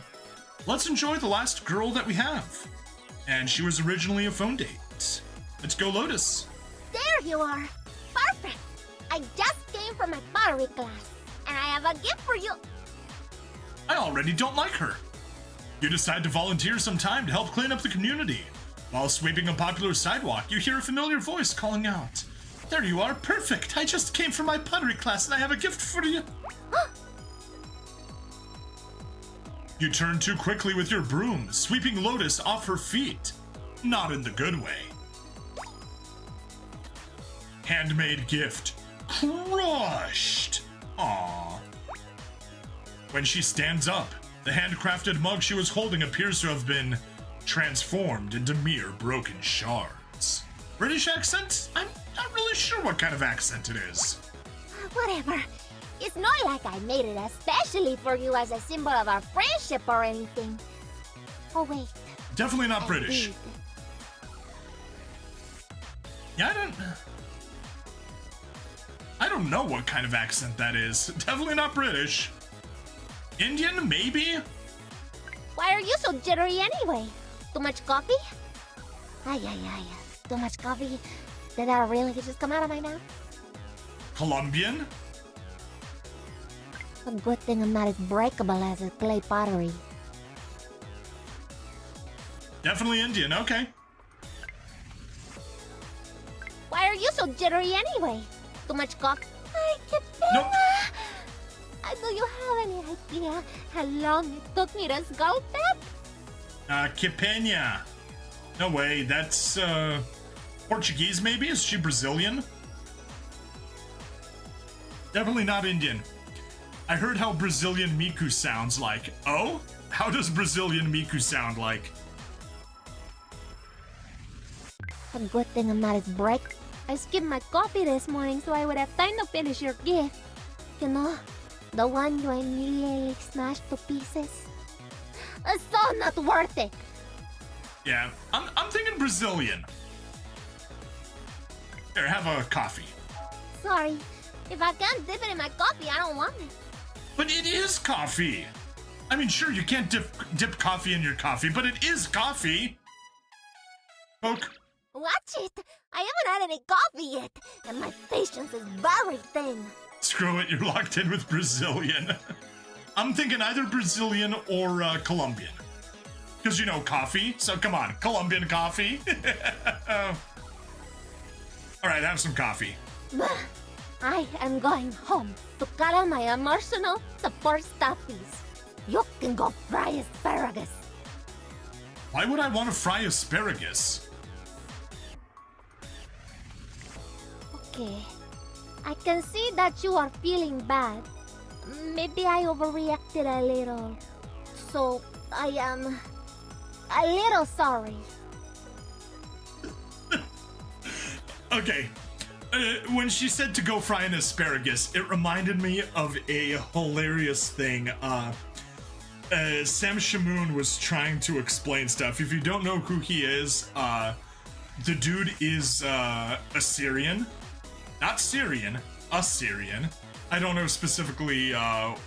let's enjoy the last girl that we have. And she was originally a phone date. Let's go, Lotus. There you are. Perfect. I just came from my pottery class, and I have a gift for you. I already don't like her. You decide to volunteer some time to help clean up the community. While sweeping a popular sidewalk, you hear a familiar voice calling out. There you are, perfect. I just came from my pottery class and I have a gift for you. You turn too quickly with your broom, sweeping Lotus off her feet. Not in the good way. Handmade gift. Crushed. Aww. When she stands up, the handcrafted mug she was holding appears to have been transformed into mere broken shards. British accent? I'm not really sure what kind of accent it is. Whatever. It's not like I made it especially for you as a symbol of our friendship or anything. Oh, wait. Definitely not British. Indeed. Yeah, I don't know what kind of accent that is. Definitely not British. Indian, maybe? Why are you so jittery anyway? Too much coffee? Ay. Too much coffee? Did that really just come out of my mouth? Colombian? A good thing I'm not as breakable as a clay pottery. Definitely Indian, okay. Why are you so jittery anyway? Too much coffee? Ay, qué pena. Nope. Do you have any idea how long it took me to sculpt that? Que pena. No way, that's, Portuguese maybe? Is she Brazilian? Definitely not Indian. I heard how Brazilian Miku sounds like. Oh? How does Brazilian Miku sound like? A good thing I'm not as break. I skipped my coffee this morning so I would have time to finish your gift. You know, the one you immediately smashed to pieces. It's so not worth it. Yeah, I'm thinking Brazilian. Here, have a coffee. Sorry, If I can't dip it in my coffee, I don't want it. But it is coffee. I mean, sure, you can't dip coffee in your coffee, but it is coffee. Poke. Watch it! I haven't had any coffee yet, and my patience is very thin. Screw it, you're locked in with Brazilian. I'm thinking either Brazilian or Colombian. Because, you know, coffee. So come on, Colombian coffee. Alright, have some coffee. I am going home to gather my emotional support stuffies. You can go fry asparagus. Why would I want to fry asparagus? Okay. I can see that you are feeling bad. Maybe I overreacted a little. So, I am a little sorry. Okay. When she said to go fry an asparagus, it reminded me of a hilarious thing. Sam Shamoon was trying to explain stuff. If you don't know who he is, the dude is Assyrian. Not Syrian, Assyrian. I don't know specifically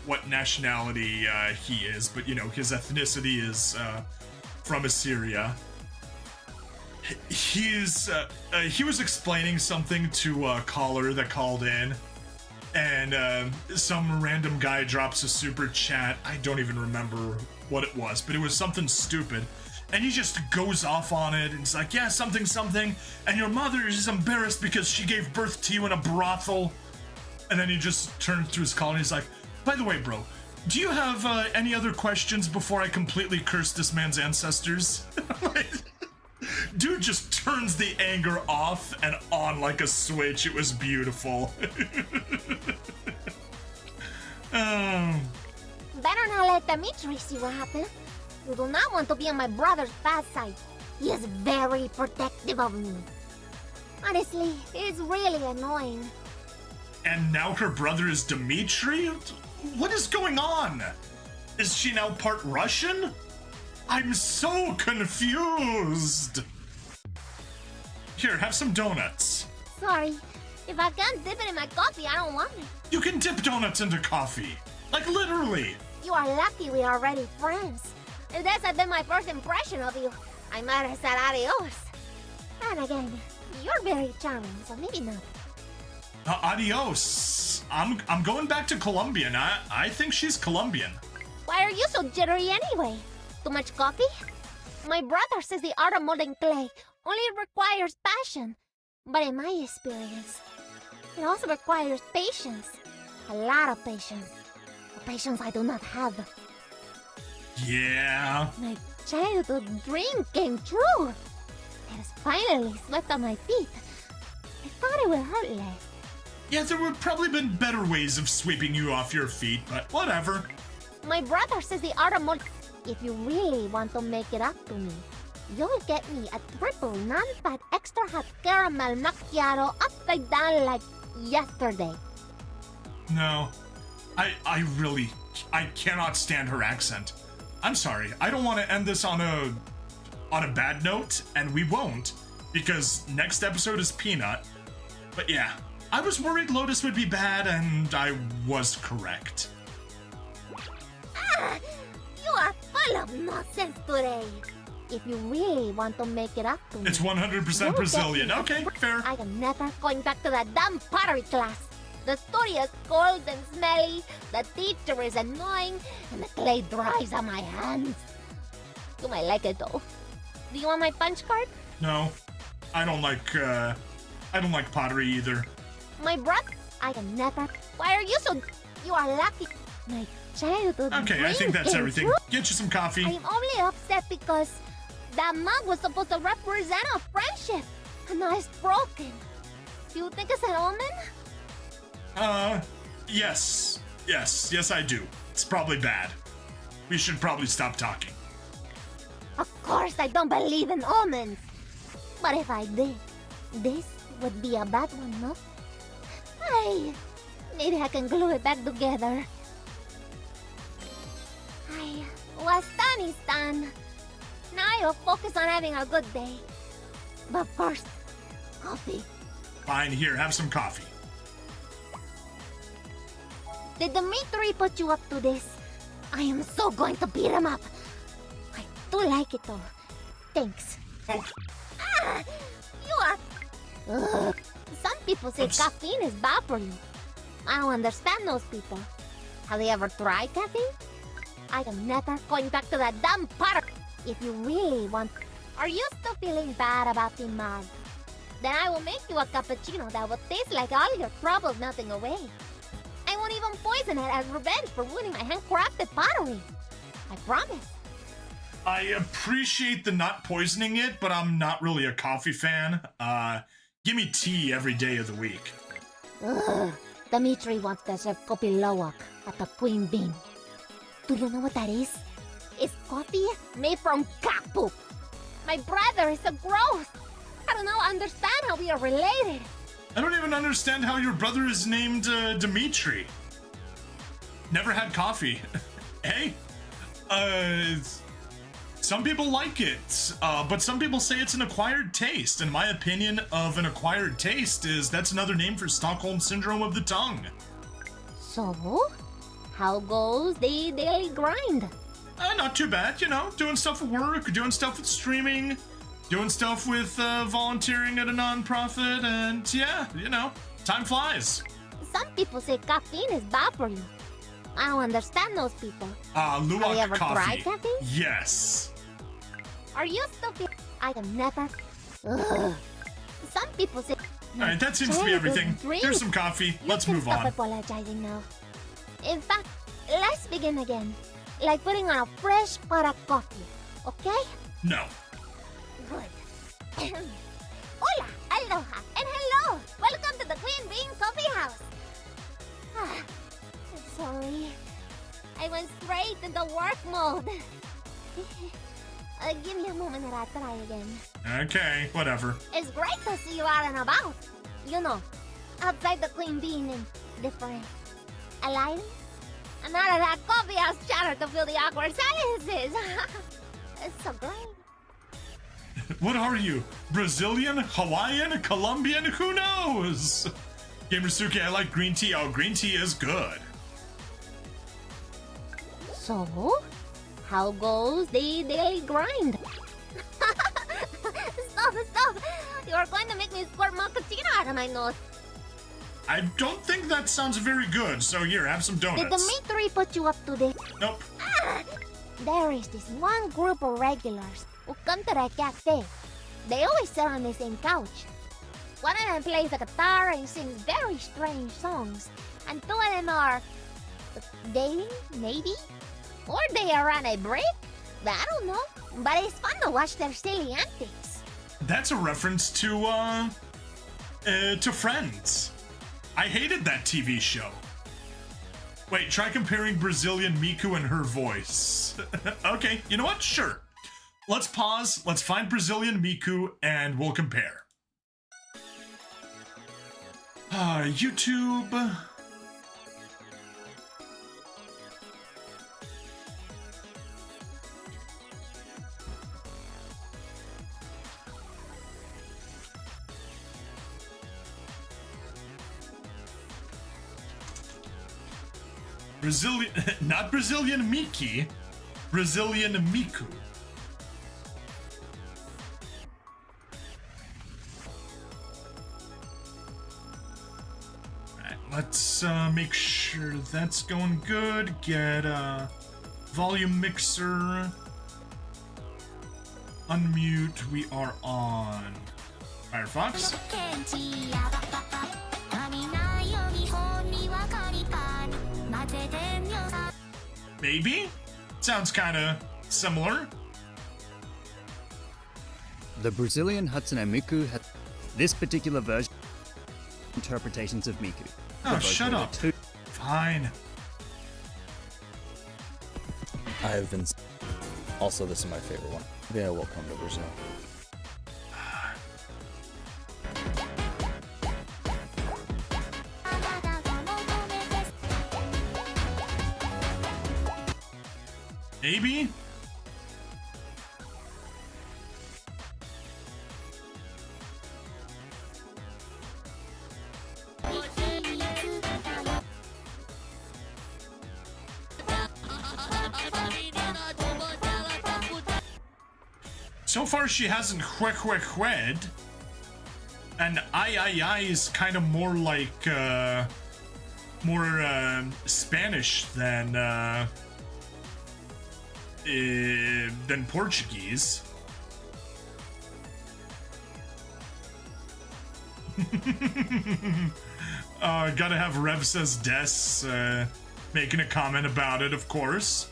what nationality he is, but you know, his ethnicity is from Assyria. He was explaining something to a caller that called in, and some random guy drops a super chat. I don't even remember what it was, but it was something stupid. And he just goes off on it, and it's like, yeah, something, and your mother is embarrassed because she gave birth to you in a brothel. And then he just turns to his caller and he's like, by the way, bro, do you have any other questions before I completely curse this man's ancestors? Dude just turns the anger off and on like a switch. It was beautiful. Better not let Dimitri see what happened. You do not want to be on my brother's bad side. He is very protective of me. Honestly, it's really annoying. And now her brother is Dimitri? What is going on? Is she now part Russian? I'm so confused. Here, have some donuts. Sorry. If I can't dip it in my coffee, I don't want it. You can dip donuts into coffee. Like literally. You are lucky we are already friends. If this had been my first impression of you, I might have said adios. And again, you're very charming, so maybe not. Adios. I'm going back to Colombian. I think she's Colombian. Why are you so jittery anyway? Too much coffee? My brother says the art of molding clay only requires passion. But in my experience, it also requires patience. A lot of patience. A patience I do not have. Yeah. My childhood dream came true. It has finally swept on my feet. I thought it would hurt less. Yeah, there would probably been better ways of sweeping you off your feet, but whatever. My brother says the art of mold. If you really want to make it up to me, you'll get me a triple non-fat extra hot caramel macchiato upside down like yesterday. No. I cannot stand her accent. I'm sorry. I don't want to end this on a bad note, and we won't, because next episode is Peanut. But yeah, I was worried Lotus would be bad, and I was correct. You are full of nonsense today. If you really want to make it up to me, It's 100% you'll Brazilian. get me. Okay, fair. I am never going back to that damn pottery class. The studio is cold and smelly, the teacher is annoying, and the clay dries on my hands. You might like it though. Do you want my punch card? No, I don't like pottery either. My brother? I am never. Why are you so? You are lucky. My childhood. Okay, I think dream that's came everything. true. Get you some coffee. I am only upset because that mug was supposed to represent our friendship, and now it's broken. Do you think it's an omen? Yes, I do. It's probably bad. We should probably stop talking. Of course, I don't believe in omens. But if I did, this would be a bad one, no? Maybe I can glue it back together. What's done is done. Now I'll focus on having a good day. But first, coffee. Fine, here, have some coffee. Did Dimitri put you up to this? I am so going to beat him up. I do like it though. Thanks. Oh, Ah, you are... Ugh. Some people say Oops. caffeine is bad for you. I don't understand those people. Have they ever tried caffeine? I am never going back to that damn park. If you really want... Are you still feeling bad about the mug? Then I will make you a cappuccino that will taste like all your troubles melting away. I won't even poison it as revenge for ruining my handcrafted pottery. I promise. I appreciate the not poisoning it, but I'm not really a coffee fan. Give me tea every day of the week. Ugh. Dimitri wants to serve kopi luwak at the Queen Bean. Do you know what that is? It's coffee made from cat poop. My brother is so gross. I don't know, understand how we are related. I don't even understand how your brother is named Dimitri. Never had coffee. Hey? Some people like it, but some people say it's an acquired taste. And my opinion of an acquired taste is that's another name for Stockholm Syndrome of the tongue. So, how goes the daily grind? Not too bad, you know, doing stuff at work, doing stuff with streaming, doing stuff with volunteering at a non-profit, and yeah, you know, time flies. Some people say caffeine is bad for you. I don't understand those people. Have you Luwak ever coffee. tried caffeine? Yes. Are you still I am never... Ugh. Some people say... Alright, that seems to be everything. Here's some coffee. Let's you can move stop on. apologizing now. In fact, let's begin again. Like putting on a fresh pot of coffee, okay? No. Good. Hola, aloha, and hello! Welcome to the Queen Bean Coffee House. Ah, sorry. I went straight into work mode. Give me a moment and I'll try again. Okay, whatever. It's great to see you out and about. You know, outside the Queen Bean and different alignments. And out of that coffee house chatter to fill the awkward silences. It's so great. What are you? Brazilian, Hawaiian, Colombian? Who knows? Gamersuke, I like green tea. Oh, green tea is good. So, how goes the daily grind? Stop! You're going to make me squirt mochaccino out of my nose. I don't think that sounds very good, so here, have some Did donuts. Dimitri put you up to this? Nope. Ah, there is this one group of regulars who come to the cafe. They always sit on the same couch. One of them plays the guitar and sings very strange songs. And two of them are dating, maybe? Or they are on a break? I don't know. But it's fun to watch their silly antics. That's a reference to Friends. I hated that TV show. Wait, try comparing Brazilian Miku and her voice. Okay, you know what? Sure. Let's pause, let's find Brazilian Miku, and we'll compare. YouTube. Brazilian, not Brazilian Miki, Brazilian Miku. Alright, let's make sure that's going good. Get volume mixer. Unmute, we are on Firefox. Maybe? Sounds kinda similar. The Brazilian Hatsune Miku had this particular version interpretations of Miku. Oh, The shut vocal up. two- Fine. I have been. Also, this is my favorite one. Yeah, welcome to Brazil. Maybe? So far, she hasn't hued. And I is kind of more like, more Spanish than Portuguese. Gotta have Rev Says Des making a comment about it, of course.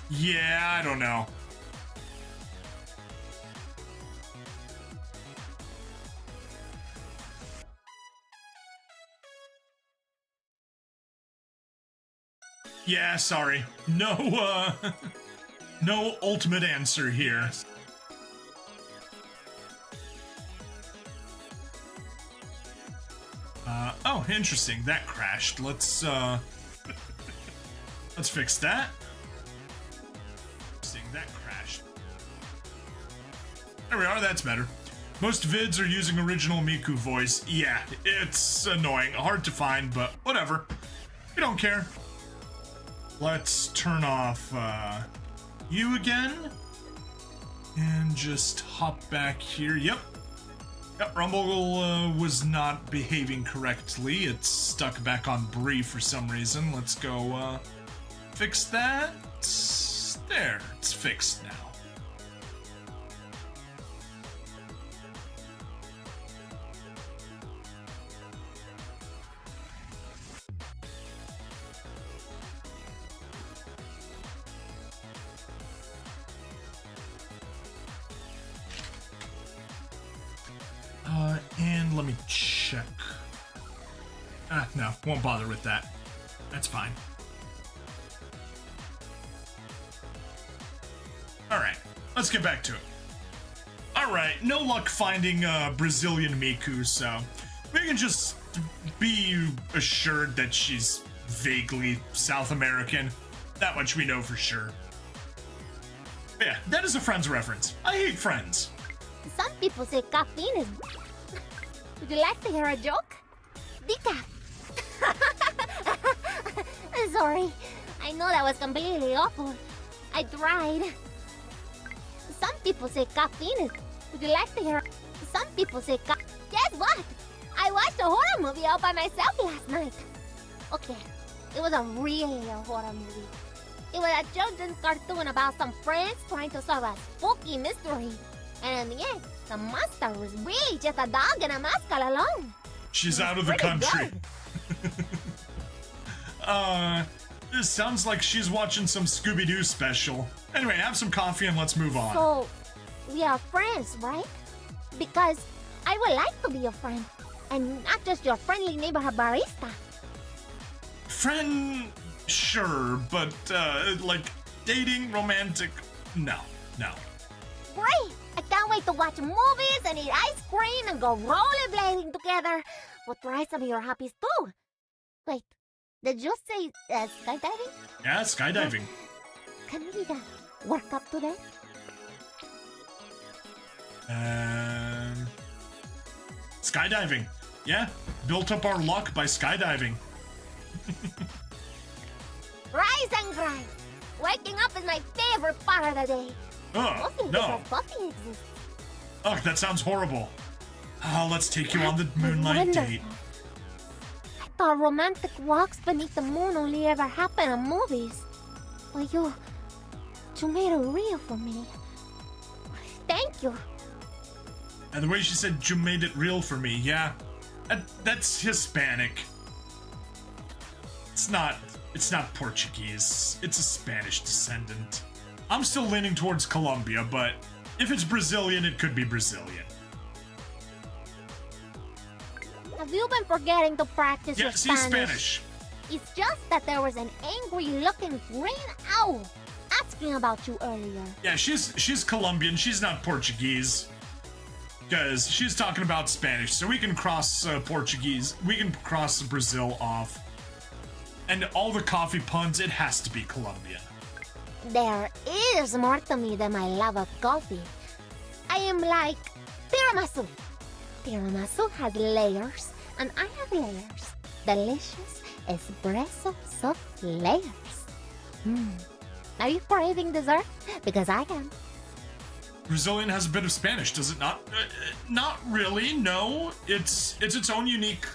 Yeah, I don't know. Yeah, sorry. No, no ultimate answer here. Oh, interesting. That crashed. Let's fix that. That crashed. There we are, that's better. Most vids are using original Miku voice. Yeah, it's annoying. Hard to find, but whatever. We don't care. Let's turn off you again. And just hop back here. Yep, Rumble was not behaving correctly. It's stuck back on Bree for some reason. Let's go fix that. There, it's fixed now. And let me check. No, won't bother with that. That's fine. Alright, let's get back to it. Alright, no luck finding Brazilian Miku, so we can just be assured that she's vaguely South American. That much we know for sure. But yeah, that is a Friends reference. I hate Friends. Some people say caffeine is... Would you like to hear a joke? Decaf. Sorry, I know that was completely awful. I tried. Some people say caffeine is... Would you like to hear... Some people say Guess what? I watched a horror movie all by myself last night. Okay, it was a really horror movie. It was a children's cartoon about some friends trying to solve a spooky mystery. And in the end, the monster was really just a dog and a mask all along. She's out of the country. This sounds like she's watching some Scooby-Doo special. Anyway, have some coffee and let's move on. So, we are friends, right? Because I would like to be your friend, and not just your friendly neighborhood barista. Friend, sure, but, like, dating, romantic, no. Great! I can't wait to watch movies and eat ice cream and go rollerblading together. We'll try some of your hobbies too. Wait, did you say skydiving? Yeah, skydiving. Can we work up today? Skydiving. Yeah, built up our luck by skydiving. Rise and grind. Waking up is my favorite part of the day. Oh, no. Coffee exists. Ugh, that sounds horrible. Let's take you on the moonlight date. I thought romantic walks beneath the moon only ever happen in movies. Well, you made it real for me. Thank you. And the way she said you made it real for me, yeah. That's Hispanic. It's not Portuguese. It's a Spanish descendant. I'm still leaning towards Colombia, but if it's Brazilian, it could be Brazilian. Have you been forgetting to practice your Spanish? Spanish? It's just that there was an angry-looking green owl asking about you earlier. Yeah, she's Colombian. She's not Portuguese. Because she's talking about Spanish, so we can cross Portuguese. We can cross Brazil off. And all the coffee puns, it has to be Colombian. There is more to me than my love of coffee. I am like tiramisu. Tiramisu has layers, and I have layers. Delicious espresso soft layers. Are you craving dessert? Because I am. Brazilian has a bit of Spanish, does it not? Not really, no. It's its own unique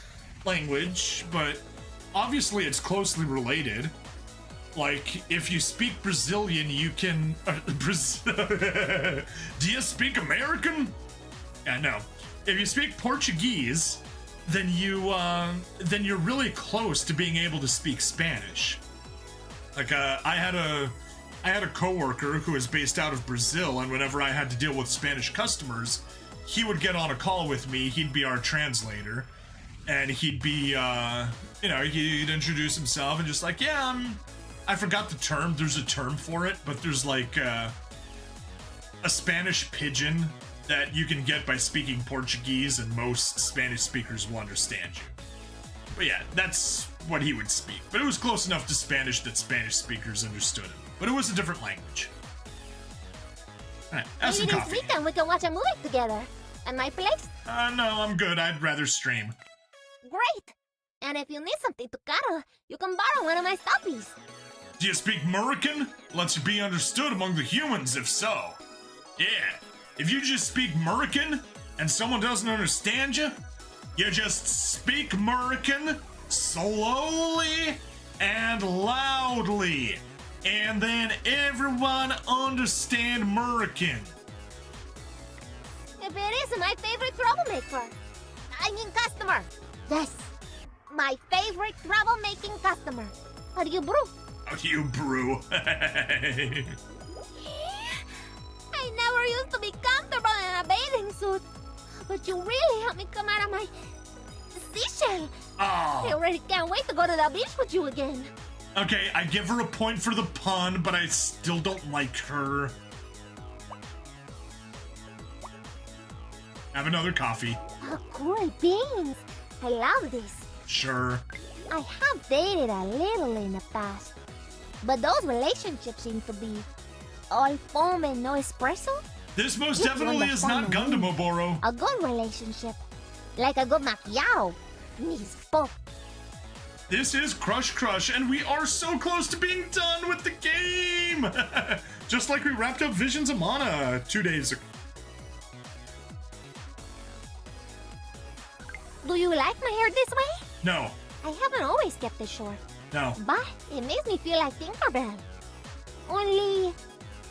language, but obviously it's closely related. Like, if you speak Brazilian, you can... Do you speak American? Yeah, no. If you speak Portuguese, then you're really close to being able to speak Spanish. Like, I had a coworker who is based out of Brazil, and whenever I had to deal with Spanish customers, he would get on a call with me. He'd be our translator, and he'd be, he'd introduce himself and just like, yeah, I forgot the term. There's a term for it, but there's like a Spanish pidgin that you can get by speaking Portuguese, and most Spanish speakers will understand you. But yeah, that's what he would speak. But it was close enough to Spanish that Spanish speakers understood him. But it was a different language. Alright, have some Maybe coffee. this weekend we can watch a movie together. At my place? No, I'm good. I'd rather stream. Great! And if you need something to cuddle, you can borrow one of my stuffies. Do you speak Murican? Lets you be understood among the humans, if so. Yeah, if you just speak Murican and someone doesn't understand you, you just speak Murican slowly and loudly, and then everyone understand Murican. If it is my favorite troublemaker. I mean customer. Yes, my favorite troublemaking customer. How do you brew? Oh, you brew. I never used to be comfortable in a bathing suit, but you really helped me come out of my seashell. I Oh. already can't wait to go to the beach with you again. Okay, I give her a point for the pun, but I still don't like her. Have another coffee. Oh, cool beans. I love this. Sure. I have dated a little in the past, but those relationships seem to be all foam and no espresso. This most You definitely is not understand Gundam me. Oboro. A good relationship, like a good macchiato, needs both. This is Crush Crush, and we are so close to being done with the game! Just like we wrapped up Visions of Mana 2 days ago. Do you like my hair this way? No, I haven't always kept it short, no. but it makes me feel like Tinkerbell. Only,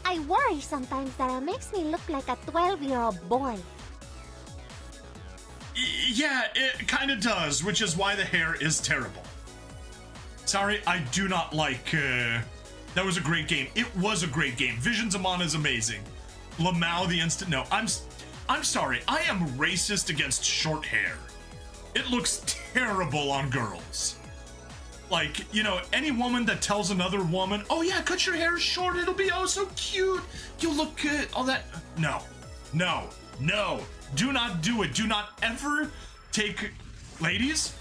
I worry sometimes that it makes me look like a 12-year-old boy. Yeah, it kind of does, which is why the hair is terrible. Sorry, I do not like, that was a great game. It was a great game. Visions of Mana is amazing. Lamau the instant, no, I'm sorry, I am racist against short hair. It looks terrible on girls. Like, you know, any woman that tells another woman, oh yeah, cut your hair short, it'll be oh so cute, you'll look good, all that. No, no, no, do not do it. Do not ever take, ladies,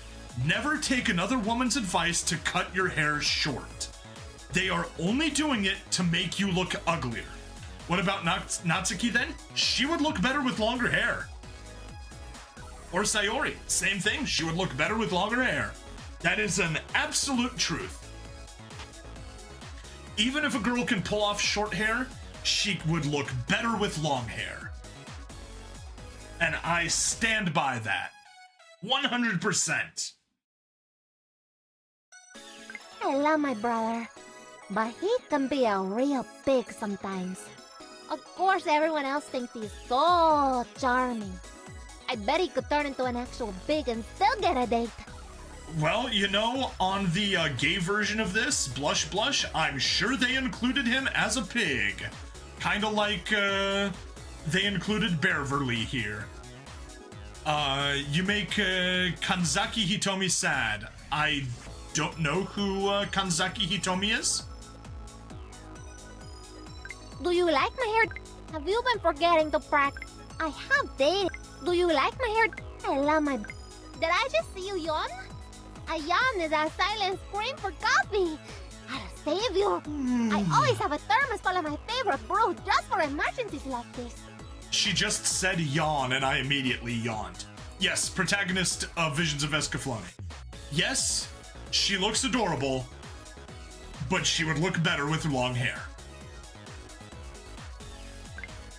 never take another woman's advice to cut your hair short. They are only doing it to make you look uglier. What about Natsuki then? She would look better with longer hair. Or Sayori, same thing, she would look better with longer hair. That is an absolute truth. Even if a girl can pull off short hair, she would look better with long hair. And I stand by that. 100%. I love my brother, but he can be a real pig sometimes. Of course, everyone else thinks he's so charming. I bet he could turn into an actual pig and still get a date. Well, you know, on the gay version of this, Blush Blush, I'm sure they included him as a pig. Kinda like, they included Beverly here. You make Kanzaki Hitomi sad. I don't know who Kanzaki Hitomi is. Do you like my hair? Have you been forgetting to practice? I have dated. Do you like my hair? I love my... Did I just see you yawn? A yawn is a silent scream for coffee. I'll save you. I always have a thermos full of my favorite brew just for emergencies like this. She just said yawn, and I immediately yawned. Yes, protagonist of Visions of Escaflowne. Yes, she looks adorable, but she would look better with long hair.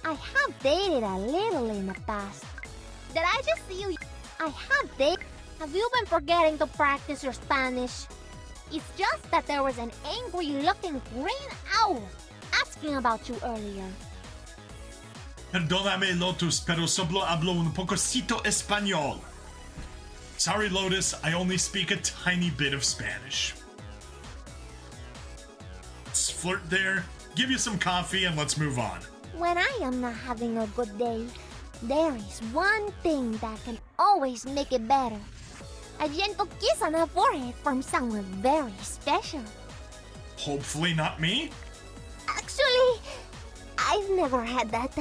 I have dated a little in the past. Did I just see you? I have dated. Have you been forgetting to practice your Spanish? It's just that there was an angry-looking green owl asking about you earlier. Perdóname, Lotus, pero solo hablo un pococito español. Sorry, Lotus, I only speak a tiny bit of Spanish. Let's flirt there, give you some coffee, and let's move on. When I am not having a good day, there is one thing that can always make it better. A gentle kiss on the forehead from someone very special. Hopefully not me. Actually, I've never had that.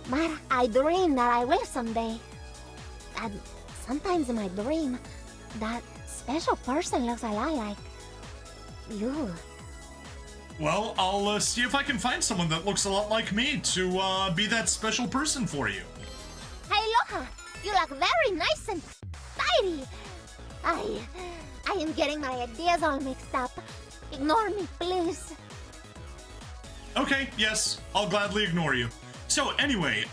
But I dream that I will someday. And sometimes in my dream, that special person looks a lot like you. Well, I'll see if I can find someone that looks a lot like me to be that special person for you. Hey, Loha, you look very nice and tidy. I am getting my ideas all mixed up. Ignore me, please. Okay, yes, I'll gladly ignore you. So anyway,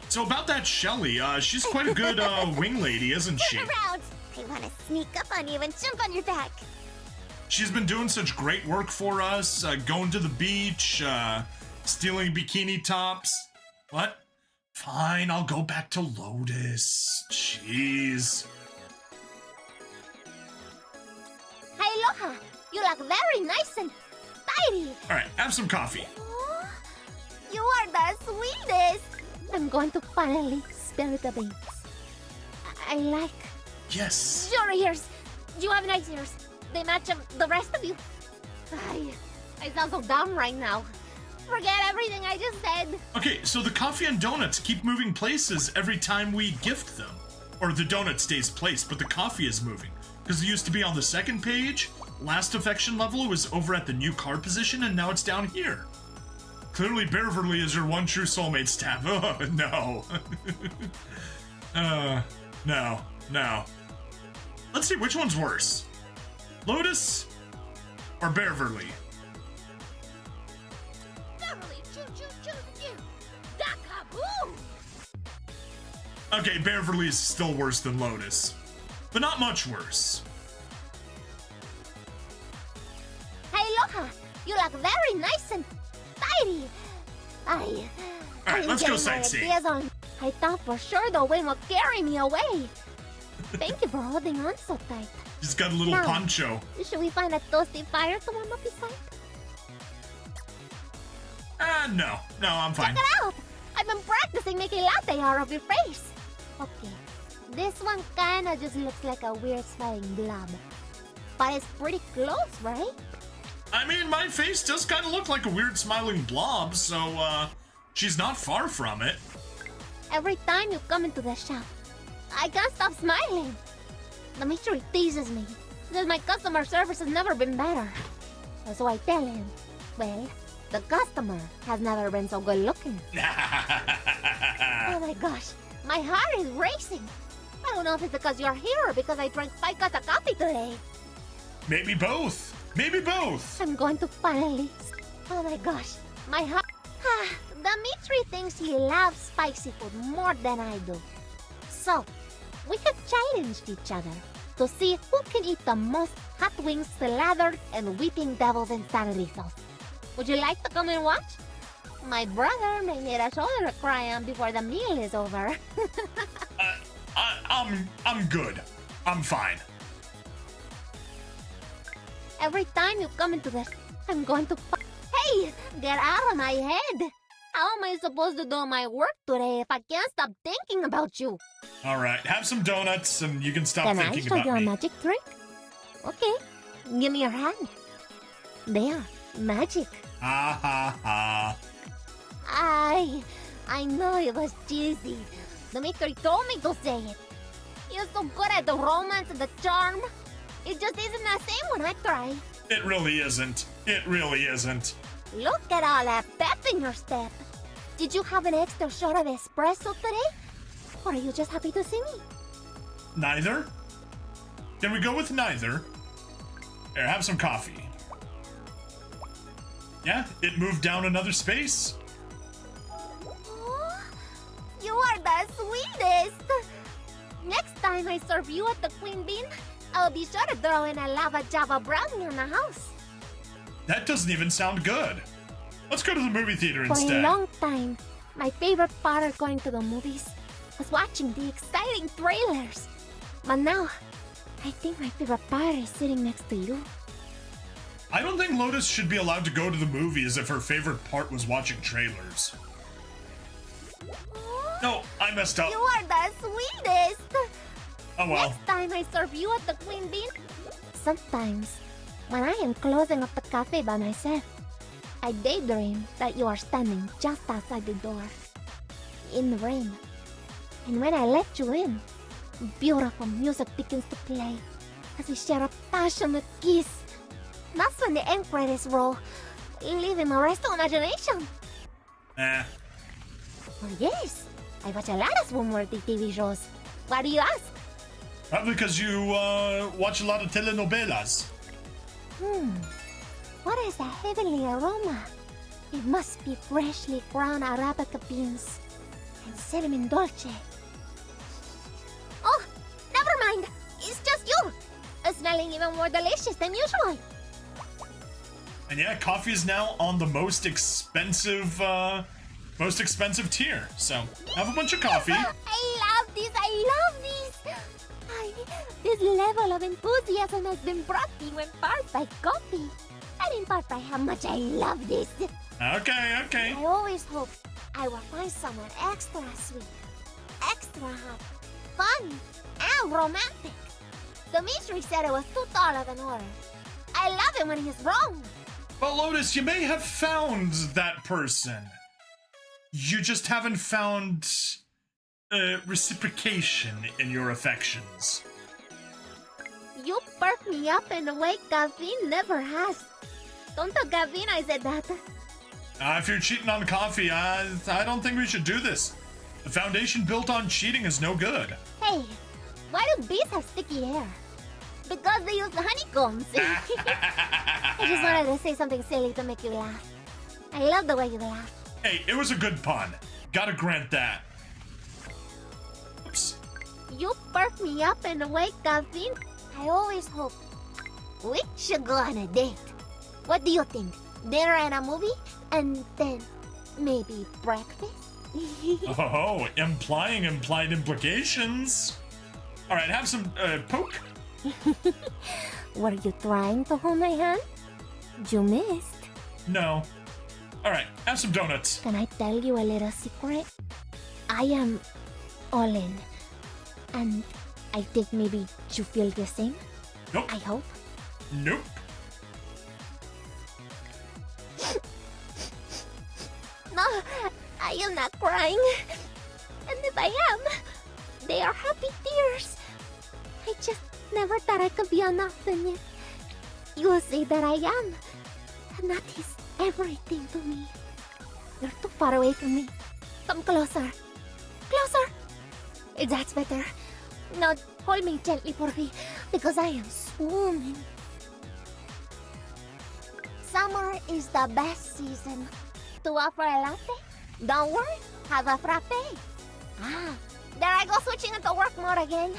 so about that Shelly, she's quite a good wing lady, isn't she? Turn around. I want to sneak up on you and jump on your back. She's been doing such great work for us, going to the beach, stealing bikini tops. What? Fine, I'll go back to Lotus. Jeez. Hey, Loha, you look very nice and tidy. Alright, have some coffee. Oh, you are the sweetest. I'm going to finally spill the beans. I like Yes. your ears. You have nice ears. They match the rest of you. I sound so dumb right now. Forget everything I just said. Okay, so the coffee and donuts keep moving places every time we gift them. Or the donut stays placed, but the coffee is moving. Because it used to be on the second page, last affection level was over at the new card position, and now it's down here. Clearly Beverly is your one true soulmate, Stab. Oh, no. No. Let's see, which one's worse? Lotus or Beverly? Beverly, choo. Da kaboom! Okay, Beverly is still worse than Lotus, but not much worse. Hey, Loha, you look very nice and tidy. Alright, let's go sightseeing. I thought for sure the wind would carry me away. Thank you for holding on so tight. He's got a little Now, poncho. Should we find a toasty fire to warm up beside? No, I'm fine. Check it out! I've been practicing making latte art of your face. Okay, this one kinda just looks like a weird smiling blob. But it's pretty close, right? I mean, my face does kind of look like a weird smiling blob, so, she's not far from it. Every time you come into the shop, I can't stop smiling. The mystery teases me, because my customer service has never been better. So I tell him, well, the customer has never been so good looking. Oh my gosh, my heart is racing. I don't know if it's because you're here or because I drank 5 cups of coffee today. Maybe both. I'm going to finally... Oh my gosh, my heart... Dimitri thinks he loves spicy food more than I do. So, we have challenged each other to see who can eat the most hot wings slathered and weeping devils insanity sauce. Would you like to come and watch? My brother may need a shoulder to cry on before the meal is over. I'm good. I'm fine. Every time you come into this, I'm going to... Hey! Get out of my head! How am I supposed to do my work today if I can't stop thinking about you? Alright, have some donuts and you can stop Can I thinking show about you a me. magic trick? Okay, give me your hand. There, magic. Ha ha ha. I know it was cheesy. Dimitri told me to say it. You're so good at the romance and the charm. It just isn't the same when I try. It really isn't. It really isn't. Look at all that pep in your step. Did you have an extra shot of espresso today? Or are you just happy to see me? Neither? Can we go with neither? Here, have some coffee. Yeah, it moved down another space. Oh, you are the sweetest. Next time I serve you at the Queen Bean, I'll be sure to throw in a lava java brownie in the house. That doesn't even sound good. Let's go to the movie theater For instead. a long time, my favorite part of going to the movies was watching the exciting trailers. But now, I think my favorite part is sitting next to you. I don't think Lotus should be allowed to go to the movies if her favorite part was watching trailers. No, I messed up. You are the sweetest. Oh well. Next time I serve you at the Queen Bean. Sometimes, when I am closing up the cafe by myself, I daydream that you are standing just outside the door, in the rain. And when I let you in, beautiful music begins to play as we share a passionate kiss. That's when the end credits roll, leaving the rest to imagination. Eh. Oh yes, I watch a lot of swoon-worthy TV shows. Why do you ask? Probably because you watch a lot of telenovelas. What is that heavenly aroma? It must be freshly ground Arabica beans and cinnamon dolce. Oh, never mind. It's just you. Smelling even more delicious than usual. And yeah, coffee is now on the most expensive tier. So have a bunch of coffee. I love this. This level of enthusiasm has been brought to you in part by coffee, and in part by how much I love this. Okay. I always hoped I would find someone extra sweet, extra hot, fun, and romantic. Dimitri said it was too tall of an order. I love it when he's wrong. But Lotus, you may have found that person. You just haven't found reciprocation in your affections. You perk me up in a way caffeine never has. Don't tell caffeine I said that. If you're cheating on coffee, I don't think we should do this. The foundation built on cheating is no good. Hey, why do bees have sticky hair? Because they use the honeycombs. I just wanted to say something silly to make you laugh. I love the way you laugh. Hey, it was a good pun. Gotta grant that. Oops. You perk me up in a way caffeine. I always hope we should go on a date. What do you think? Dinner and a movie? And then maybe breakfast? Oh, implying implied implications. All right, have some poke. Were you trying to hold my hand? You missed. No. All right, have some donuts. Can I tell you a little secret? I am all in. And I think maybe you feel the same. Nope. I hope. Nope. No, I am not crying. And if I am, they are happy tears. I just never thought I could be enough in it. You will say that I am. And that is everything to me. You're too far away from me. Come closer. Closer. That's better. Now hold me gently, por favor, because I am swooning. Summer is the best season. To offer a latte? Don't worry, have a frappe. Ah, there I go switching into work mode again.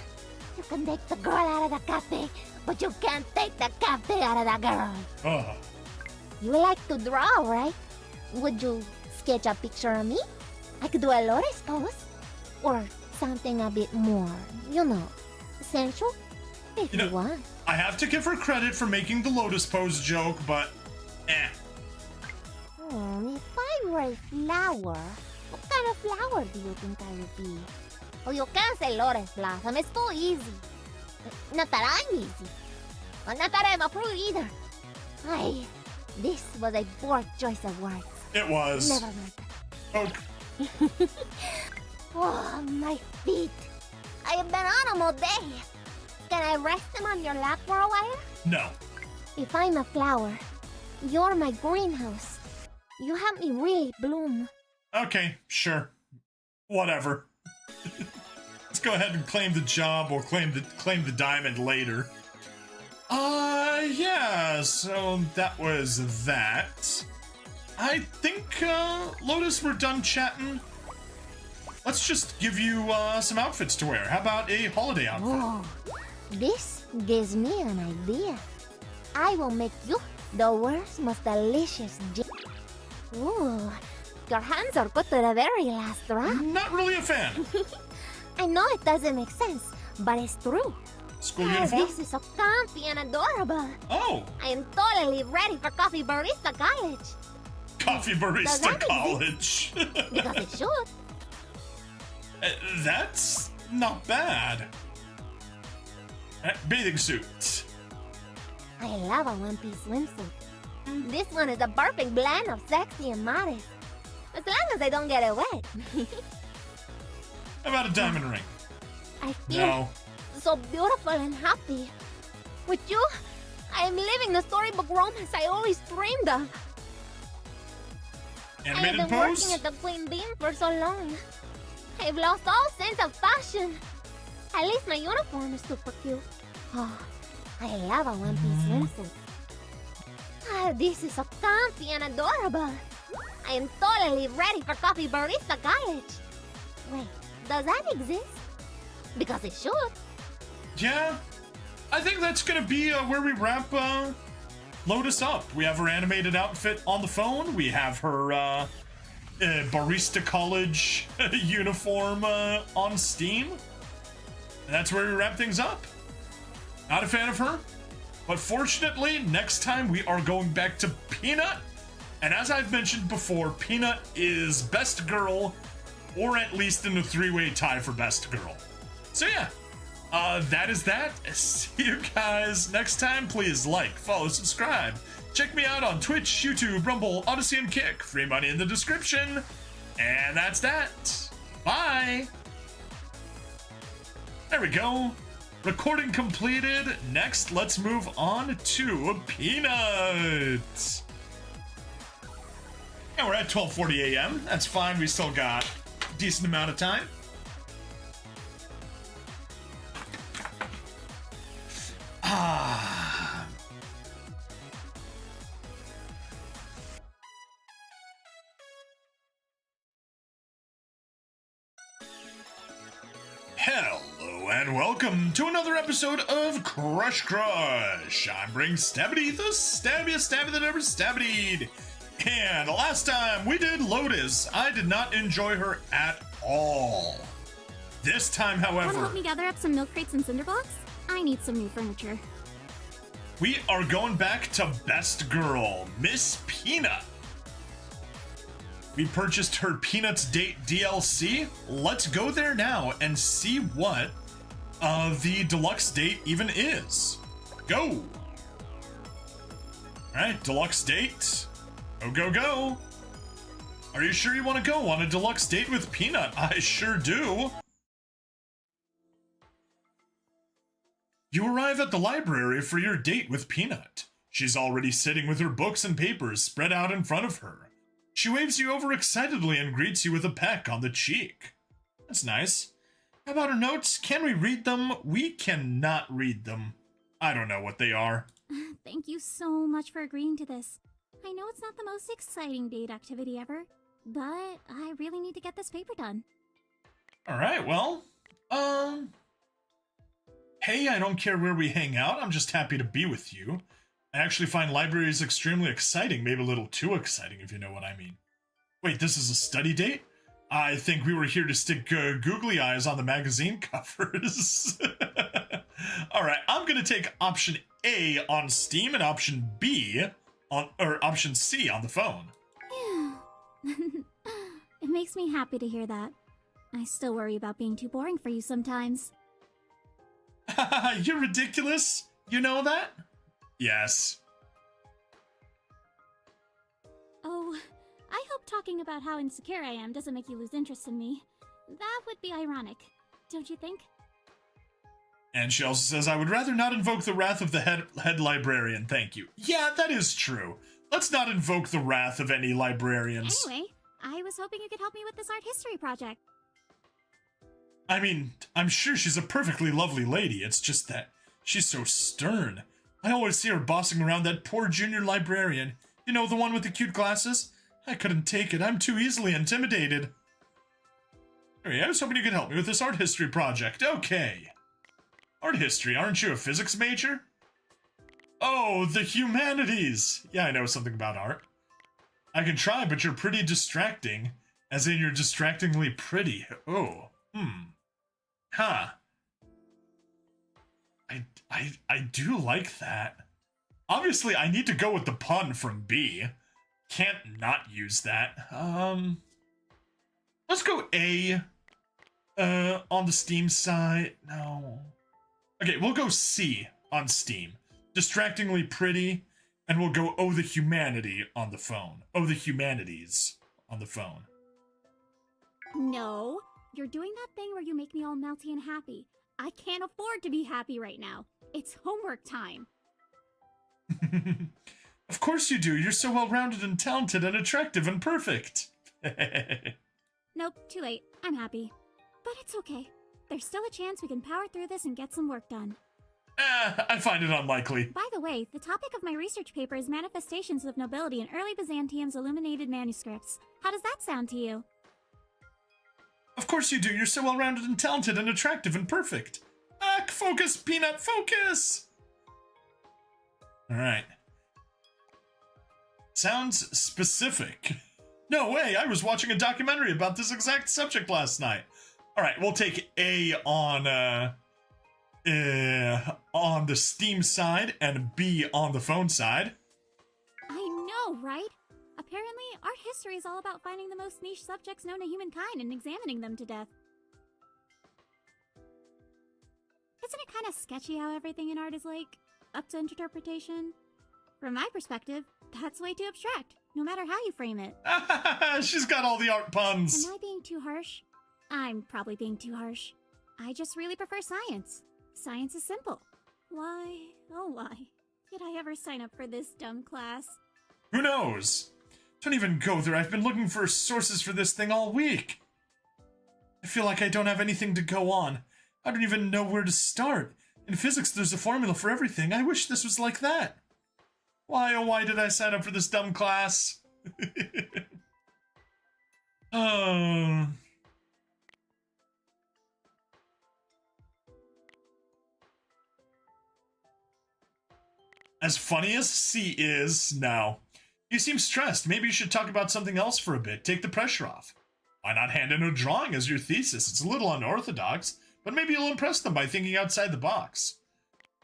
You can take the girl out of the cafe, but you can't take the cafe out of the girl. Oh. You like to draw, right? Would you sketch a picture of me? I could do a lotus pose. Or something a bit more, sensual? If you want. I have to give her credit for making the lotus pose joke, but If I were a flower, what kind of flower do you think I would be? Oh, you can't say lotus blossom, it's too easy. Not that I'm easy. Not that I'm a prude either. This was a poor choice of words. it was. Never mind. Poke. Oh, my feet. I have been on them all day. Can I rest them on your lap for a while? No. If I'm a flower, you're my greenhouse. You help me really bloom. Okay, sure. Whatever. Let's go ahead and claim the job or claim the diamond later. Yeah, so that was that. I think, Lotus, we're done chatting. Let's just give you, some outfits to wear. How about a holiday outfit? Whoa, this gives me an idea. I will make you the world's most delicious Ooh, your hands are good to the very last drop. Not really a fan. I know it doesn't make sense, but it's true. School uniform? This is so comfy and adorable. Oh, I am totally ready for Coffee Barista College. Coffee Barista that College. Because it should. That's not bad. Bathing suit. I love a one-piece swimsuit. This one is a perfect blend of sexy and modest. As long as I don't get it wet. How about a diamond ring? I feel No. so beautiful and happy. With you, I am living the storybook romance I always dreamed of. I have Animated been pose? working at the Queen Bean for so long. I've lost all sense of fashion. At least my uniform is super cute. Oh, I love a one-piece swimsuit. This is so comfy and adorable. I am totally ready for Coffee Barista College. Wait, does that exist? Because it should. Yeah, I think that's gonna be where we wrap Lotus up. We have her animated outfit on the phone. We have her Barista College uniform on Steam. And that's where we wrap things up. Not a fan of her, but fortunately, next time we are going back to Peanut. And as I've mentioned before, Peanut is best girl, or at least in a three-way tie for best girl. So yeah, that is that. See you guys next time. Please like, follow, subscribe. Check me out on Twitch, YouTube, Rumble, Odyssey, and Kick. Free money in the description. And that's that. Bye. There we go. Recording completed. Next, let's move on to Peanut. And we're at 12:40 a.m. That's fine. We still got a decent amount of time. Hello and welcome to another episode of Crush Crush. I'm Bring Stabbity, the stabbiest stabby that ever stabbity'd. And last time we did Lotus, I did not enjoy her at all. This time, Want to however, help me gather up some milk crates and cinder blocks? I need some new furniture. we are going back to Best Girl, Miss Peanut. We purchased her Peanut's Date DLC. Let's go there now and see what the deluxe date even is. Go! Alright, deluxe date. Go, go, go! Are you sure you want to go on a deluxe date with Peanut? I sure do! You arrive at the library for your date with Peanut. She's already sitting with her books and papers spread out in front of her. She waves you over excitedly and greets you with a peck on the cheek. That's nice. How about her notes? Can we read them? We cannot read them. I don't know what they are. Thank you so much for agreeing to this. I know it's not the most exciting date activity ever, but I really need to get this paper done. Alright, well, hey, I don't care where we hang out. I'm just happy to be with you. I actually find libraries extremely exciting, maybe a little too exciting, if you know what I mean. Wait, this is a study date? I think we were here to stick googly eyes on the magazine covers. Alright, I'm gonna take option A on Steam and option B on, or option C on the phone. It makes me happy to hear that. I still worry about being too boring for you sometimes. You're ridiculous. You know that? Yes. Oh, I hope talking about how insecure I am doesn't make you lose interest in me. That would be ironic, don't you think? And she also says, I would rather not invoke the wrath of the head librarian, thank you. Yeah, that is true. Let's not invoke the wrath of any librarians. Anyway, I was hoping you could help me with this art history project. I mean, I'm sure she's a perfectly lovely lady, it's just that she's so stern. I always see her bossing around that poor junior librarian. You know, the one with the cute glasses? I couldn't take it, I'm too easily intimidated. Anyway, I was hoping you could help me with this art history project. Okay. Art history, aren't you a physics major? Oh, the humanities! Yeah, I know something about art. I can try, but you're pretty distracting. As in, you're distractingly pretty. Oh, Huh. I do like that. Obviously, I need to go with the pun from B. Can't not use that. Let's go A. On the Steam side. No. Okay, we'll go C on Steam. Distractingly pretty. And we'll go Oh the Humanity on the phone. Oh the Humanities on the phone. No, you're doing that thing where you make me all melty and happy. I can't afford to be happy right now. It's homework time. Of course you do. You're so well-rounded and talented and attractive and perfect. Nope, too late. I'm happy. But it's okay. There's still a chance we can power through this and get some work done. I find it unlikely. By the way, the topic of my research paper is manifestations of nobility in early Byzantium's illuminated manuscripts. How does that sound to you? Of course you do. You're so well-rounded and talented and attractive and perfect. Focus, Peanut, focus! Alright. Sounds specific. No way, I was watching a documentary about this exact subject last night. Alright, we'll take A on the Steam side and B on the phone side. I know, right? Apparently, art history is all about finding the most niche subjects known to humankind and examining them to death. Isn't it kind of sketchy how everything in art is, like, up to interpretation? From my perspective, that's way too abstract, no matter how you frame it. She's got all the art puns. Am I being too harsh? I'm probably being too harsh. I just really prefer science. Science is simple. Why, oh why, did I ever sign up for this dumb class? Who knows? Don't even go there. I've been looking for sources for this thing all week. I feel like I don't have anything to go on. I don't even know where to start. In physics, there's a formula for everything. I wish this was like that. Why, oh why did I sign up for this dumb class? Oh... As funny as C is, no. You seem stressed. Maybe you should talk about something else for a bit. Take the pressure off. Why not hand in a drawing as your thesis? It's a little unorthodox, but maybe you'll impress them by thinking outside the box.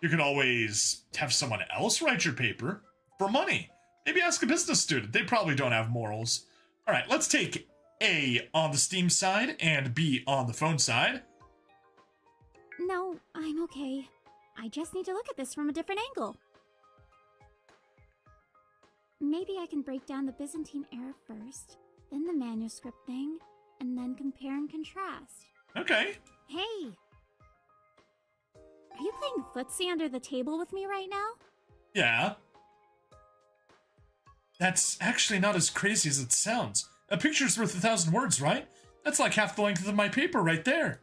You can always have someone else write your paper. For money. Maybe ask a business student. They probably don't have morals. Alright, let's take A on the Steam side and B on the phone side. No, I'm okay. I just need to look at this from a different angle. Maybe I can break down the Byzantine era first, then the manuscript thing, and then compare and contrast. Okay. Hey! Are you playing footsie under the table with me right now? Yeah. That's actually not as crazy as it sounds. A picture's worth 1,000 words, right? That's like half the length of my paper right there.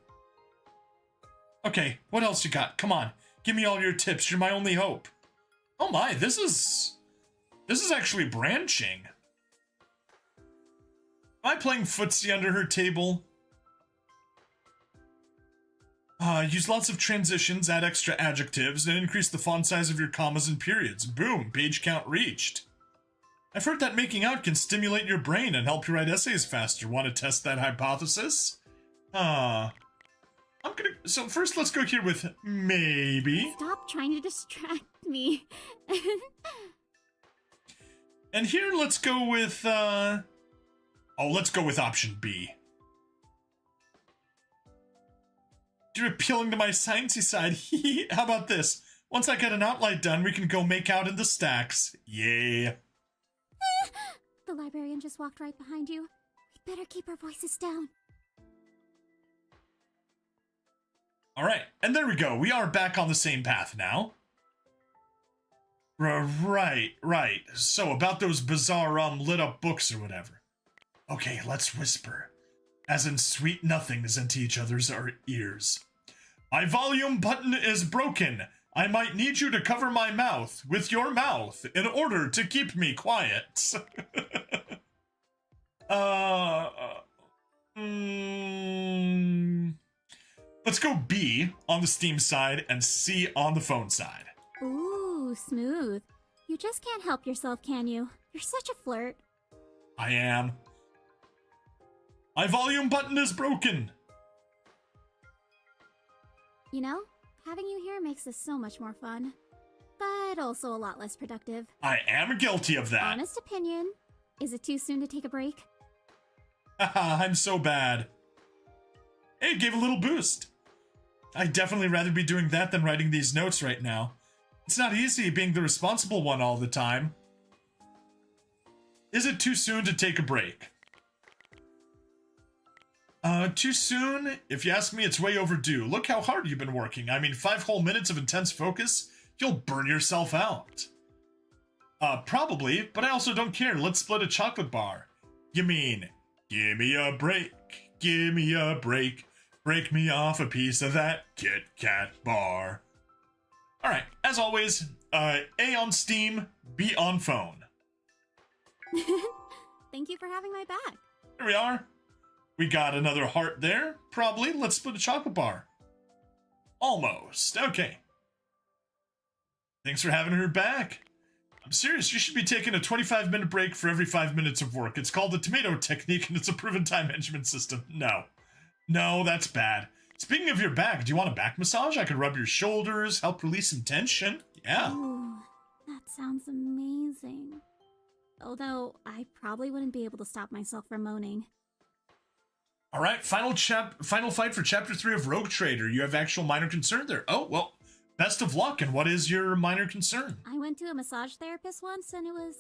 Okay, what else you got? Come on, give me all your tips. You're my only hope. Oh my, this is actually branching. Am I playing footsie under her table? Use lots of transitions, add extra adjectives, and increase the font size of your commas and periods. Boom, page count reached. I've heard that making out can stimulate your brain and help you write essays faster. Want to test that hypothesis? So first let's go here with maybe. Stop trying to distract me. And here let's go with, let's go with option B. You're appealing to my sciencey side. How about this? Once I get an outline done, we can go make out in the stacks. Yay. The The librarian just walked right behind you. We'd better keep our voices down. All right, and there we go. We are back on the same path now. Right. So about those bizarre lit up books or whatever. Okay, let's whisper, as in sweet nothings into each other's ears. My volume button is broken. I might need you to cover my mouth with your mouth in order to keep me quiet. Let's go B on the Steam side and C on the phone side. Ooh, smooth. You just can't help yourself, can you? You're such a flirt. I am. My volume button is broken. You know, having you here makes this so much more fun. But also a lot less productive. I am guilty of that. Honest opinion. Is it too soon to take a break? Haha, I'm so bad. Hey, it gave a little boost. I'd definitely rather be doing that than writing these notes right now. It's not easy being the responsible one all the time. Is it too soon to take a break? Too soon? If you ask me, it's way overdue. Look how hard you've been working. I mean, 5 whole minutes of intense focus? You'll burn yourself out. Probably, but I also don't care. Let's split a chocolate bar. You mean, give me a break, give me a break. Break me off a piece of that Kit Kat bar. Alright, as always, A on Steam, B on phone. Thank you for having my back. Here we are. We got another heart there. Probably. Let's split a chocolate bar. Almost. Okay. Thanks for having her back. I'm serious. You should be taking a 25-minute break for every 5 minutes of work. It's called the tomato technique, and it's a proven time management system. No, that's bad. Speaking of your back, do you want a back massage? I could rub your shoulders, help release some tension. Yeah. Ooh, that sounds amazing. Although, I probably wouldn't be able to stop myself from moaning. All right, final fight for Chapter 3 of Rogue Trader. You have actual minor concern there. Oh, well, best of luck. And what is your minor concern? I went to a massage therapist once, and it was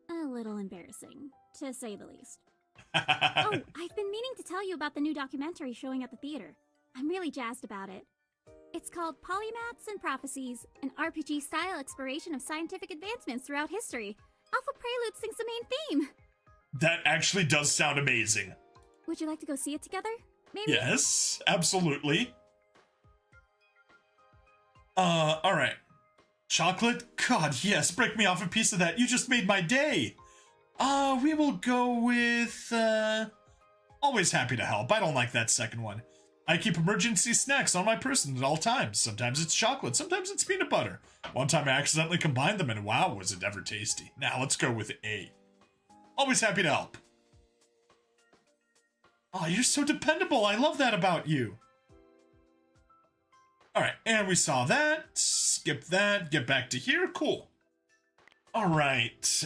a little embarrassing, to say the least. Oh, I've been meaning to tell you about the new documentary showing at the theater. I'm really jazzed about it. It's called Polymaths and Prophecies, an RPG-style exploration of scientific advancements throughout history. Alpha Prelude sings the main theme. That actually does sound amazing. Would you like to go see it together? Maybe? Yes, absolutely. All right. Chocolate? God, yes, break me off a piece of that. You just made my day. We will go with, always happy to help. I don't like that second one. I keep emergency snacks on my person at all times. Sometimes it's chocolate, sometimes it's peanut butter. One time I accidentally combined them and wow, was it ever tasty. Now let's go with A. Always happy to help. Oh, you're so dependable. I love that about you. All right, and we saw that. Skip that. Get back to here. Cool. All right.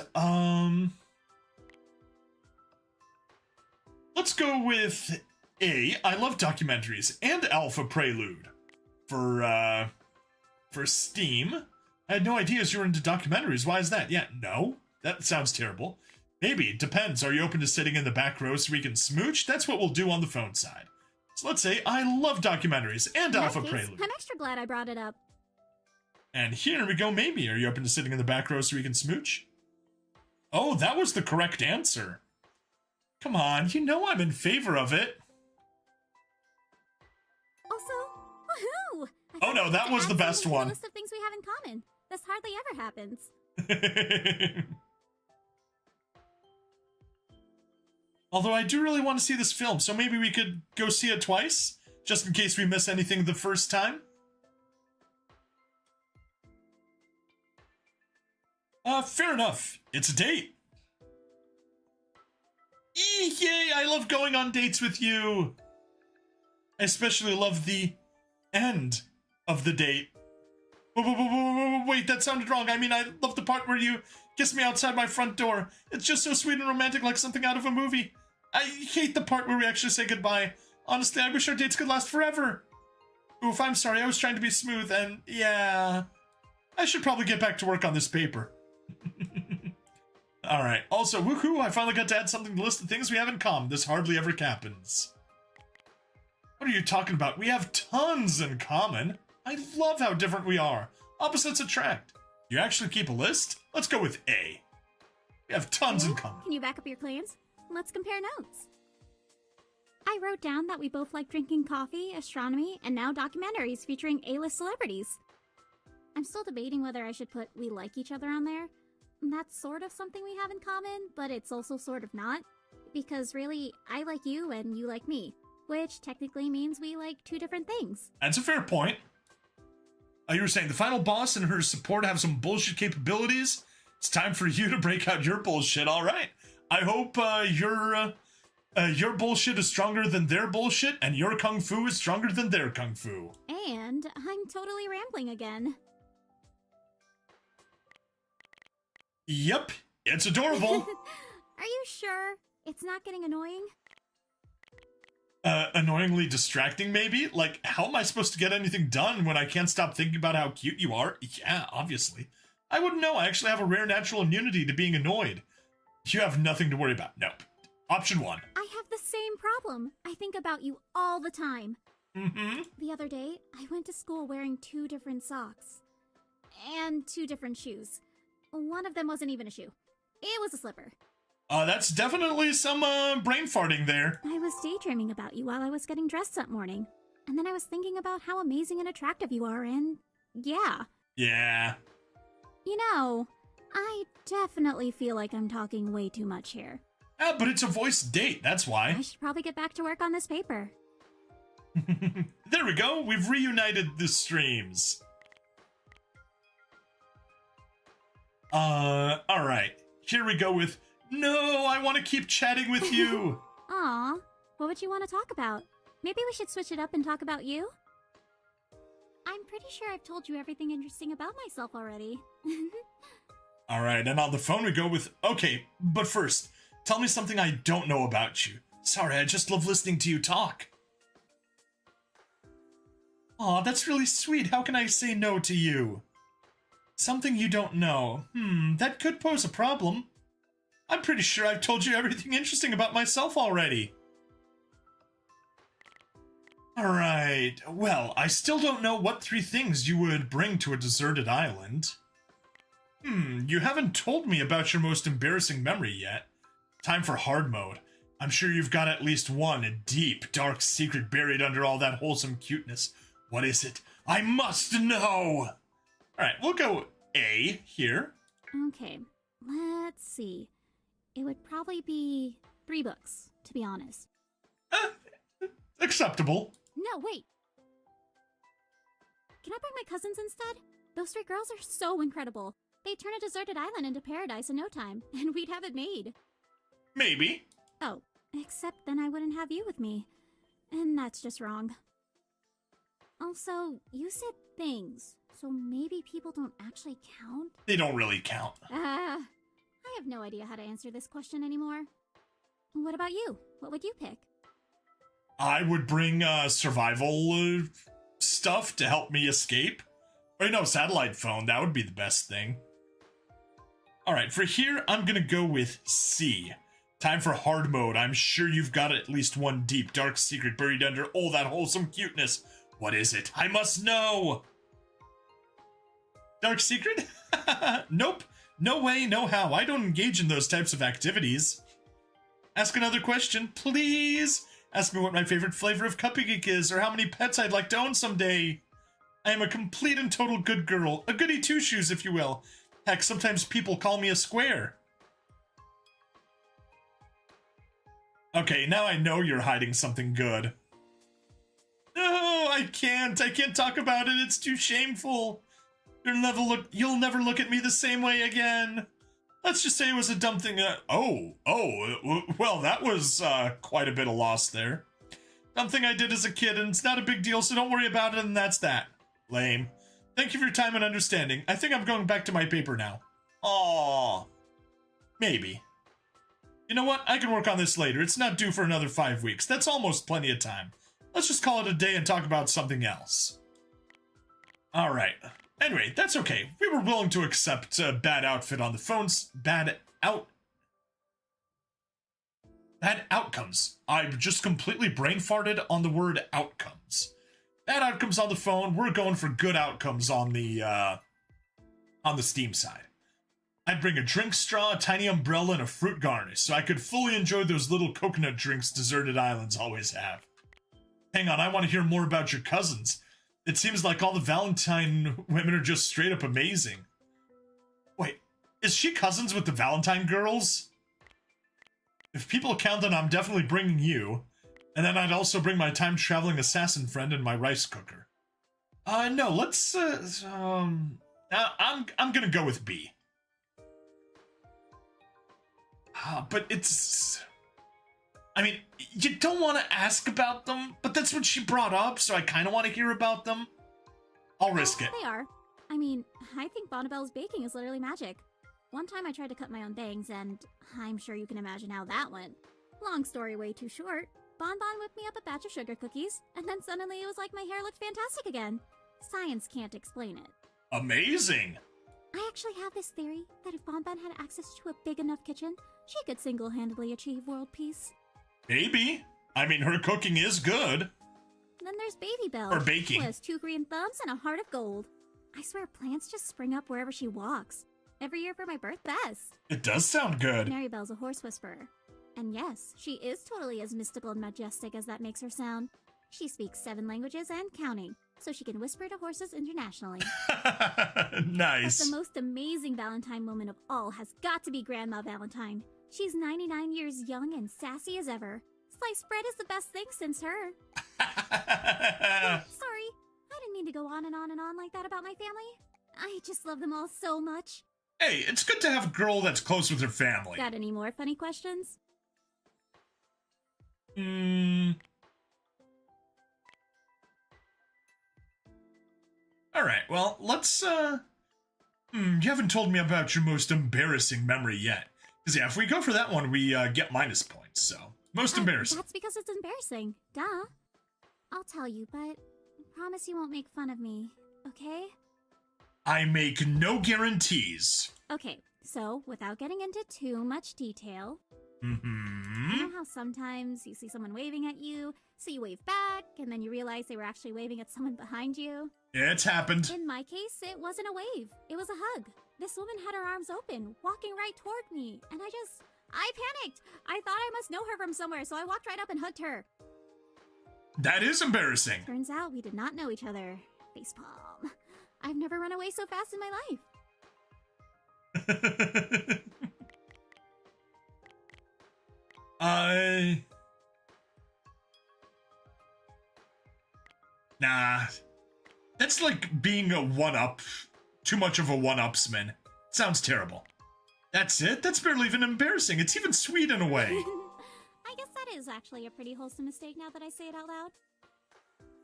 Let's go with A. I love documentaries and Alpha Prelude for Steam. I had no idea you were into documentaries. Why is that? Yeah, no. That sounds terrible. Maybe. Depends. Are you open to sitting in the back row so we can smooch? That's what we'll do on the phone side. So let's say I love documentaries and Alpha Prelude. I'm extra glad I brought it up. And here we go, maybe. Are you open to sitting in the back row so we can smooch? Oh, that was the correct answer. Come on, you know I'm in favor of it. Also, woohoo! Oh no, that was the best one. A list of things we have in common. This hardly ever happens. Although I do really want to see this film, so maybe we could go see it twice, just in case we miss anything the first time. Fair enough. It's a date. Yay, I love going on dates with you. I especially love the end of the date. Wait, that sounded wrong. I mean, I love the part where you kiss me outside my front door. It's just so sweet and romantic, like something out of a movie. I hate the part where we actually say goodbye. Honestly, I wish our dates could last forever. Oof, I'm sorry, I was trying to be smooth, and yeah, I should probably get back to work on this paper. Alright, also, woohoo, I finally got to add something to the list of things we have in common. This hardly ever happens. What are you talking about? We have tons in common. I love how different we are. Opposites attract. You actually keep a list? Let's go with A. We have tons in common. Can you back up your claims? Let's compare notes. I wrote down that we both like drinking coffee, astronomy, and now documentaries featuring A-list celebrities. I'm still debating whether I should put we like each other on there. That's sort of something we have in common, but it's also sort of not. Because really, I like you and you like me, which technically means we like two different things. That's a fair point. You were saying the final boss and her support have some bullshit capabilities? It's time for you to break out your bullshit, alright. I hope your bullshit is stronger than their bullshit, and your kung fu is stronger than their kung fu. And I'm totally rambling again. Yep, it's adorable. Are you sure? It's not getting annoying? Annoyingly distracting, maybe? Like, how am I supposed to get anything done when I can't stop thinking about how cute you are? Yeah, obviously. I wouldn't know. I actually have a rare natural immunity to being annoyed. You have nothing to worry about. Nope. Option 1. I have the same problem. I think about you all the time. Mm-hmm. The other day, I went to school wearing 2 different socks. And 2 different shoes. One of them wasn't even a shoe. It was a slipper. That's definitely some, brain farting there. I was daydreaming about you while I was getting dressed that morning. And then I was thinking about how amazing and attractive you are, and yeah. Yeah. You know, I definitely feel like I'm talking way too much here. But it's a voice date, that's why. I should probably get back to work on this paper. There we go, we've reunited the streams. Alright. Here we go with, no, I want to keep chatting with you. Aw, what would you want to talk about? Maybe we should switch it up and talk about you? I'm pretty sure I've told you everything interesting about myself already. Alright, and on the phone we go with, okay, but first, tell me something I don't know about you. Sorry, I just love listening to you talk. Aw, that's really sweet. How can I say no to you? Something you don't know. That could pose a problem. I'm pretty sure I've told you everything interesting about myself already. Alright, well, I still don't know what 3 things you would bring to a deserted island. You haven't told me about your most embarrassing memory yet. Time for hard mode. I'm sure you've got at least one, a deep, dark secret buried under all that wholesome cuteness. What is it? I must know! Alright, we'll go A here. Okay, let's see. It would probably be 3 books, to be honest. Acceptable. No, wait. Can I bring my cousins instead? Those 3 girls are so incredible. They'd turn a deserted island into paradise in no time, and we'd have it made. Maybe. Oh, except then I wouldn't have you with me. And that's just wrong. Also, you said things, so maybe people don't actually count? They don't really count. I have no idea how to answer this question anymore. What about you? What would you pick? I would bring survival stuff to help me escape. Or no, satellite phone. That would be the best thing. Alright, for here, I'm gonna go with C. Time for hard mode. I'm sure you've got at least one deep, dark secret buried under all that wholesome cuteness. What is it? I must know! Dark secret? Nope. No way, no how. I don't engage in those types of activities. Ask another question, please. Ask me what my favorite flavor of cupcake is, or how many pets I'd like to own someday. I am a complete and total good girl. A goody two-shoes, if you will. Heck, sometimes people call me a square. Okay, now I know you're hiding something good. No, I can't. I can't talk about it. It's too shameful. You'll never look at me the same way again. Let's just say it was a dumb thing. Well, that was quite a bit of loss there. Dumb thing I did as a kid, and it's not a big deal, so don't worry about it, and that's that. Lame. Thank you for your time and understanding. I think I'm going back to my paper now. Aww. Maybe. You know what? I can work on this later. It's not due for another 5 weeks. That's almost plenty of time. Let's just call it a day and talk about something else. Alright. Anyway, that's okay. We were willing to accept a bad outfit on the phones. Bad Bad outcomes. I just completely brain farted on the word outcomes. Bad outcomes on the phone. We're going for good outcomes on the Steam side. I'd bring a drink straw, a tiny umbrella, and a fruit garnish so I could fully enjoy those little coconut drinks deserted islands always have. Hang on, I want to hear more about your cousins. It seems like all the Valentine women are just straight up amazing. Wait, is she cousins with the Valentine girls? If people count, then I'm definitely bringing you. And then I'd also bring my time-traveling assassin friend and my rice cooker. No, let's, I'm gonna go with B. But it's... I mean, you don't want to ask about them, but that's what she brought up, so I kind of want to hear about them. I'll risk it. They are. I mean, I think Bonnabelle's baking is literally magic. One time I tried to cut my own bangs, and I'm sure you can imagine how that went. Long story way too short, Bon whipped me up a batch of sugar cookies, and then suddenly it was like my hair looked fantastic again. Science can't explain it. Amazing! I actually have this theory that if Bon had access to a big enough kitchen, she could single-handedly achieve world peace. Maybe. I mean, her cooking is good. Then there's Baby Belle. Or baking. Who has 2 green thumbs and a heart of gold. I swear plants just spring up wherever she walks. Every year for my birth best. It does sound good. Maribel's a horse whisperer. And yes, she is totally as mystical and majestic as that makes her sound. She speaks 7 languages and counting, so she can whisper to horses internationally. Nice. But the most amazing Valentine woman of all has got to be Grandma Valentine. She's 99 years young and sassy as ever. Sliced bread is the best thing since her. Sorry, I didn't mean to go on and on and on like that about my family. I just love them all so much. Hey, it's good to have a girl that's close with her family. Got any more funny questions? Alright, well, let's, you haven't told me about your most embarrassing memory yet. Because, yeah, if we go for that one, we, get minus points, so. Most embarrassing. That's because it's embarrassing. Duh. I'll tell you, but promise you won't make fun of me, okay? I make no guarantees. Okay, so, without getting into too much detail... You know how sometimes you see someone waving at you, so you wave back, and then you realize they were actually waving at someone behind you? Yeah, it's happened. In my case, it wasn't a wave. It was a hug. This woman had her arms open, walking right toward me, and I panicked. I thought I must know her from somewhere, so I walked right up and hugged her. That is embarrassing. Turns out we did not know each other. Facepalm. I've never run away so fast in my life. Nah. That's like being a one-up. Too much of a one-upsman. Sounds terrible. That's it? That's barely even embarrassing. It's even sweet in a way. I guess that is actually a pretty wholesome mistake now that I say it out loud.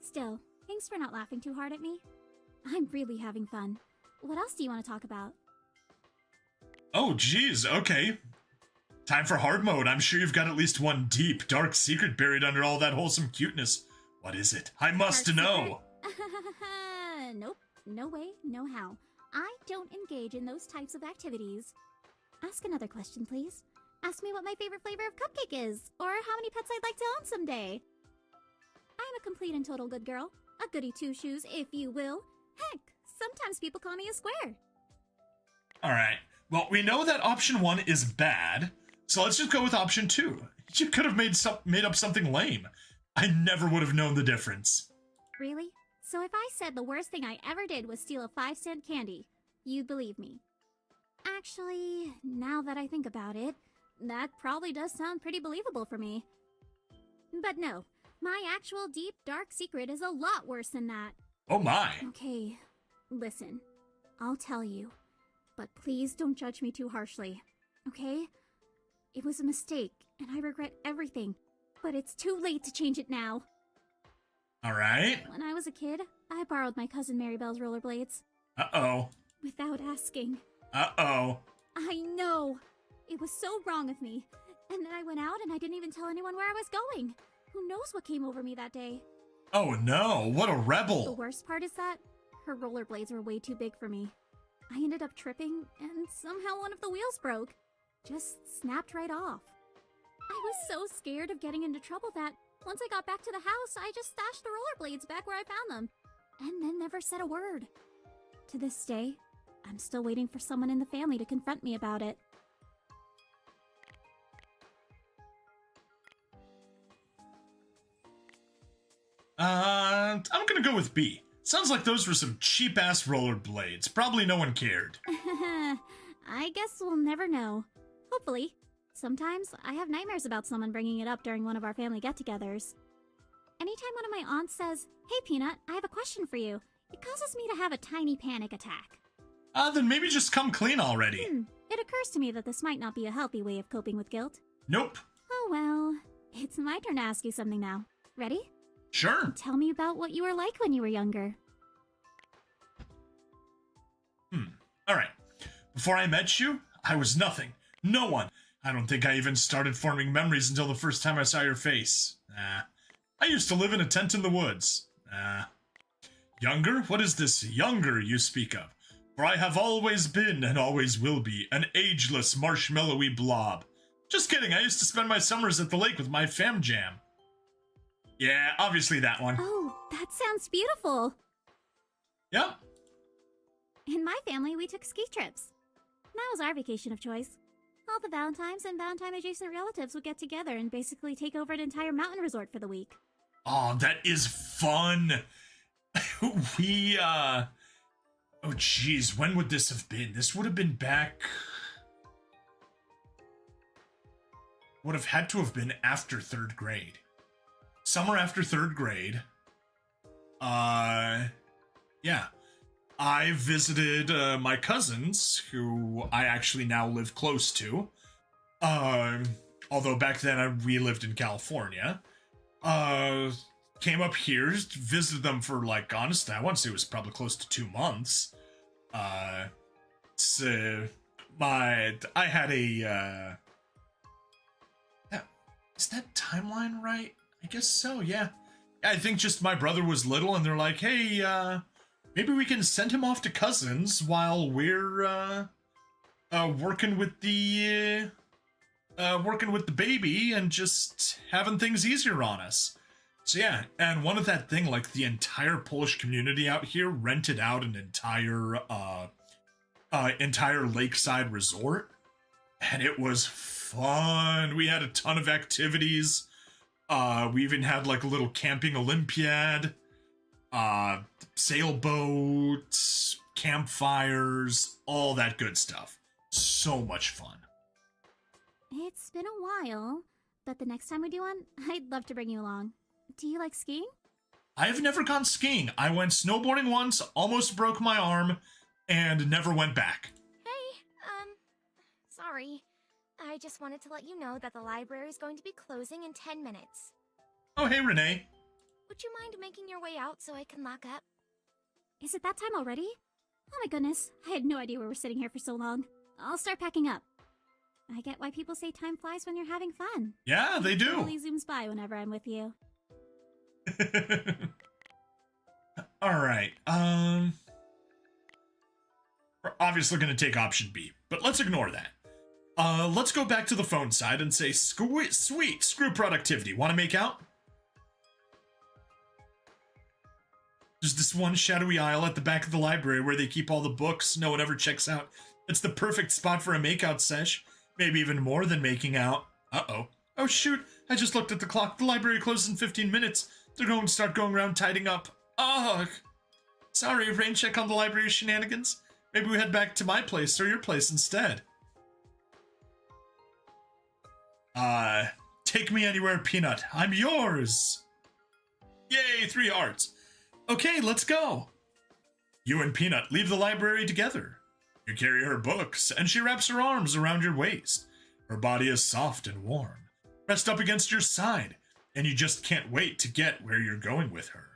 Still, thanks for not laughing too hard at me. I'm really having fun. What else do you want to talk about? Oh, geez, okay. Time for hard mode. I'm sure you've got at least one deep, dark secret buried under all that wholesome cuteness. What is it? I must know. Nope. No way, no how. I don't engage in those types of activities. Ask another question, please. Ask me what my favorite flavor of cupcake is, or how many pets I'd like to own someday. I'm a complete and total good girl. A goody two-shoes, if you will. Heck, sometimes people call me a square. Alright. Well, we know that option 1 is bad, so let's just go with option 2. You could have made up something lame. I never would have known the difference. Really? So if I said the worst thing I ever did was steal a 5-cent candy, you'd believe me. Actually, now that I think about it, that probably does sound pretty believable for me. But no, my actual deep, dark secret is a lot worse than that. Oh my. Okay, listen. I'll tell you. But please don't judge me too harshly, okay? It was a mistake, and I regret everything. But it's too late to change it now. Alright. When I was a kid, I borrowed my cousin Maribel's rollerblades. Uh-oh. Without asking. Uh-oh. I know! It was so wrong of me. And then I went out and I didn't even tell anyone where I was going. Who knows what came over me that day? Oh no, what a The rebel. worst part is that her rollerblades were way too big for me. I ended up tripping, and somehow one of the wheels broke. Just snapped right off. I was so scared of getting into trouble that once I got back to the house, I just stashed the rollerblades back where I found them, and then never said a word. To this day, I'm still waiting for someone in the family to confront me about it. I'm gonna go with B. Sounds like those were some cheap-ass rollerblades. Probably no one cared. I guess we'll never know. Hopefully. Sometimes I have nightmares about someone bringing it up during one of our family get-togethers. Anytime one of my aunts says, "Hey Peanut, I have a question for you," it causes me to have a tiny panic attack. Then maybe just come clean already. It occurs to me that this might not be a healthy way of coping with guilt. Nope. Oh well, it's my turn to ask you something now. Ready? Sure. Tell me about what you were like when you were younger. Alright. Before I met you, I was nothing. No one. I don't think I even started forming memories until the first time I saw your face. I used to live in a tent in the woods. Younger? What is this younger you speak of? For I have always been, and always will be, an ageless, marshmallowy blob. Just kidding, I used to spend my summers at the lake with my fam jam. Yeah, obviously that one. Oh, that sounds beautiful. Yep. In my family, we took ski trips. That was our vacation of choice. All the Valentines and Valentine-adjacent relatives would get together and basically take over an entire mountain resort for the week. Oh, that is fun. Oh, geez, when would this have been? This would have been back... Would have had to have been after 3rd grade. Summer after 3rd grade. Yeah. I visited my cousins, who I actually now live close to. Although back then we lived in California. Came up here, visited them for, like, honestly, I want to say it was probably close to 2 months. I had a, is that timeline right? I guess so, yeah. I think just my brother was little, and they're like, hey, maybe we can send him off to cousins while we're, working with the baby and just having things easier on us. So yeah, and one of that thing, like, the entire Polish community out here rented out an entire lakeside resort, and it was fun. We had a ton of activities. We even had, like, a little camping Olympiad, sailboats, campfires, all that good stuff. So much fun. It's been a while, but the next time we do one, I'd love to bring you along. Do you like skiing? I have never gone skiing. I went snowboarding once, almost broke my arm, and never went back. Hey, sorry. I just wanted to let you know that the library is going to be closing in 10 minutes. Oh, hey, Renee. Would you mind making your way out so I can lock up? Is it that time already? Oh my goodness, I had no idea we were sitting here for so long. I'll start packing up. I get why people say time flies when you're having fun. Yeah, they do. It really zooms by whenever I'm with you. Alright, we're obviously going to take option B, but let's ignore that. Let's go back to the phone side and say, sweet, screw productivity. Want to make out? There's this one shadowy aisle at the back of the library where they keep all the books no one ever checks out. It's the perfect spot for a makeout sesh. Maybe even more than making out. Uh-oh. Oh shoot, I just looked at the clock. The library closes in 15 minutes. They're going to start going around tidying up. Ugh. Sorry, rain check on the library shenanigans. Maybe we head back to my place or your place instead. Take me anywhere, Peanut. I'm yours. Yay, 3 hearts. Okay, let's go. You and Peanut leave the library together. You carry her books, and she wraps her arms around your waist. Her body is soft and warm, pressed up against your side, and you just can't wait to get where you're going with her.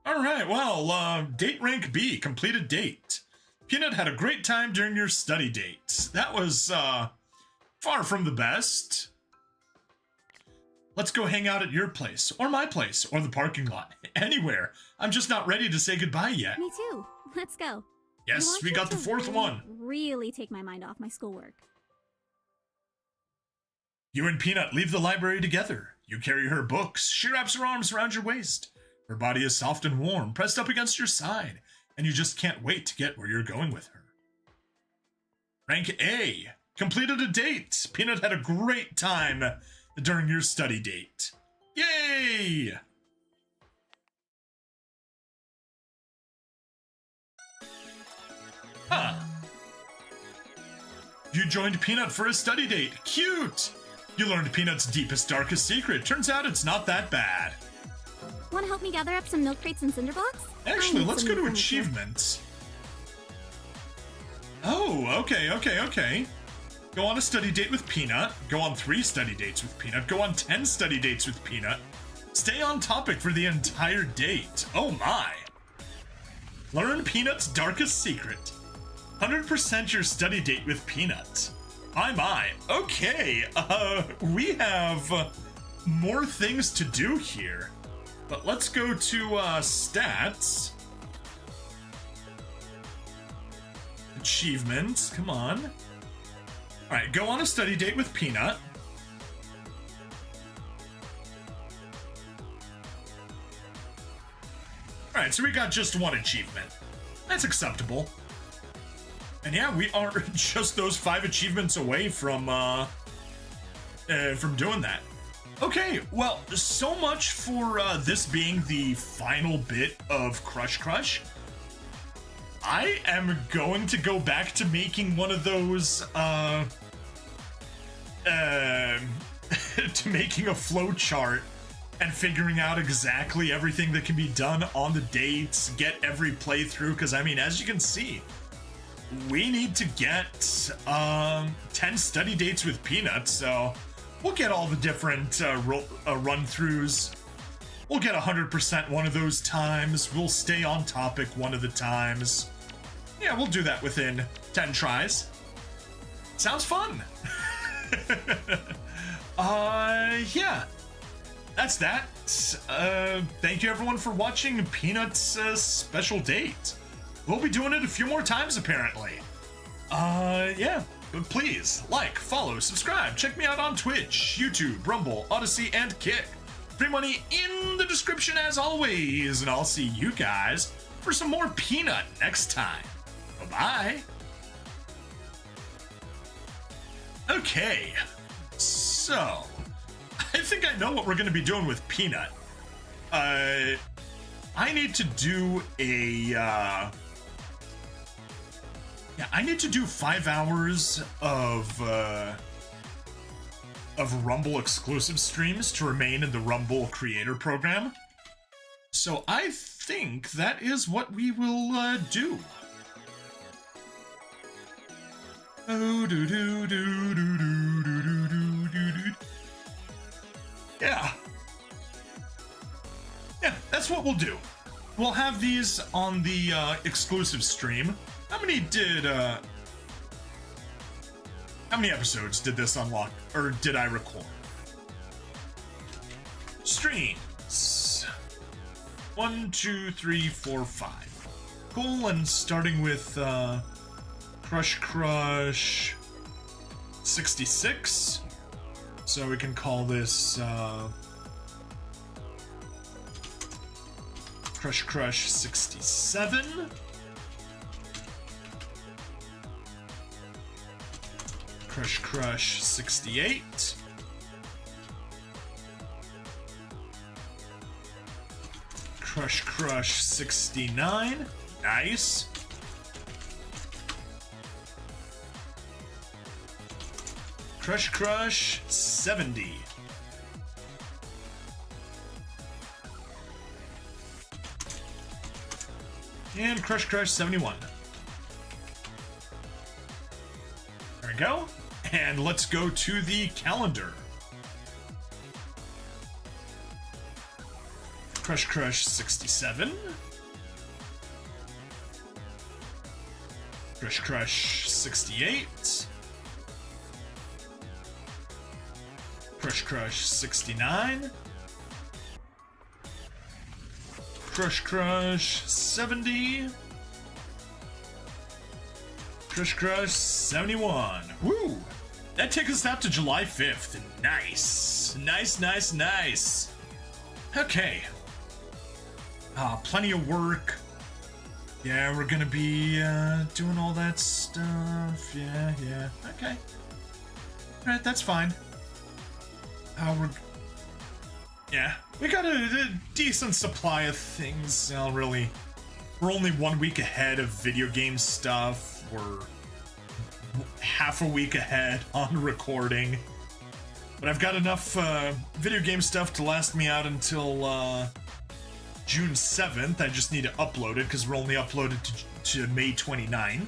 Alright, well, date rank B, completed date. Peanut had a great time during your study date. That was, far from the best. Let's go hang out at your place, or my place, or the parking lot. Anywhere. I'm just not ready to say goodbye yet. Me too. Let's go. Yes, we got the 4th one. Really take my mind off my schoolwork. You and Peanut leave the library together. You carry her books. She wraps her arms around your waist. Her body is soft and warm, pressed up against your side, and you just can't wait to get where you're going with her. Rank A. Completed a date. Peanut had a great time during your study date. Yay! Huh. You joined Peanut for a study date. Cute! You learned Peanut's deepest, darkest secret. Turns out it's not that bad. Want to help me gather up some milk crates and cinder blocks? Actually, I need let's some go new to furniture. achievements. Oh, okay. Go on a study date with Peanut. Go on 3 study dates with Peanut. Go on 10 study dates with Peanut. Stay on topic for the entire date. Oh my. Learn Peanut's darkest secret. 100% your study date with Peanut. My. Okay, we have more things to do here. But let's go to stats. Achievements, come on. Alright, go on a study date with Peanut. Alright, so we got just 1 achievement. That's acceptable. And yeah, we are just those 5 achievements away from doing that. Okay, well, so much for this being the final bit of Crush Crush. I am going to go back to making one of those, to making a flow chart and figuring out exactly everything that can be done on the dates, get every playthrough, because I mean, as you can see, we need to get 10 study dates with Peanut, so we'll get all the different run-throughs. We'll get 100% one of those times. We'll stay on topic one of the times. Yeah, we'll do that within 10 tries. Sounds fun. Yeah. That's that. Thank you everyone for watching Peanut's special date. We'll be doing it a few more times, apparently. Yeah. But please, like, follow, subscribe. Check me out on Twitch, YouTube, Rumble, Odyssey, and Kick. Free money in the description as always. And I'll see you guys for some more Peanut next time. Bye-bye. Okay. So, I think I know what we're going to be doing with Peanut. I need to do a, yeah, I need to do 5 hours of Rumble exclusive streams to remain in the Rumble creator program. So I think that is what we will do. Oh, yeah. Yeah, that's what we'll do. We'll have these on the exclusive stream. How many episodes did this unlock, or did I record? Streams. 1, 2, 3, 4, 5. Cool, and starting with Crush 66. So we can call this Crush 67. Crush 68. Crush 69. Nice. Crush 70. And Crush 71. There we go. And let's go to the calendar. Crush 67. Crush 68. Crush 69. Crush 70. Crush 71. Woo! That takes us out to July 5th. Nice. Nice. Okay. Plenty of work. Yeah, we're gonna be doing all that stuff. Yeah. Okay. Alright, that's fine. We got a decent supply of things. We're only 1 week ahead of video game stuff. We're half a week ahead on recording. But I've got enough video game stuff to last me out until June 7th. I just need to upload it because we're only uploaded to May 29th.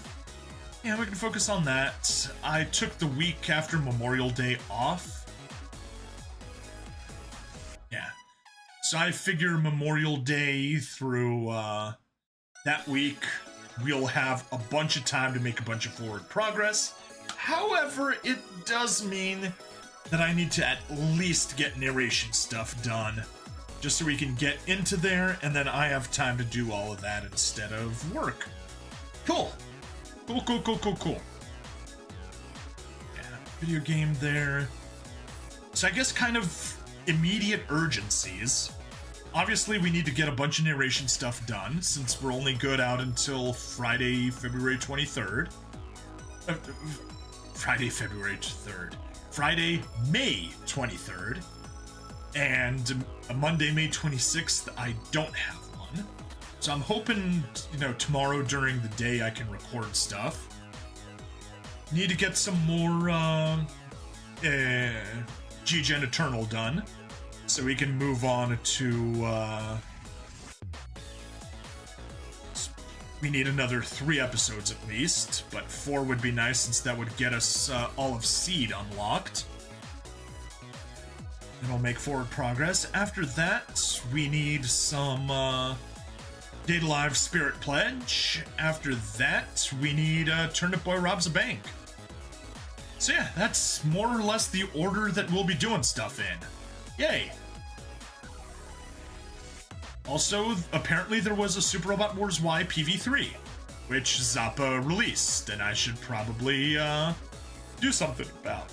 Yeah, we can focus on that. I took the week after Memorial Day off. Yeah. So I figure Memorial Day through that week, we'll have a bunch of time to make a bunch of forward progress. However, it does mean that I need to at least get narration stuff done, just so we can get into there, and then I have time to do all of that instead of work. Cool. Cool. Yeah, video game there. So I guess kind of immediate urgencies. Obviously, we need to get a bunch of narration stuff done, since we're only good out until Friday, February 23rd. Friday, May 23rd. And Monday, May 26th, I don't have one. So I'm hoping, tomorrow during the day I can record stuff. Need to get some more, G-Gen Eternal done. So we can move on to, we need another 3 episodes at least, but 4 would be nice since that would get us all of Seed unlocked. It'll make forward progress. After that, we need some Data Live Spirit Pledge. After that, we need Turnip Boy Robs a Bank. So yeah, that's more or less the order that we'll be doing stuff in. Yay! Also, apparently there was a Super Robot Wars Y PV3, which Zappa released, and I should probably do something about.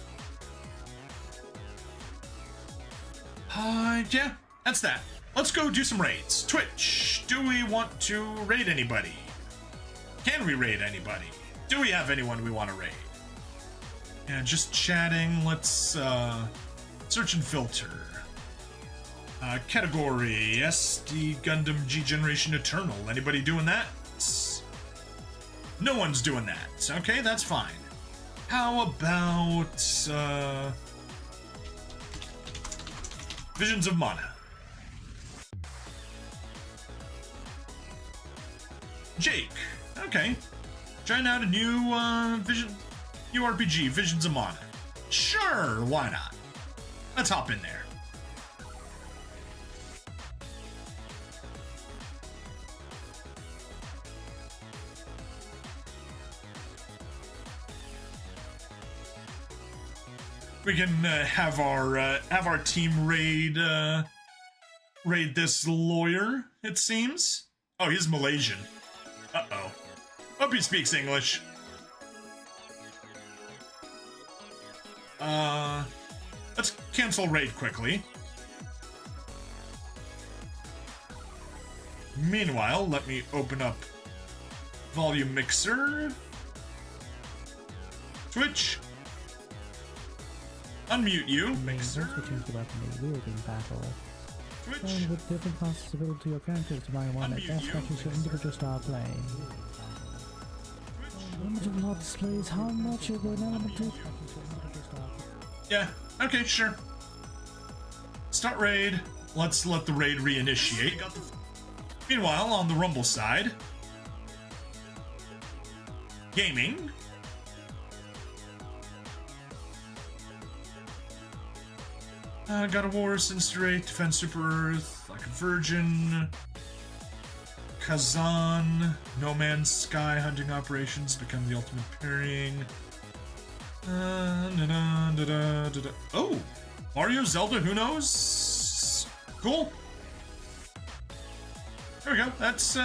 Yeah, that's that. Let's go do some raids. Twitch, do we want to raid anybody? Can we raid anybody? Do we have anyone we want to raid? Yeah, just chatting. Let's search and filter. Category SD Gundam G Generation Eternal. Anybody doing that? No one's doing that. Okay, that's fine. How about Visions of Mana? Jake. Okay. Trying out a new new RPG, Visions of Mana. Sure, why not? Let's hop in there. We can have our team raid this lawyer, it seems. Oh, he's Malaysian. Uh-oh. Hope he speaks English. Let's cancel raid quickly. Meanwhile, let me open up Volume Mixer. Twitch. Unmute you. Mixer. Switching to weapon is weird in battle. Twitch. Playing with different classes available to your characters to buy one that best matches your individual style playing. Limited mod displays how much of an element to Yeah, okay, sure. Start raid. Let's let the raid reinitiate. Meanwhile, on the Rumble side, gaming. God of War, Sincerate, Defend Super Earth, Like a Virgin, Kazan, No Man's Sky, Hunting Operations, Become the Ultimate Pairing. Oh! Mario, Zelda, who knows? Cool. There we go. That's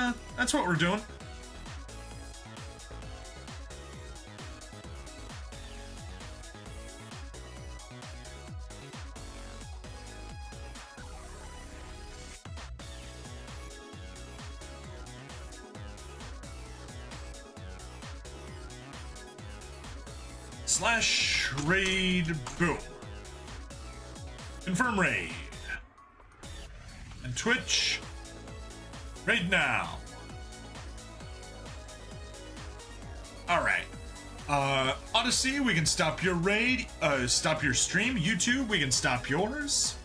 what we're doing. /raid boom. Confirm raid. And Twitch, raid now. Alright. Odyssey, we can stop your raid, stop your stream. YouTube, we can stop yours.